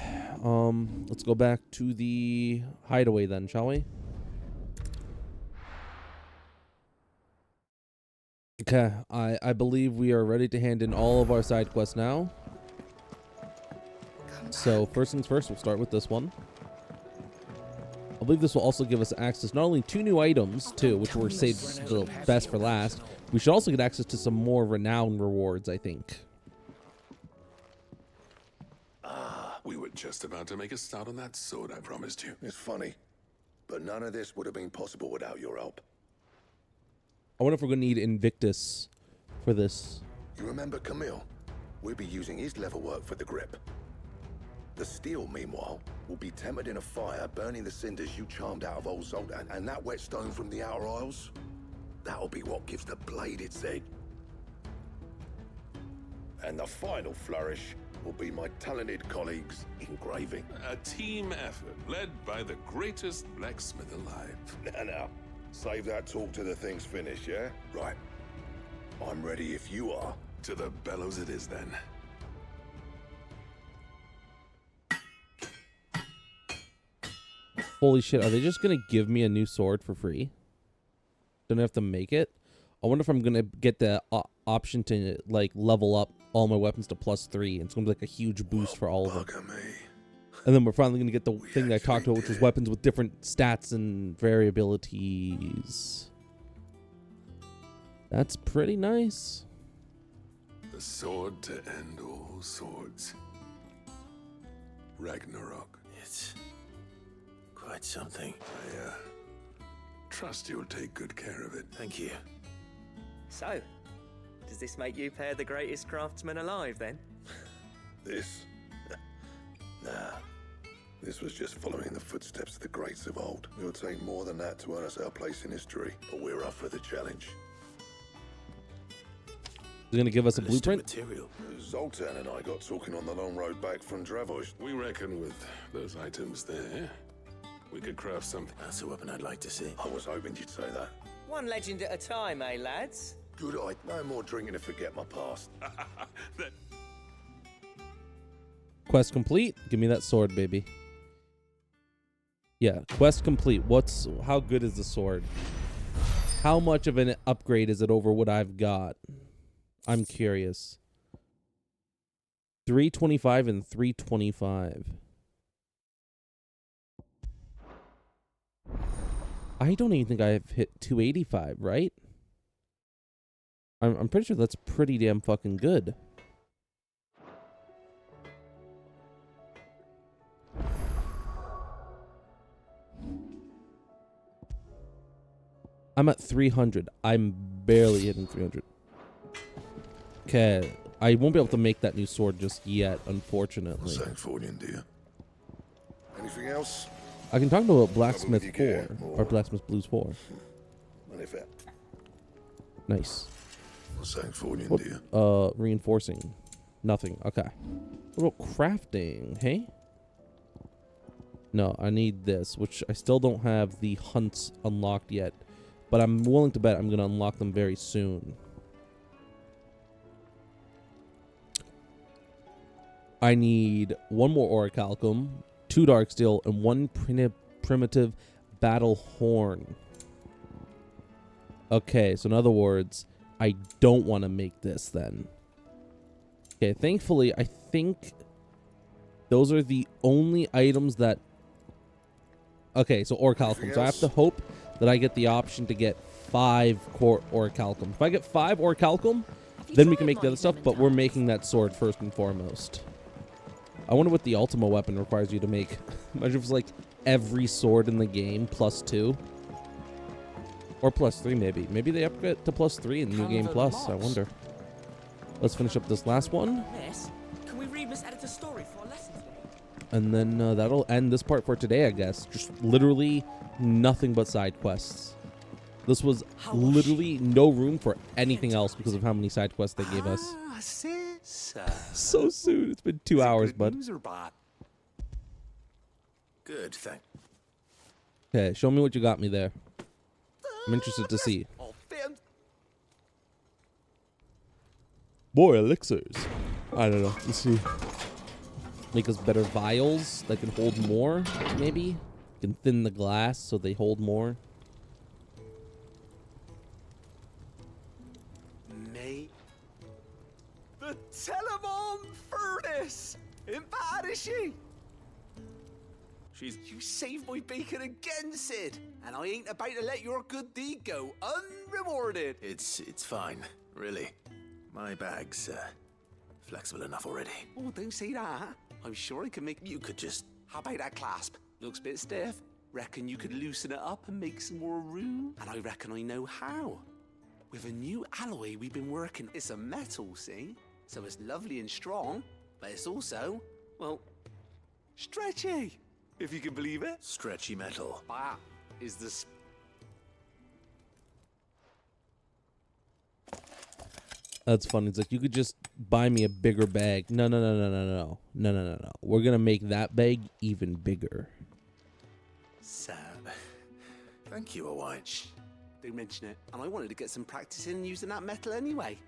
Let's go back to the hideaway then, shall we? Okay, I believe we are ready to hand in all of our side quests now. So first things first, we'll start with this one. I believe this will also give us access not only to new items too, which were saved the best for last. We should also get access to some more renown rewards, I think. We were just about to make a start on that sword I promised you. It's funny, but none of this would have been possible without your help. I wonder if we're going to need Invictus for this. You remember Camille? We'll be using his leather work for the grip. The steel, meanwhile, will be tempered in a fire, burning the cinders you charmed out of old Zoltan, and that wet stone from the Outer Isles, that'll be what gives the blade its edge. And the final flourish will be my talented colleagues engraving. A team effort led by the greatest blacksmith alive. Now, save that talk till the thing's finished, yeah? Right. I'm ready if you are. To the bellows it is then. Holy shit, are they just going to give me a new sword for free? Don't have to make it? I wonder if I'm going to get the option to, like, level up all my weapons to +3. It's going to be like a huge boost for all of them. And then we're finally going to get the thing that I talked about, which is weapons with different stats and variabilities. That's pretty nice. The sword to end all swords. Ragnarok. It's quite something. I trust you'll take good care of it. Thank you. So, does this make you pair the greatest craftsman alive, then? This? Nah. This was just following the footsteps of the greats of old. It'll take more than that to earn us our place in history, but we're up for the challenge. They're going to give us a blueprint? Material. Zoltan and I got talking on the long road back from Dravost. We reckon with those items there, we could craft something. That's a weapon I'd like to see. I was hoping you'd say that. One legend at a time, eh, lads? Good eye. No more drinking to forget my past. Quest complete. Give me that sword, baby. Yeah, quest complete. How good is the sword? How much of an upgrade is it over what I've got? I'm curious. 325 and 325. I don't even think I've hit 285, right? I'm pretty sure that's pretty damn fucking good. I'm at 300. I'm barely hitting 300. Okay, I won't be able to make that new sword just yet, unfortunately. Sancfordian, dear. Anything else? I can talk about Blacksmith 4, or Blacksmith Blues 4. Nice. Sancfordian, dear. Reinforcing. Nothing. Okay. What about crafting, hey? No, I need this, which I still don't have the hunts unlocked yet. But I'm willing to bet I'm going to unlock them very soon. I need 1 more orichalcum, 2 dark steel, and 1 primitive battle horn. Okay, so in other words, I don't want to make this then. Okay, thankfully, I think those are the only items that... Okay, so orichalcum. So I have to hope that I get the option to get 5 core orichalcum. If I get 5 orichalcum, then we can make the other stuff, but we're making that sword first and foremost. I wonder what the Ultima weapon requires you to make. Imagine if it's like every sword in the game +2. Or +3 maybe. Maybe they upgrade to +3 in New Game Plus. I wonder. Let's finish up this last one. Miss, can we read Miss Editor's story for our lesson today? And then that'll end this part for today, I guess. Just literally nothing but side quests. This was literally no room for anything else because of how many side quests they gave us. So soon. It's been 2 hours, bud. Good, thank. Okay, show me what you got me there. I'm interested to see. More elixirs. I don't know. Let's see. Make us better vials that can hold more, maybe? Can thin the glass so they hold more. Mate. The Telemon furnace! In bad, is she? You saved my bacon again, Sid! And I ain't about to let your good deed go unrewarded. It's fine, really. My bag's flexible enough already. Oh, don't say that. I'm sure I can make... You could just... How about that clasp? Looks a bit stiff. Reckon you could loosen it up and make some more room? And I reckon I know how. With a new alloy we've been working... It's a metal, see? So it's lovely and strong, but it's also, well, stretchy, if you can believe it. Stretchy metal. That is the... That's funny. It's like, you could just buy me a bigger bag. No. We're going to make that bag even bigger. Sam. Thank you, Owain. Shh. Don't mention it. And I wanted to get some practice in using that metal anyway.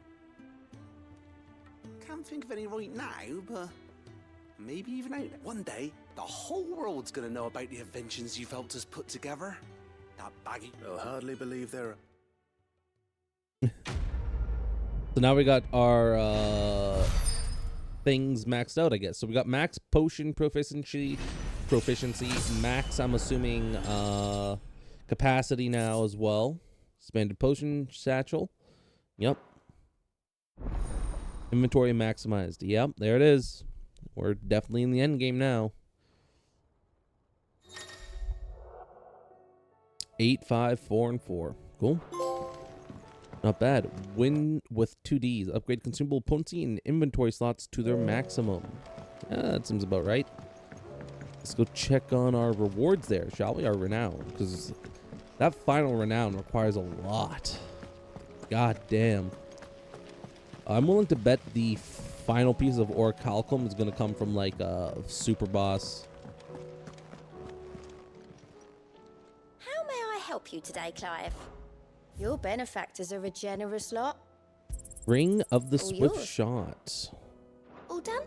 Can't think of any right now, but maybe even out. One day, the whole world's going to know about the inventions you've helped us put together. That baggy... They'll hardly believe they're... So now we got our things maxed out, I guess. So we got max potion proficiency, max, I'm assuming, capacity now as well. Expanded potion satchel. Yep. Inventory maximized. Yep, there it is. We're definitely in the end game now. 8, 5, 4, and 4. Cool. Not bad. Win with 2Ds. Upgrade consumable potency and inventory slots to their maximum. Yeah, that seems about right. Let's go check on our rewards there, shall we? Our renown. Because that final renown requires a lot. God damn. I'm willing to bet the final piece of orichalcum is going to come from like a super boss. How may I help you today, Clive? Your benefactors are a generous lot. Ring of the All Swift yours. Shot. All done?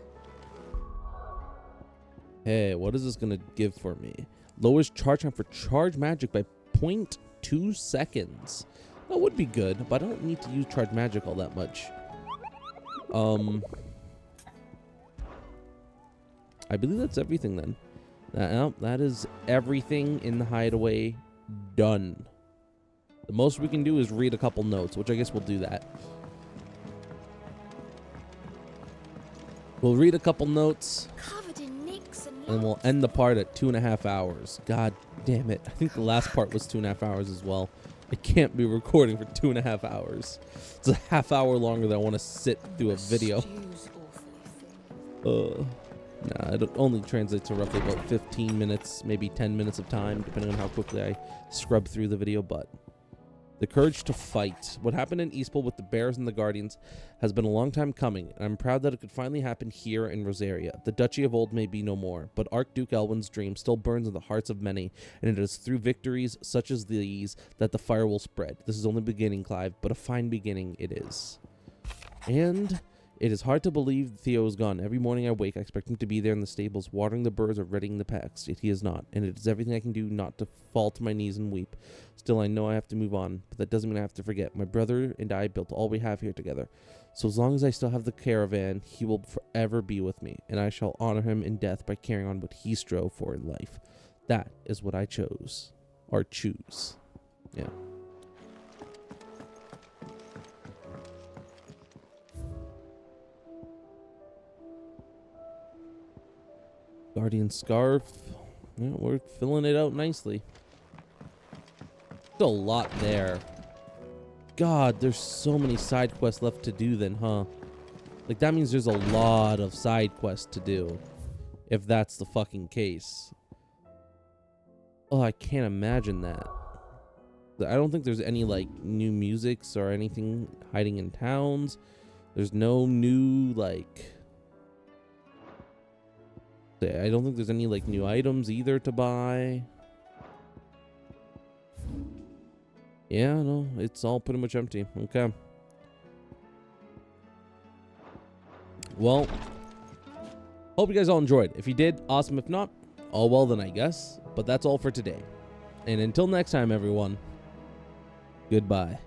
Hey, what is this going to give for me? Lowers charge time for charge magic by 0.2 seconds. That would be good, but I don't need to use charge magic all that much. I believe that's everything then. That is everything in the hideaway done. The most we can do is read a couple notes, which I guess we'll do that. We'll read a couple notes, Covered in nicks and and we'll end the part at 2.5 hours. God damn it. I think the last part was 2.5 hours as well. I can't be recording for 2.5 hours. It's a half hour longer than I want to sit through a video. Nah, it only translates to roughly about 15 minutes, maybe 10 minutes of time, depending on how quickly I scrub through the video, but... The courage to fight. What happened in Eastpool with the Bears and the Guardians has been a long time coming, and I'm proud that it could finally happen here in Rosaria. The duchy of old may be no more, but Archduke Elwin's dream still burns in the hearts of many, and it is through victories such as these that the fire will spread. This is only the beginning, Clive, but a fine beginning it is. And it is hard to believe Theo is gone. Every morning I wake, I expect him to be there in the stables, watering the birds or readying the packs, yet he is not, and it is everything I can do not to fall to my knees and weep. Still, I know I have to move on, but that doesn't mean I have to forget. My brother and I built all we have here together. So as long as I still have the caravan, he will forever be with me, and I shall honor him in death by carrying on what he strove for in life. That is what I chose. Or choose. Yeah. Guardian Scarf. Yeah, we're filling it out nicely. A lot there. God, there's so many side quests left to do then, huh? Like, that means there's a lot of side quests to do. If that's the fucking case. Oh, I can't imagine that. I don't think there's any, like, new musics or anything hiding in towns. There's no new, like... I don't think there's any like new items either to buy. Yeah, no, it's all pretty much empty. Okay. Well, hope you guys all enjoyed. If you did, awesome. If not, oh well then, I guess. But that's all for today. And until next time, everyone, goodbye.